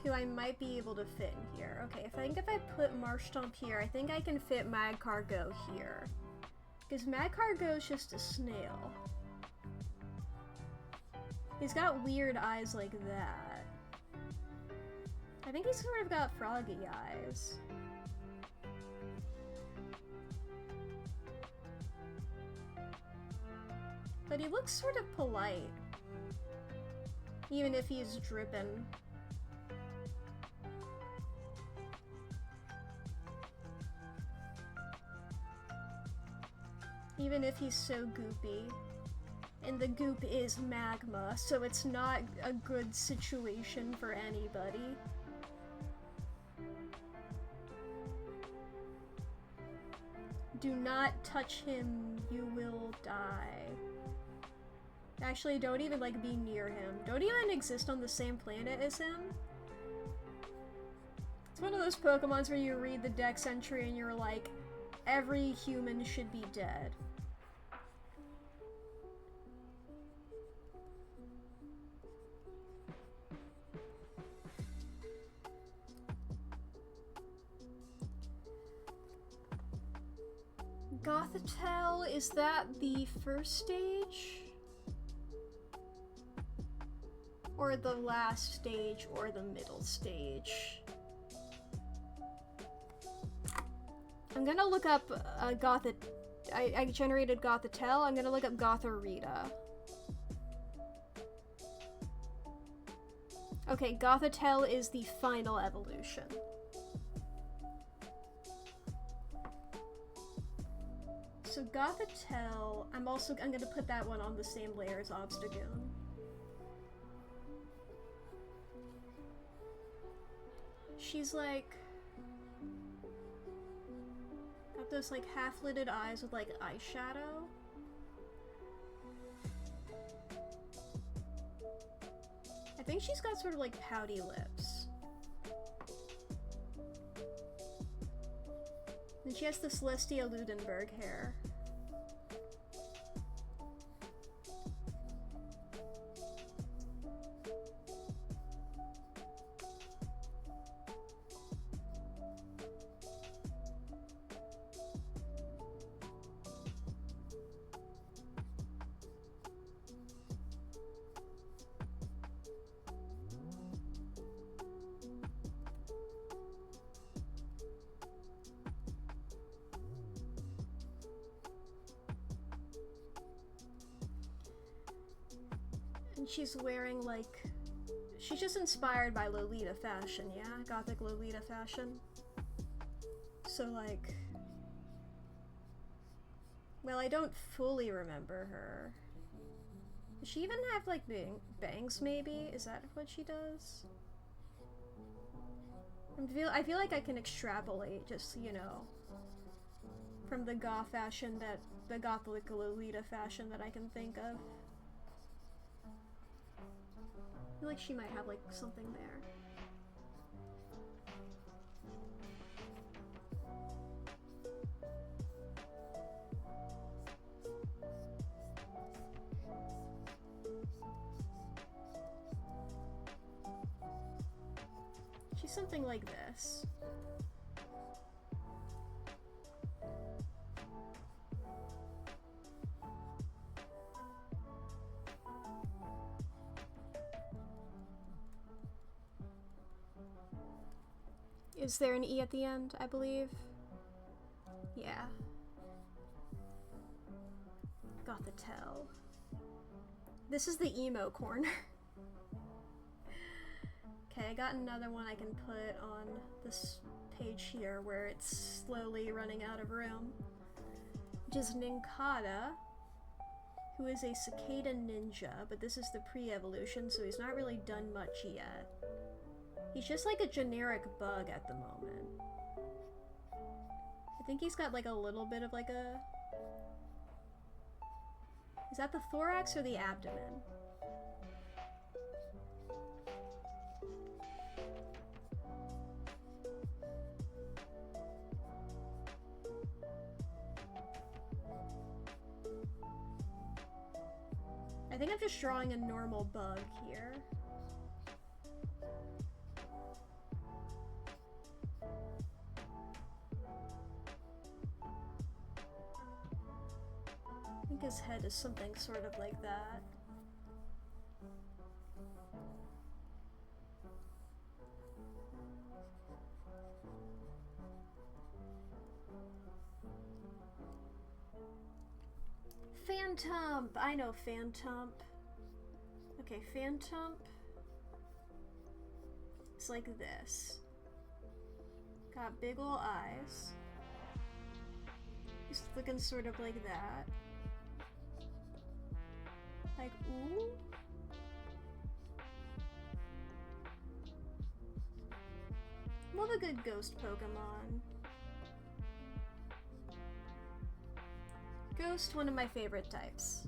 who I might be able to fit in here. Okay, I think if I put Marshtomp here, I think I can fit Mad Cargo here. Because Mad Cargo is just a snail. He's got weird eyes like that. I think he's sort of got froggy eyes. But he looks sort of polite. Even if he's dripping. Even if he's so goopy. And the goop is magma, so it's not a good situation for anybody. Do not touch him, you will die. Actually, don't even, like, be near him. Don't even exist on the same planet as him. It's one of those Pokemons where you read the Dex entry and you're like, every human should be dead. Gothitelle, is that the first stage? Or the last stage, or the middle stage? I'm gonna look up I generated Gothitelle. I'm gonna look up Gothorita. Okay, Gothitelle is the final evolution. So Gothitelle, I'm gonna put that one on the same layer as Obstagoon. She's like, got those like half-lidded eyes with like eyeshadow. I think she's got sort of like pouty lips. And she has the Celestia Ludenberg hair. And she's wearing, like, she's just inspired by Lolita fashion, yeah? Gothic Lolita fashion. So, like, well, I don't fully remember her. Does she even have, like, bangs, maybe? Is that what she does? I feel like I can extrapolate, just, you know, from the goth fashion that, the Gothic Lolita fashion that I can think of. I feel like she might have, like, something there. She's something like this. Is there an E at the end, I believe? Yeah. Got the tell. This is the emo corner. Okay, I got another one I can put on this page here where it's slowly running out of room. Which is Ninkata, who is a cicada ninja, but this is the pre-evolution, so he's not really done much yet. He's just like a generic bug at the moment. I think he's got like a little bit of like a... Is that the thorax or the abdomen? I think I'm just drawing a normal bug here. I think his head is something sort of like that. Phantom! I know Phantom. Okay, Phantom. It's like this. Got big ol' eyes. He's looking sort of like that. Like, ooh. Love a good ghost Pokemon. Ghost, one of my favorite types.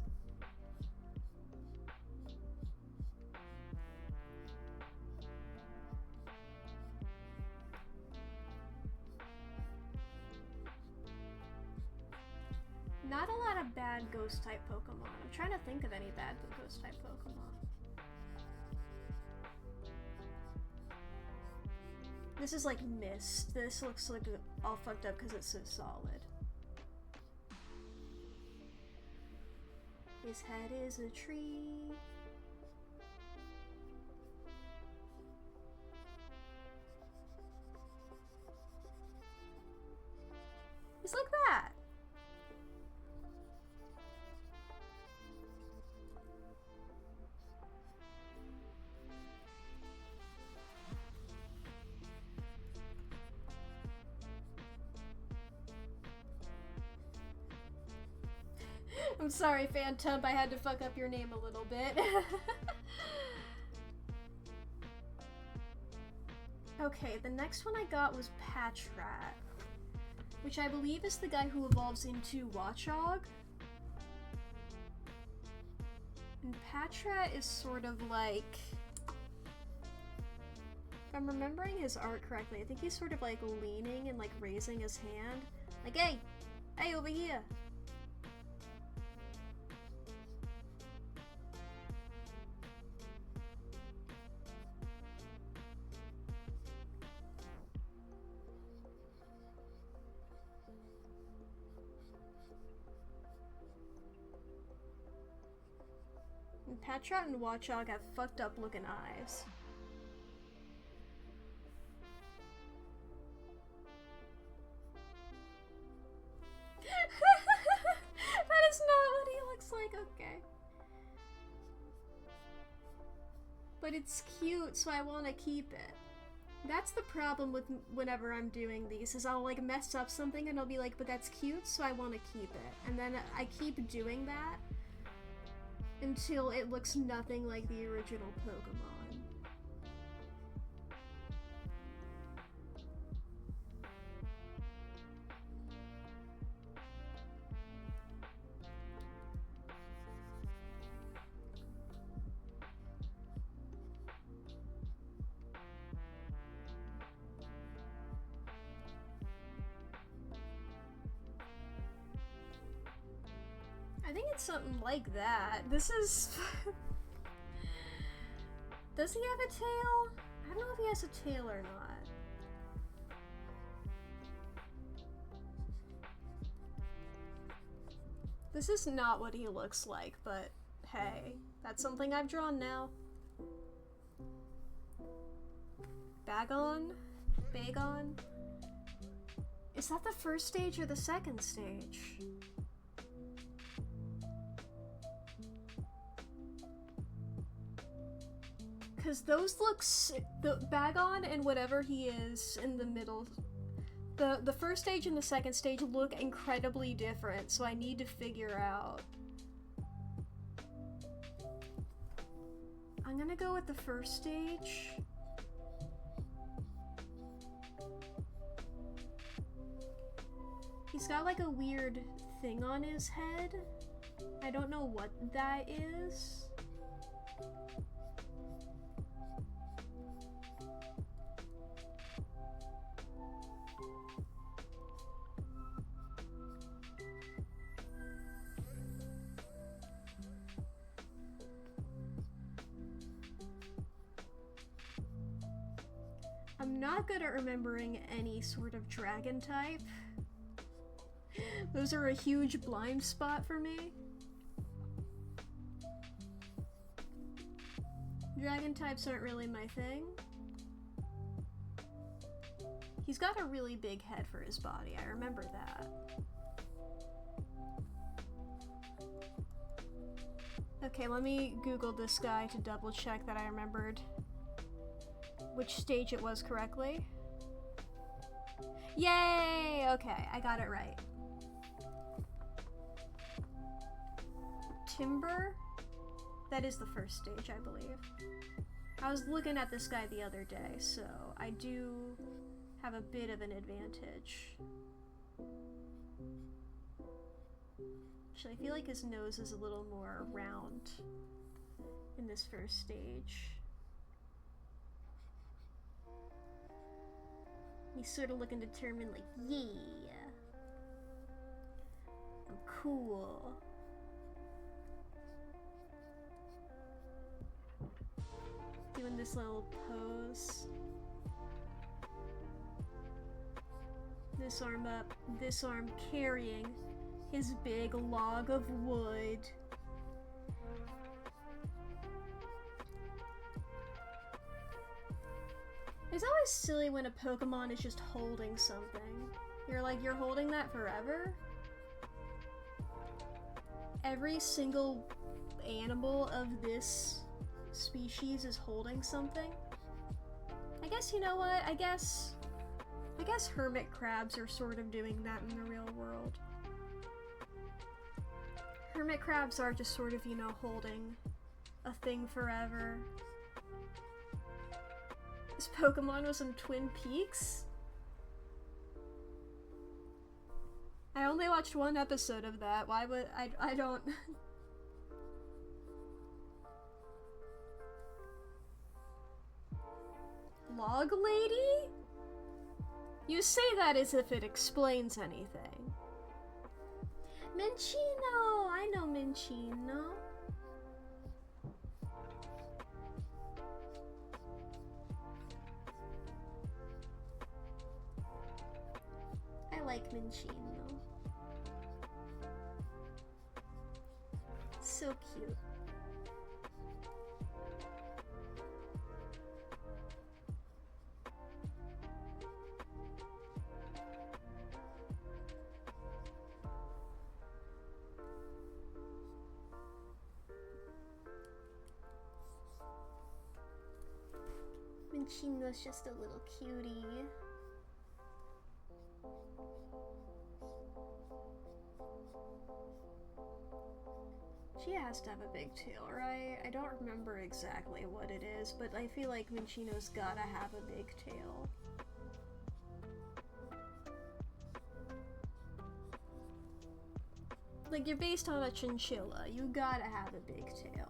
Not a lot of bad ghost type Pokemon. I'm trying to think of any bad ghost type Pokemon. This is like Mist. This looks like all fucked up because it's so solid. His head is a tree. He's like that. I'm sorry, Phantom, I had to fuck up your name a little bit. Okay, the next one I got was Patrat, which I believe is the guy who evolves into Watchog. And Patrat is sort of like... I'm remembering his art correctly, I think he's sort of like leaning and like raising his hand. Like, hey! Hey, over here! And Patrat and Watchog have fucked up looking eyes. That is not what he looks like, okay. But it's cute, so I want to keep it. That's the problem with whenever I'm doing these, is I'll like mess up something and I'll be like, but that's cute, so I want to keep it. And then I keep doing that until it looks nothing like the original Pokemon. I think it's something like that. This is... Does he have a tail? I don't know if he has a tail or not. This is not what he looks like, but hey, that's something I've drawn now. Bagon? Bagon? Is that the first stage or the second stage? Because those looks, the Bagon and whatever he is in the middle, the first stage and the second stage look incredibly different, so I need to figure out. I'm gonna go with the first stage. He's got like a weird thing on his head. I don't know what that is. I'm not good at remembering any sort of dragon type. Those are a huge blind spot for me. Dragon types aren't really my thing. He's got a really big head for his body, I remember that. Okay, let me Google this guy to double check that I remembered which stage it was correctly. Yay! Okay, I got it right. Timber? That is the first stage, I believe. I was looking at this guy the other day, so I do have a bit of an advantage. Actually, I feel like his nose is a little more round in this first stage. He's sort of looking determined, like, yeah, I'm cool. Doing this little pose. This arm up, this arm carrying his big log of wood. It's always silly when a Pokemon is just holding something. You're like, you're holding that forever? Every single animal of this species is holding something? I guess, you know what? I guess hermit crabs are sort of doing that in the real world. Hermit crabs are just sort of, you know, holding a thing forever. This Pokemon was in Twin Peaks? I only watched one episode of that. Why would I don't... Log lady? You say that as if it explains anything. Minchino! I know Minchino. I like Minchino. So cute. Minchino's just a little cutie. She has to have a big tail, right? I don't remember exactly what it is, but I feel like Minchino's gotta have a big tail. Like, you're based on a chinchilla, you gotta have a big tail.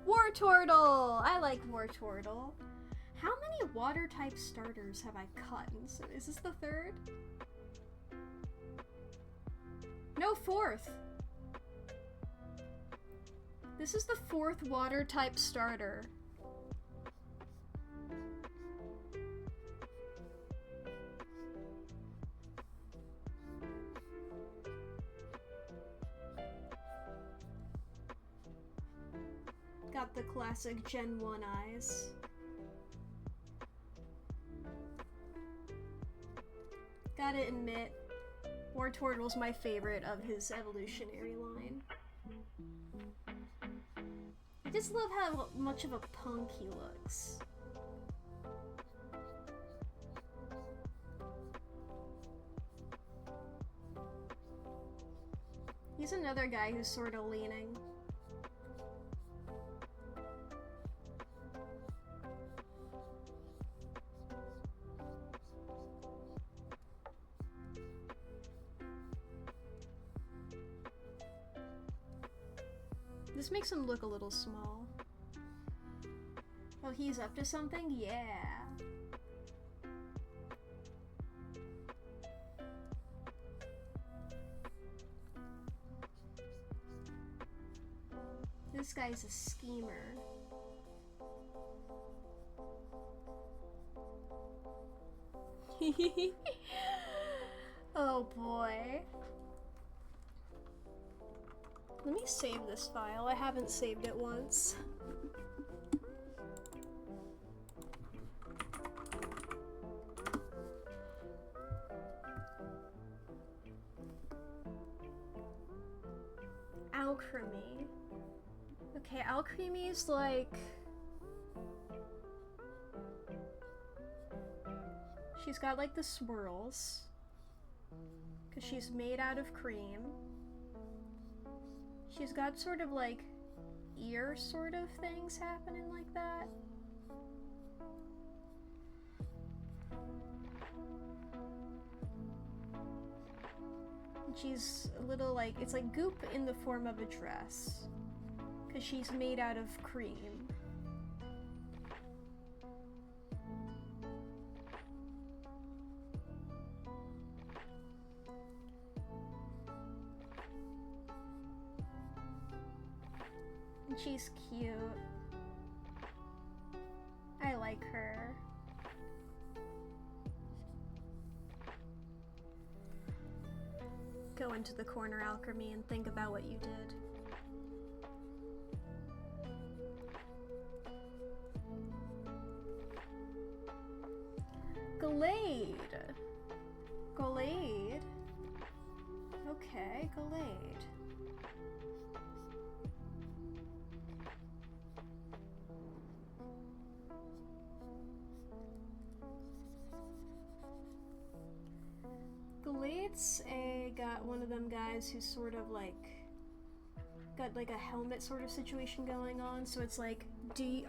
Wartortle! I like Wartortle. How many water type starters have I caught? So is this the third? No, fourth. This is the fourth water type starter. Got the classic Gen 1 eyes. Gotta admit, Wartortle's my favorite of his evolutionary line. I just love how much of a punk he looks. He's another guy who's sort of leaning. This makes him look a little small. Oh, he's up to something? Yeah. This guy's a schemer. Oh boy. Let me save this file. I haven't saved it once. Alchemy. Okay, alchemy's like... She's got like the swirls. Because she's made out of cream. She's got sort of like ear sort of things happening like that. And she's a little like, it's like goop in the form of a dress. Because she's made out of cream. She's cute. I like her. Go into the corner, alchemy, and think about what you did. Glade. Glade. Okay, Glade. Glade's got one of them guys who's sort of like got like a helmet sort of situation going on, so it's like,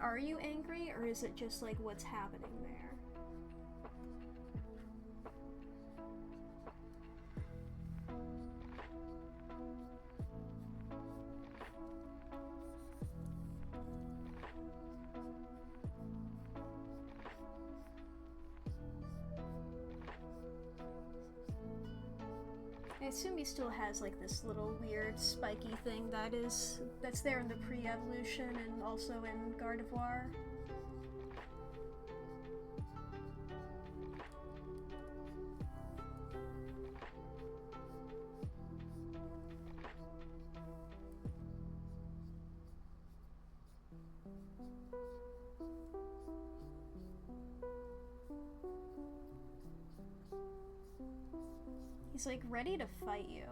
are you angry, or is it just like what's happening there? I assume he still has like this little weird spiky thing that's there in the pre-evolution and also in Gardevoir. He's like ready to fight you.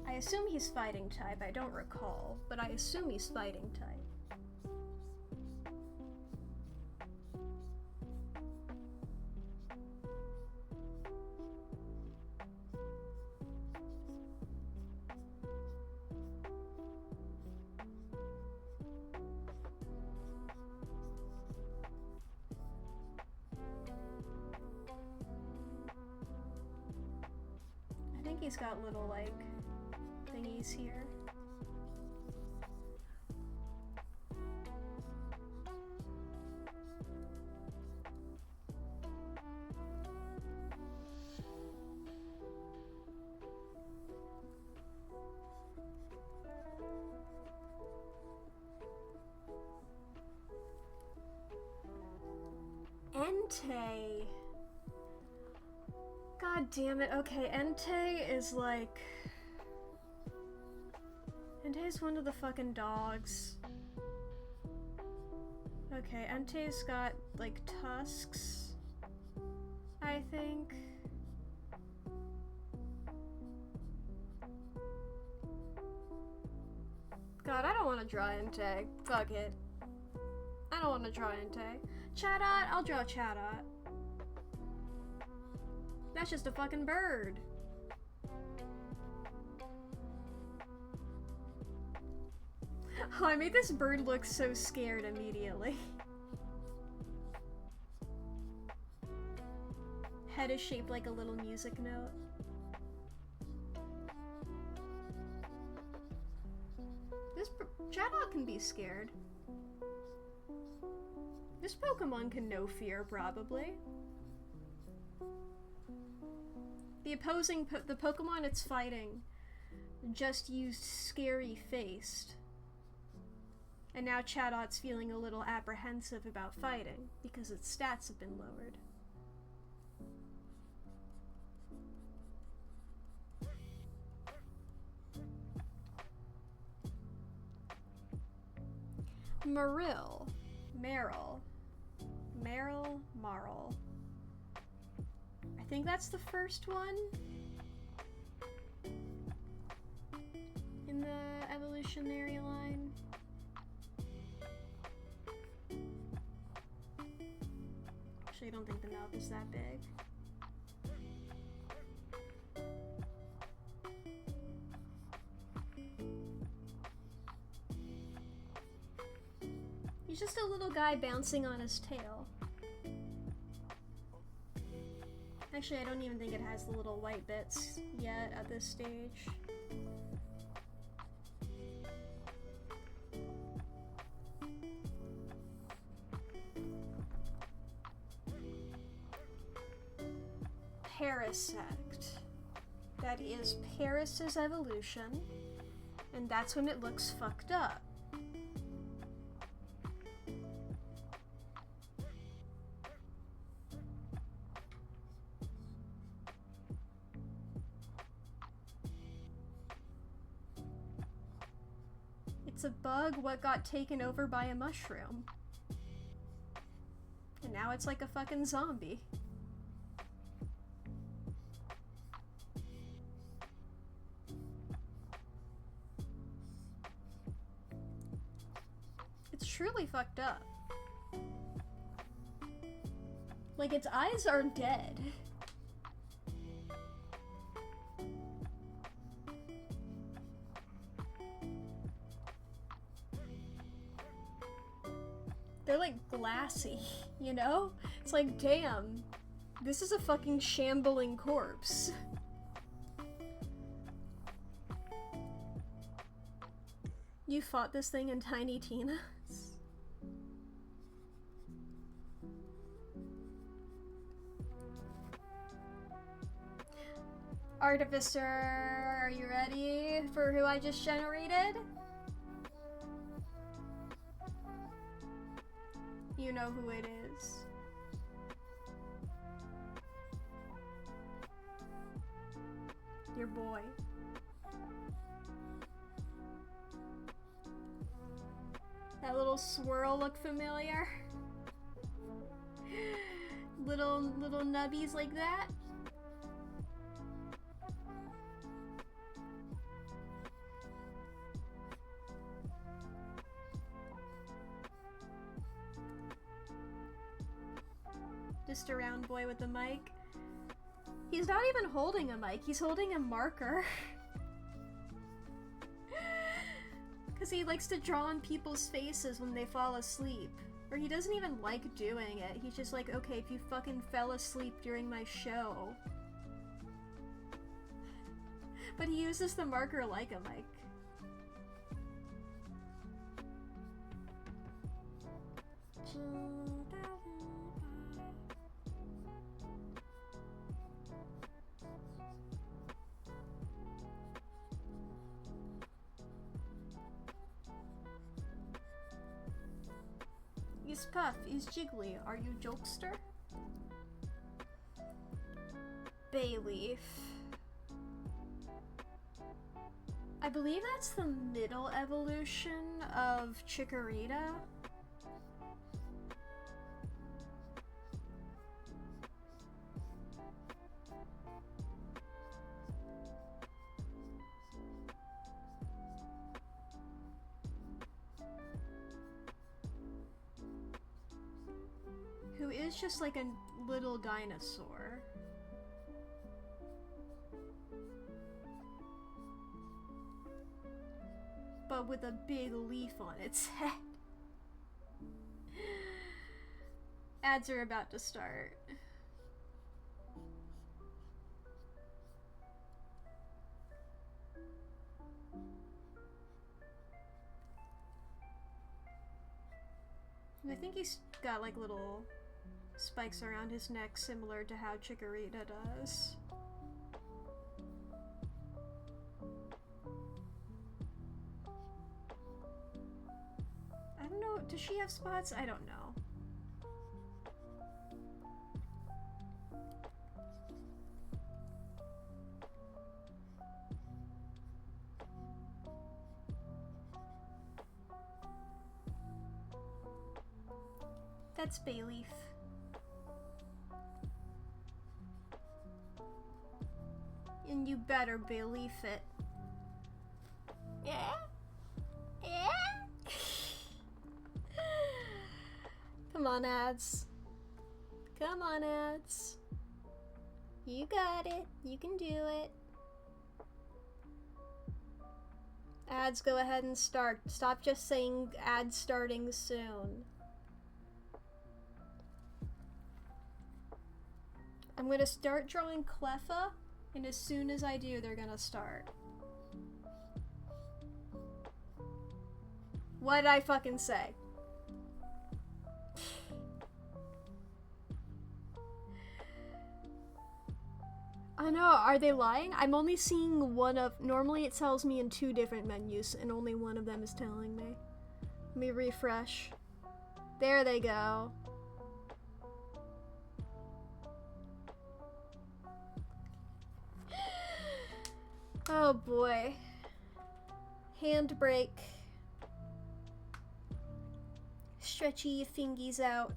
I assume he's fighting type, I don't recall, but I assume he's fighting type. He's got little, like, thingies here. Entei. God damn it. Okay, Entei is like... Entei's one of the fucking dogs. Okay, Entei's got, like, tusks, I think. God, I don't want to draw Entei. Fuck it. I don't want to draw Entei. Chatot, I'll draw Chatot. That's just a fucking bird. Oh, I made this bird look so scared immediately. Head is shaped like a little music note. This Chatot can be scared. This Pokemon can know fear, probably. The Pokemon it's fighting just used scary faced. And now Chatot's feeling a little apprehensive about fighting because its stats have been lowered. Marl. I think that's the first one in the evolutionary line. Actually, I don't think the mouth is that big. He's just a little guy bouncing on his tail. Actually, I don't even think it has the little white bits yet at this stage. Parasect. That is Paris's evolution, and that's when it looks fucked up. It's a bug what got taken over by a mushroom. And now it's like a fucking zombie. It's truly fucked up. Like, its eyes are dead. They're like glassy, you know? It's like, damn, this is a fucking shambling corpse. You fought this thing in Tiny Tina's? Artificer, are you ready for who I just generated? You know who it is. Your boy. That little swirl look familiar? little nubbies like that? Just a round boy with a mic. He's not even holding a mic, he's holding a marker. Because he likes to draw on people's faces when they fall asleep. Or he doesn't even like doing it. He's just like, okay, if you fucking fell asleep during my show. But he uses the marker like a mic. Is Puff, is Jiggly, are you jokester? Bayleaf. I believe that's the middle evolution of Chikorita. Who is just like a little dinosaur. But with a big leaf on its head. Ads are about to start. I think he's got like little spikes around his neck similar to how Chikorita does. I don't know, does she have spots? I don't know. That's Bayleaf. And you better believe it. Yeah? Yeah? Come on, ads. Come on, ads. You got it. You can do it. Ads, go ahead and start. Stop just saying ads starting soon. I'm gonna start drawing Cleffa, and as soon as I do, they're gonna start. What did I fucking say? I know, are they lying? I'm only seeing one of- normally it tells me in 2 different menus, and only one of them is telling me. Let me refresh. There they go. Oh boy. Handbrake. Stretchy your fingies out.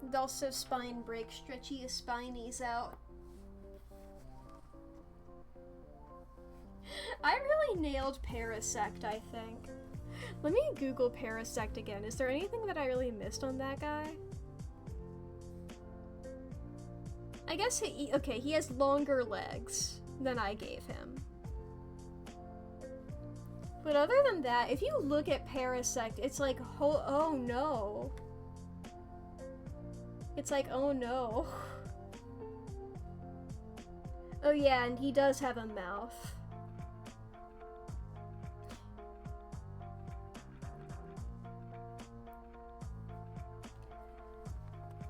And also spine break. Stretchy your spinies out. I really nailed Parasect, I think. Let me Google Parasect again. Is there anything that I really missed on that guy? I guess okay, he has longer legs than I gave him. But other than that, if you look at Parasect, it's like, oh no. It's like, oh no. Oh yeah, and he does have a mouth.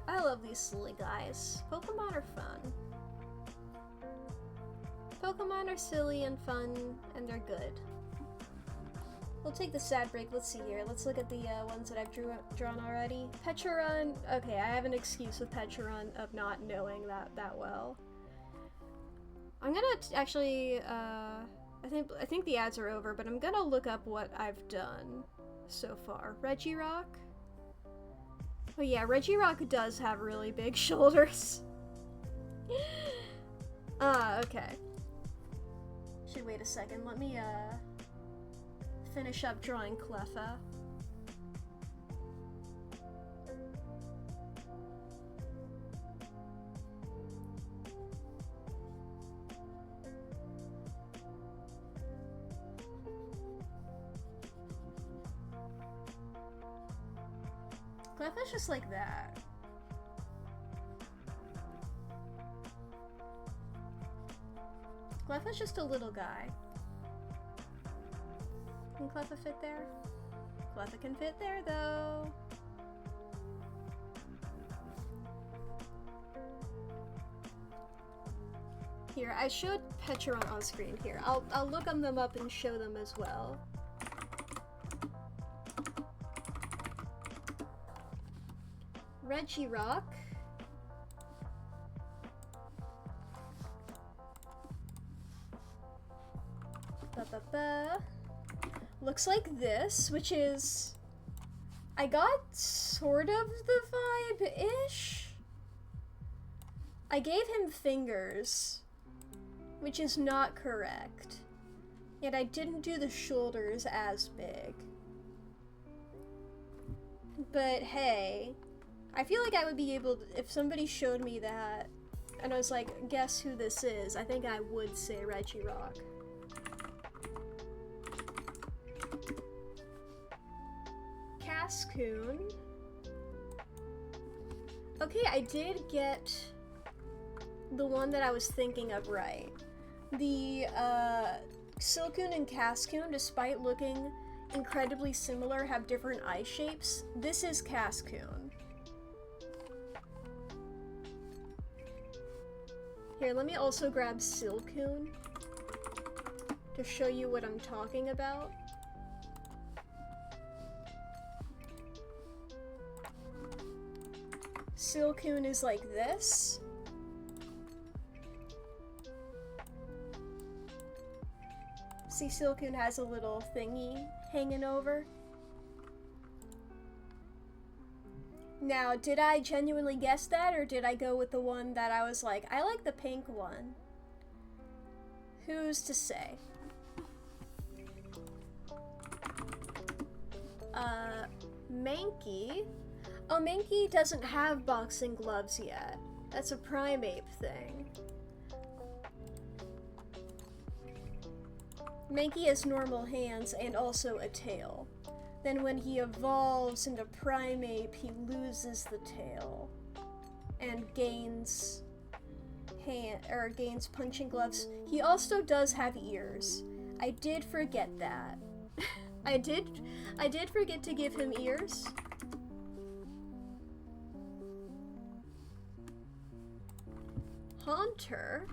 I love these silly guys. Pokemon are fun. Pokemon are silly and fun, and they're good. We'll take the sad break. Let's see here. Let's look at the ones that I've drawn already. Petcharon. Okay, I have an excuse with Petcharon of not knowing that well. I'm gonna actually, I think the ads are over, but I'm gonna look up what I've done so far. Regirock. Oh yeah, Regirock does have really big shoulders. Okay. Should wait a second. Let me, finish up drawing Cleffa. Cleffa's just like that. Cleffa's just a little guy. Can Cleffa fit there? Cleffa can fit there, though. Here, I showed Petcharon on screen here. I'll look them up and show them as well. Regirock. Looks like this, which is... I got sort of the vibe-ish. I gave him fingers, which is not correct. Yet I didn't do the shoulders as big. But hey, I feel like I would be able to, if somebody showed me that, and I was like, guess who this is, I think I would say Regirock. Cascoon. Okay, I did get the one that I was thinking of right. The Silcoon and Cascoon, despite looking incredibly similar, have different eye shapes. This is Cascoon. Here, let me also grab Silcoon to show you what I'm talking about. Silcoon is like this. See, Silcoon has a little thingy hanging over. Now, did I genuinely guess that, or did I go with the one that I was like, I like the pink one? Who's to say? Mankey. Oh, Mankey doesn't have boxing gloves yet. That's a Primeape thing. Mankey has normal hands and also a tail. Then when he evolves into Primeape, he loses the tail and gains gains punching gloves. He also does have ears. I did forget that. I did forget to give him ears. Haunter,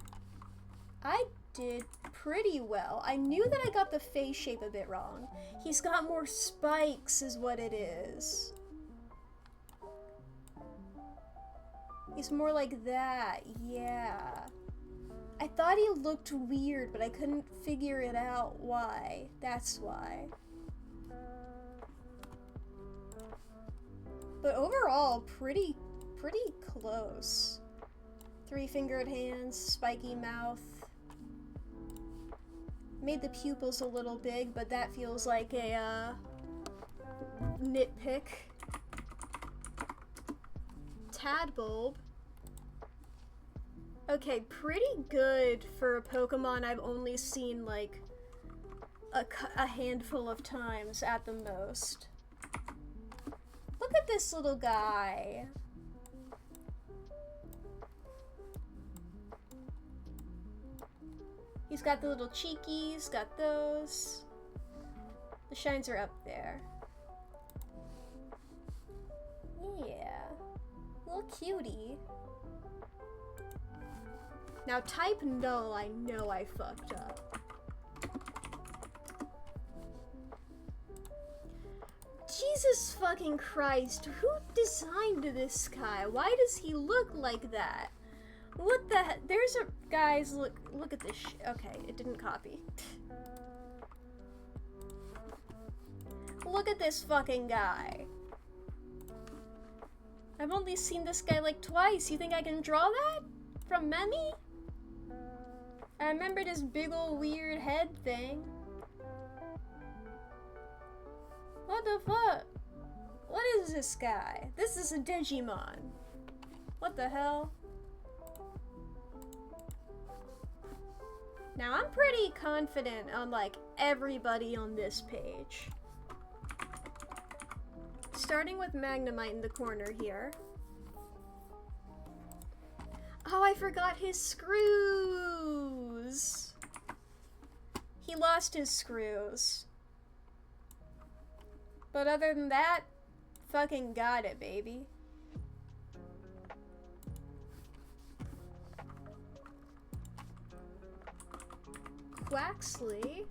I did pretty well. I knew that I got the face shape a bit wrong. He's got more spikes is what it is. He's more like that, yeah. I thought he looked weird, but I couldn't figure it out why. That's why. But overall, pretty close. Three-fingered hands, spiky mouth. Made the pupils a little big, but that feels like a nitpick. Tadbulb. Okay, pretty good for a Pokemon I've only seen like a handful of times at the most. Look at this little guy. He's got the little cheekies, got those. The shines are up there. Yeah. Little cutie. Now type null, I know I fucked up. Jesus fucking Christ, who designed this guy? Why does he look like that? What the heck? There's a... Guys, look at this shit. Okay, it didn't copy. Look at this fucking guy. I've only seen this guy like twice. You think I can draw that? From Memi? I remember this big ol' weird head thing. What the fuck? What is this guy? This is a Digimon. What the hell? Now I'm pretty confident on like everybody on this page. Starting with Magnemite in the corner here. Oh, I forgot his screws. He lost his screws. But other than that, fucking got it, baby. Quaxley.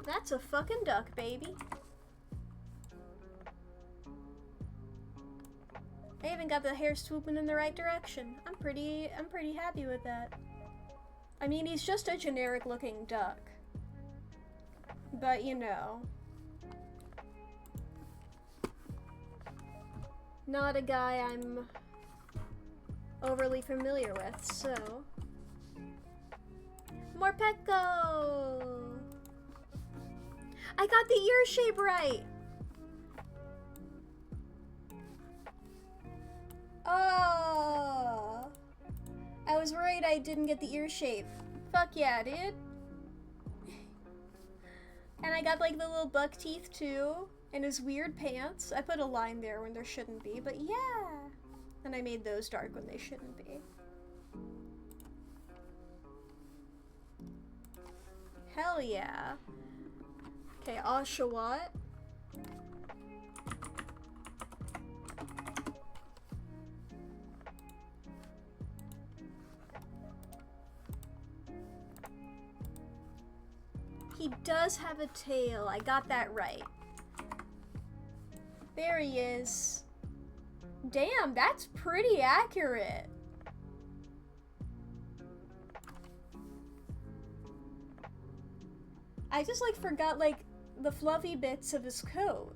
That's a fucking duck, baby. I even got the hair swooping in the right direction. I'm pretty happy with that. I mean, he's just a generic looking duck. But, you know. Not a guy I'm overly familiar with, so. Morpeko! I got the ear shape right! Oh! I was worried I didn't get the ear shape. Fuck yeah, dude. And I got like the little buck teeth too, and his weird pants. I put a line there when there shouldn't be, but yeah. And I made those dark when they shouldn't be. Hell yeah. Okay, Oshawott. He does have a tail. I got that right. There he is. Damn, that's pretty accurate. I just like forgot like the fluffy bits of his coat.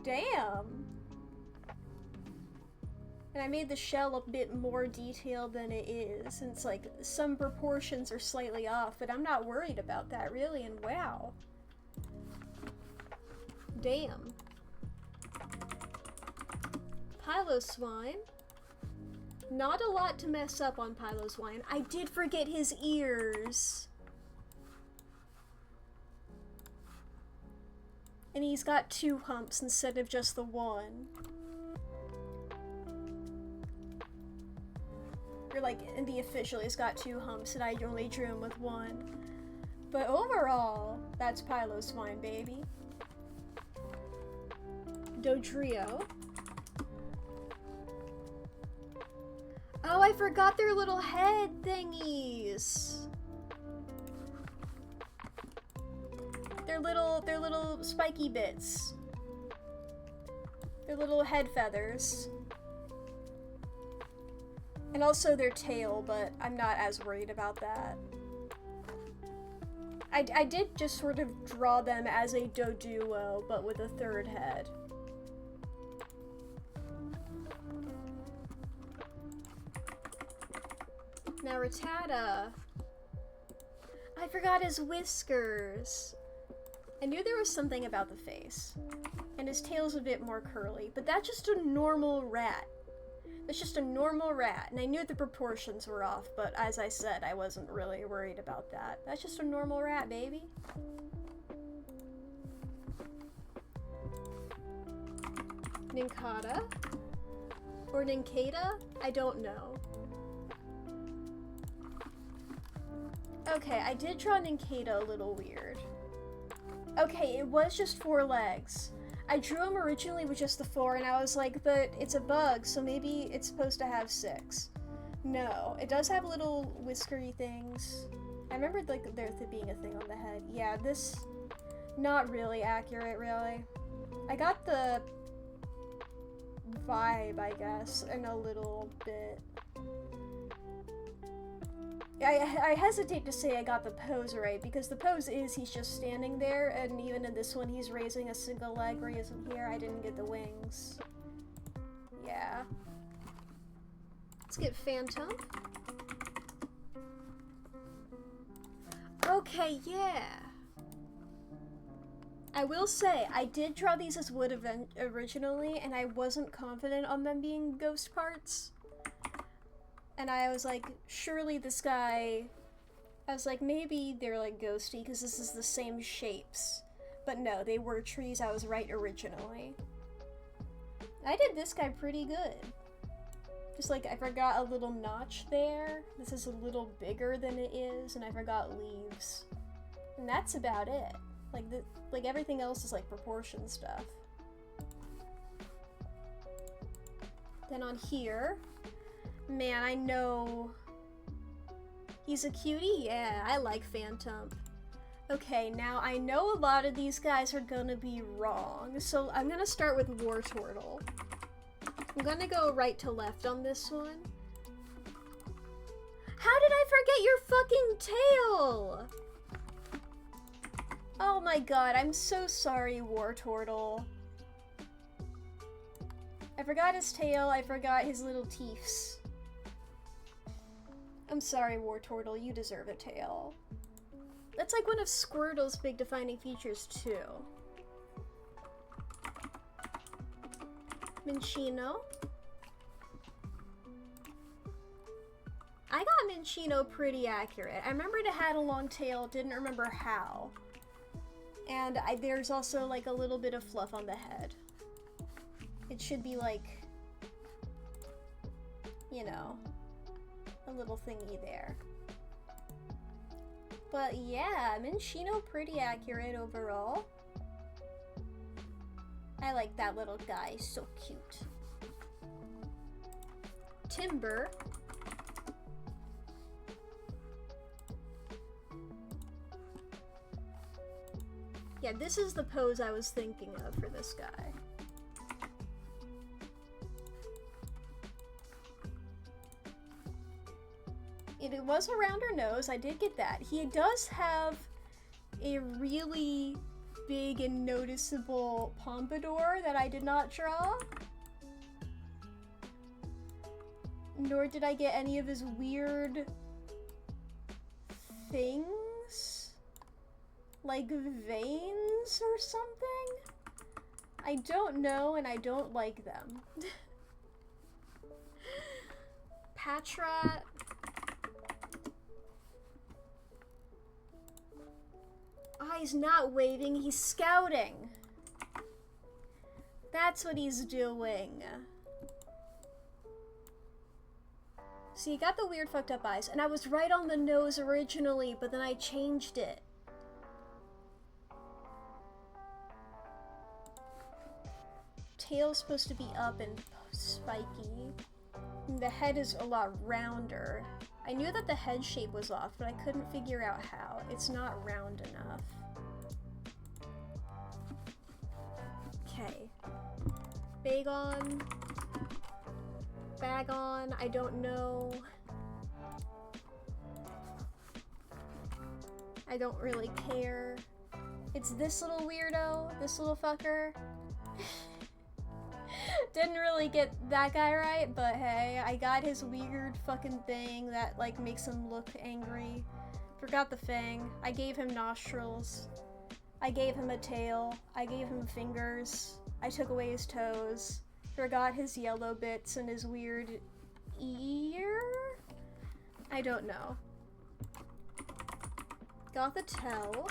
Damn. And I made the shell a bit more detailed than it is, and it's like some proportions are slightly off, but I'm not worried about that really, and wow. Damn. Piloswine. Not a lot to mess up on Piloswine. I did forget his ears. And he's got 2 humps instead of just the 1. Or like, in the official, he's got 2 humps, and I only drew him with 1. But overall, that's Piloswine, baby. Dodrio. Oh, I forgot their little head thingies. Their little spiky bits. Their little head feathers. And also their tail, but I'm not as worried about that. I did just sort of draw them as a Doduo, but with a 3rd head. Now Rattata. I forgot his whiskers. I knew there was something about the face. And his tail's a bit more curly, but that's just a normal rat. That's just a normal rat, and I knew the proportions were off, but as I said, I wasn't really worried about that. That's just a normal rat, baby. Nincada? Or Nincada? I don't know. Okay, I did draw Nincada a little weird. Okay, it was just 4 legs. I drew him originally with just the 4, and I was like, but it's a bug, so maybe it's supposed to have 6. No, it does have little whiskery things. I remembered like there being a thing on the head. Yeah, this, not really accurate, really. I got the vibe, I guess, in a little bit. I hesitate to say I got the pose right, because the pose is he's just standing there, and even in this one he's raising a single leg where he isn't here. I didn't get the wings. Yeah. Let's get Phantom. Okay, yeah. I will say, I did draw these as wood originally, and I wasn't confident on them being ghost parts. And I was like, surely this guy... I was like, maybe they're like ghosty, because this is the same shapes. But no, they were trees. I was right originally. I did this guy pretty good. Just like, I forgot a little notch there. This is a little bigger than it is, and I forgot leaves. And that's about it. Like everything else is like proportion stuff. Then on here, man, I know he's a cutie. Yeah, I like Phantom. Okay, now I know a lot of these guys are gonna be wrong, so I'm gonna start with War Turtle. I'm gonna go right to left on this one. How did I forget your fucking tail? Oh my god, I'm so sorry, War Turtle. I forgot his tail, I forgot his little teeths. I'm sorry, War Turtle, you deserve a tail. That's like one of Squirtle's big defining features, too. Minccino. I got Minccino pretty accurate. I remembered it had a long tail, didn't remember how. And there's also like a little bit of fluff on the head. It should be like, you know, a little thingy there. But yeah, Minccino pretty accurate overall. I like that little guy, so cute. Timber. Yeah, this is the pose I was thinking of for this guy. It was a rounder nose, I did get that. He does have a really big and noticeable pompadour that I did not draw. Nor did I get any of his weird things. Like veins or something? I don't know, and I don't like them. Patrat. Ah, he's not waving, he's scouting. That's what he's doing. So you got the weird fucked up eyes, and I was right on the nose originally, but then I changed it. Tail's supposed to be up and spiky. And the head is a lot rounder. I knew that the head shape was off, but I couldn't figure out how. It's not round enough. Okay. Bagon. Bagon, I don't know. I don't really care. It's this little weirdo, this little fucker. Didn't really get that guy right, but hey, I got his weird fucking thing that like makes him look angry. Forgot the fang. I gave him nostrils. I gave him a tail. I gave him fingers. I took away his toes. Forgot his yellow bits and his weird ear? I don't know. Got the toe.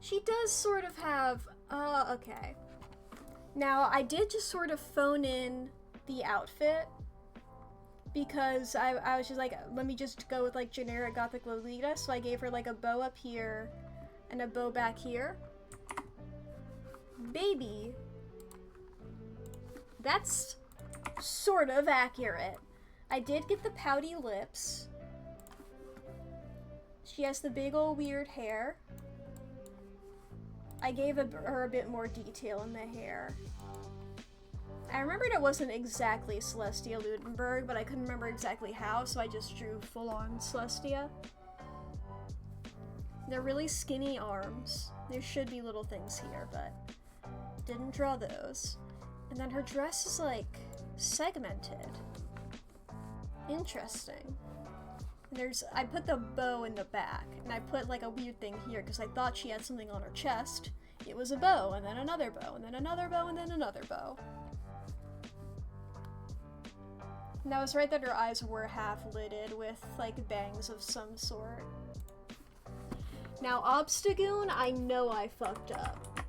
She does sort of have, okay. Now, I did just sort of phone in the outfit because I was just like, let me just go with like generic gothic Lolita, so I gave her like a bow up here, And a bow back here. Baby. That's sort of accurate. I did get the pouty lips. She has the big ol' weird hair. I gave her a bit more detail in the hair. I remembered it wasn't exactly Celestia Ludenberg, but I couldn't remember exactly how, so I just drew full-on Celestia. They're really skinny arms. There should be little things here, but didn't draw those. And then her dress is, like, segmented. Interesting. And I put the bow in the back, and I put, like, a weird thing here, because I thought she had something on her chest. It was a bow, and then another bow, and then another bow, and then another bow. And I was right that her eyes were half-lidded with, like, bangs of some sort. Now, Obstagoon, I know I fucked up.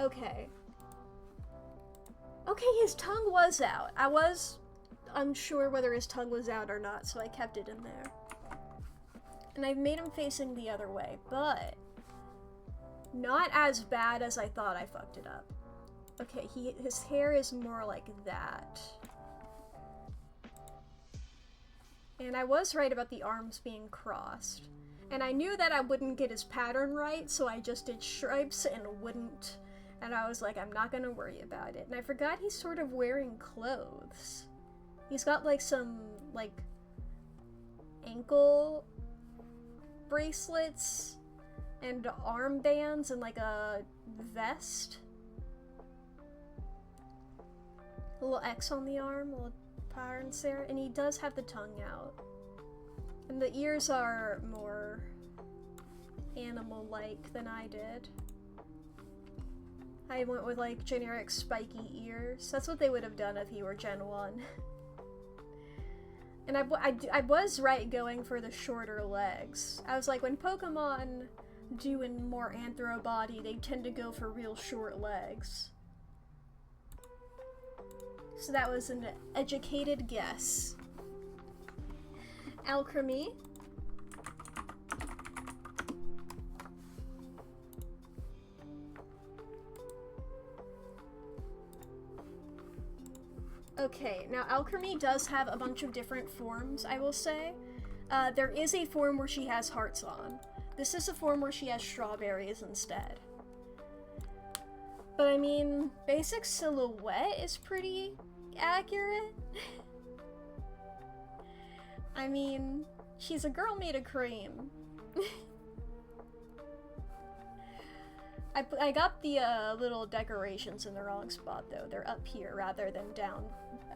Okay. Okay, his tongue was out. I was unsure whether his tongue was out or not, so I kept it in there. And I've made him facing the other way, but not as bad as I thought I fucked it up. Okay, his hair is more like that. And I was right about the arms being crossed. And I knew that I wouldn't get his pattern right, so I just did stripes and wouldn't. And I was like, I'm not gonna worry about it. And I forgot he's sort of wearing clothes. He's got like some, like, ankle bracelets and armbands and like a vest. A little X on the arm, a little patterns there, and he does have the tongue out. And the ears are more animal-like than I did. I went with like generic spiky ears. That's what they would have done if he were Gen 1. And I was right going for the shorter legs. I was like, when Pokemon do in more anthro body, they tend to go for real short legs. So that was an educated guess. Alchemy. Okay, now Alchemy does have a bunch of different forms, I will say. There is a form where she has hearts on. This is a form where she has strawberries instead. But I mean, basic silhouette is pretty accurate. I mean, she's a girl made of cream. I got the little decorations in the wrong spot though. They're up here rather than down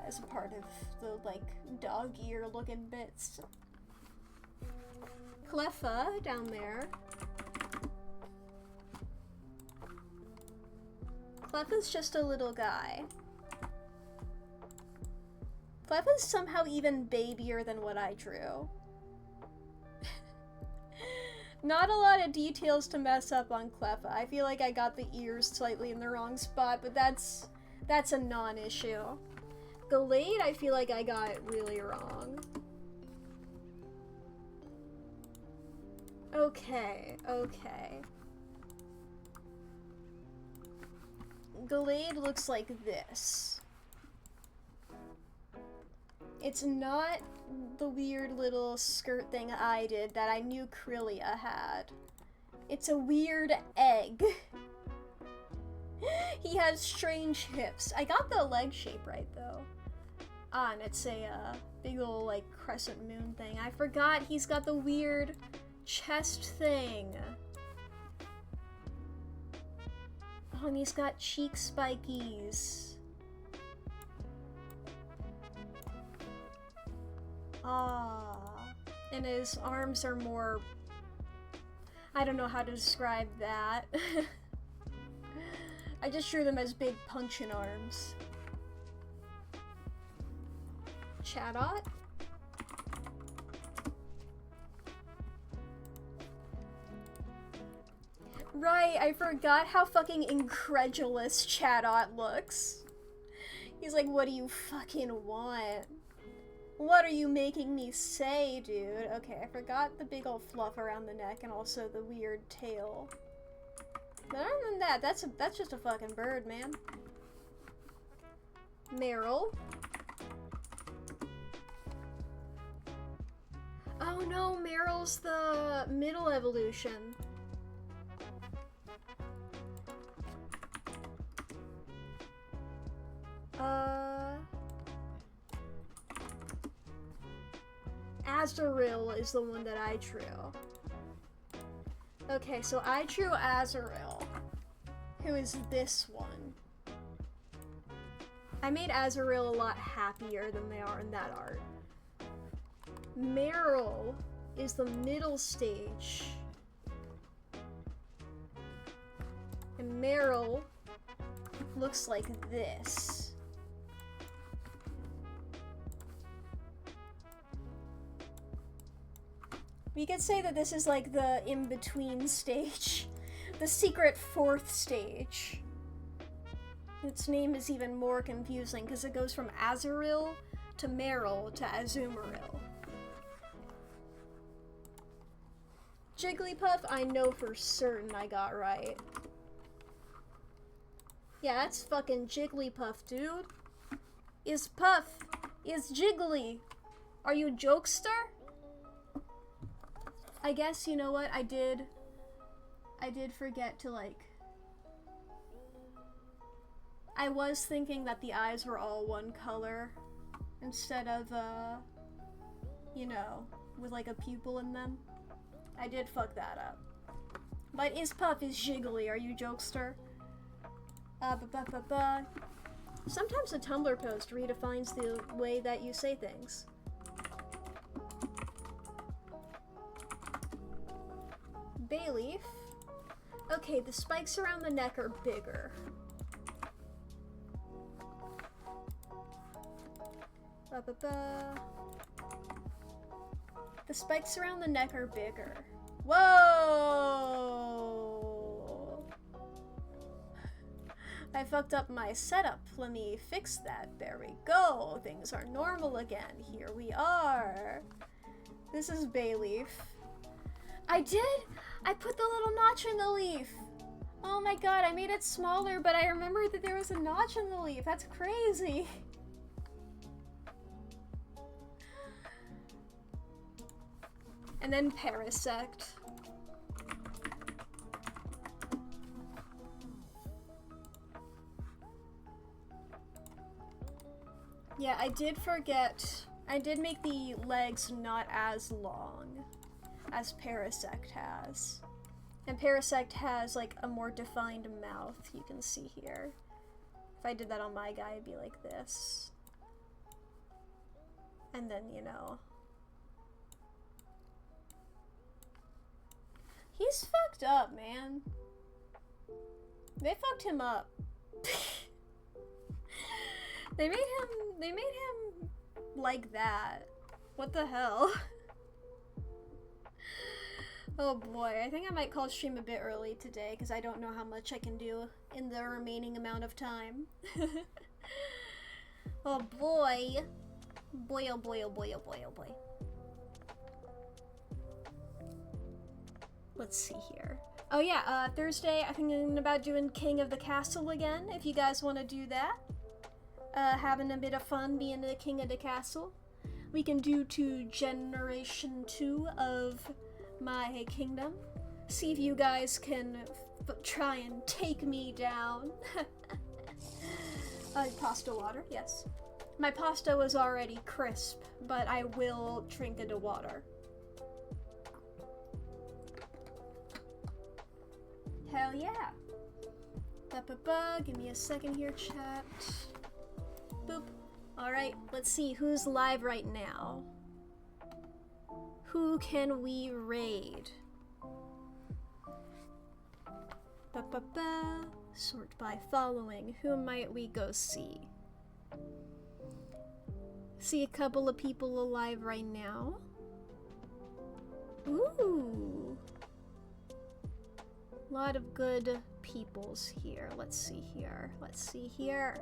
as a part of the like dog ear looking bits. Cleffa down there. Cleffa's just a little guy. Cleffa's somehow even babier than what I drew. Not a lot of details to mess up on Cleffa. I feel like I got the ears slightly in the wrong spot, but that's a non-issue. Gallade, I feel like I got really wrong. Okay. Gallade looks like this. It's not the weird little skirt thing I did that I knew Krylia had. It's a weird egg. He has strange hips. I got the leg shape right though. Ah, and it's a big ol' like crescent moon thing. I forgot he's got the weird chest thing. Oh, and he's got cheek spikies. Ah, and his arms are more... I don't know how to describe that. I just drew them as big punchin' arms. Chatot? Right, I forgot how fucking incredulous Chatot looks. He's like, what do you fucking want? What are you making me say, dude? Okay, I forgot the big old fluff around the neck and also the weird tail. But other than that, that's just a fucking bird, man. Meryl. Oh no, Meryl's the middle evolution. Azaril is the one that I drew. Okay, so I drew Azaril, who is this one. I made Azaril a lot happier than they are in that art. Meryl is the middle stage. And Meryl looks like this. We could say that this is like the in-between stage. The secret fourth stage. Its name is even more confusing because it goes from Azaril to Meryl to Azumarill. Jigglypuff, I know for certain I got right. Yeah, that's fucking Jigglypuff, dude. Is Puff. Is Jiggly. Are you a jokester? I guess, you know what, I did forget to, like... I was thinking that the eyes were all one color, instead of, you know, with, like, a pupil in them. I did fuck that up. But is Puff, is Jiggly, are you jokester? Sometimes a Tumblr post redefines the way that you say things. Bayleaf. Okay, the spikes around the neck are bigger. The spikes around the neck are bigger. Whoa! I fucked up my setup. Let me fix that. There we go. Things are normal again. Here we are. This is Bayleaf. I put the little notch in the leaf. Oh my god, I made it smaller, but I remembered that there was a notch in the leaf. That's crazy. And then Parasect. Yeah, I did forget. I did make the legs not as long as Parasect has. And Parasect has, like, a more defined mouth, you can see here. If I did that on my guy, it'd be like this. And then, you know. He's fucked up, man. They fucked him up. They made him like that. What the hell? Oh boy, I think I might call stream a bit early today because I don't know how much I can do in the remaining amount of time. Oh boy. Boy, oh boy, oh boy, oh boy, oh boy. Let's see here. Oh yeah, Thursday I'm thinking about doing King of the Castle again, if you guys want to do that. Having a bit of fun being the King of the Castle. We can do to Generation 2 of my kingdom. See if you guys can try and take me down. Pasta water, yes. My pasta was already crisp, but I will drink it to water. Hell yeah. Give me a second here, chat. Boop. Alright, let's see who's live right now. Who can we raid? Sort by following. Who might we go see? See a couple of people alive right now. Ooh. A lot of good peoples here. Let's see here. Let's see here.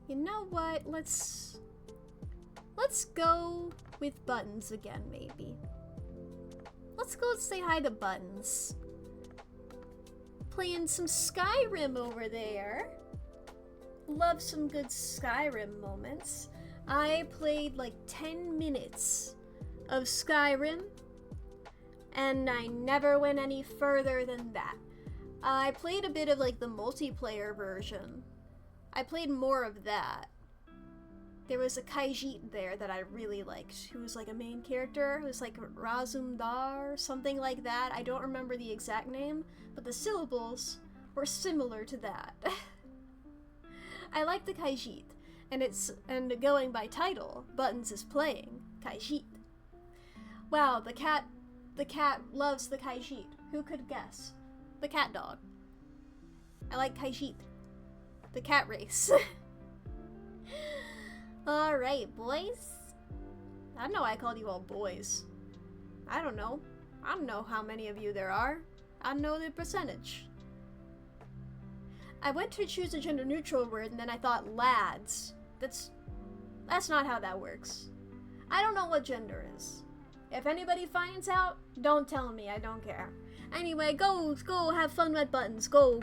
You know what? Let's go with Buttons again, maybe. Let's go say hi to Buttons. Playing some Skyrim over there. Love some good Skyrim moments. I played like 10 minutes of Skyrim, and I never went any further than that. I played a bit of like the multiplayer version. I played more of that. There was a Khajiit there that I really liked, who was like a main character. It was like Razumdar, something like that. I don't remember the exact name, but the syllables were similar to that. I like the Khajiit, and going by title, Buttons is playing Khajiit. Wow, the cat loves the Khajiit. Who could guess? The cat dog. I like Khajiit. The cat race. Alright, boys. I know I called you all boys. I don't know. I don't know how many of you there are. I know the percentage. I went to choose a gender neutral word and then I thought lads. That's not how that works. I don't know what gender is. If anybody finds out, don't tell me. I don't care. Anyway, go have fun with Buttons. Go.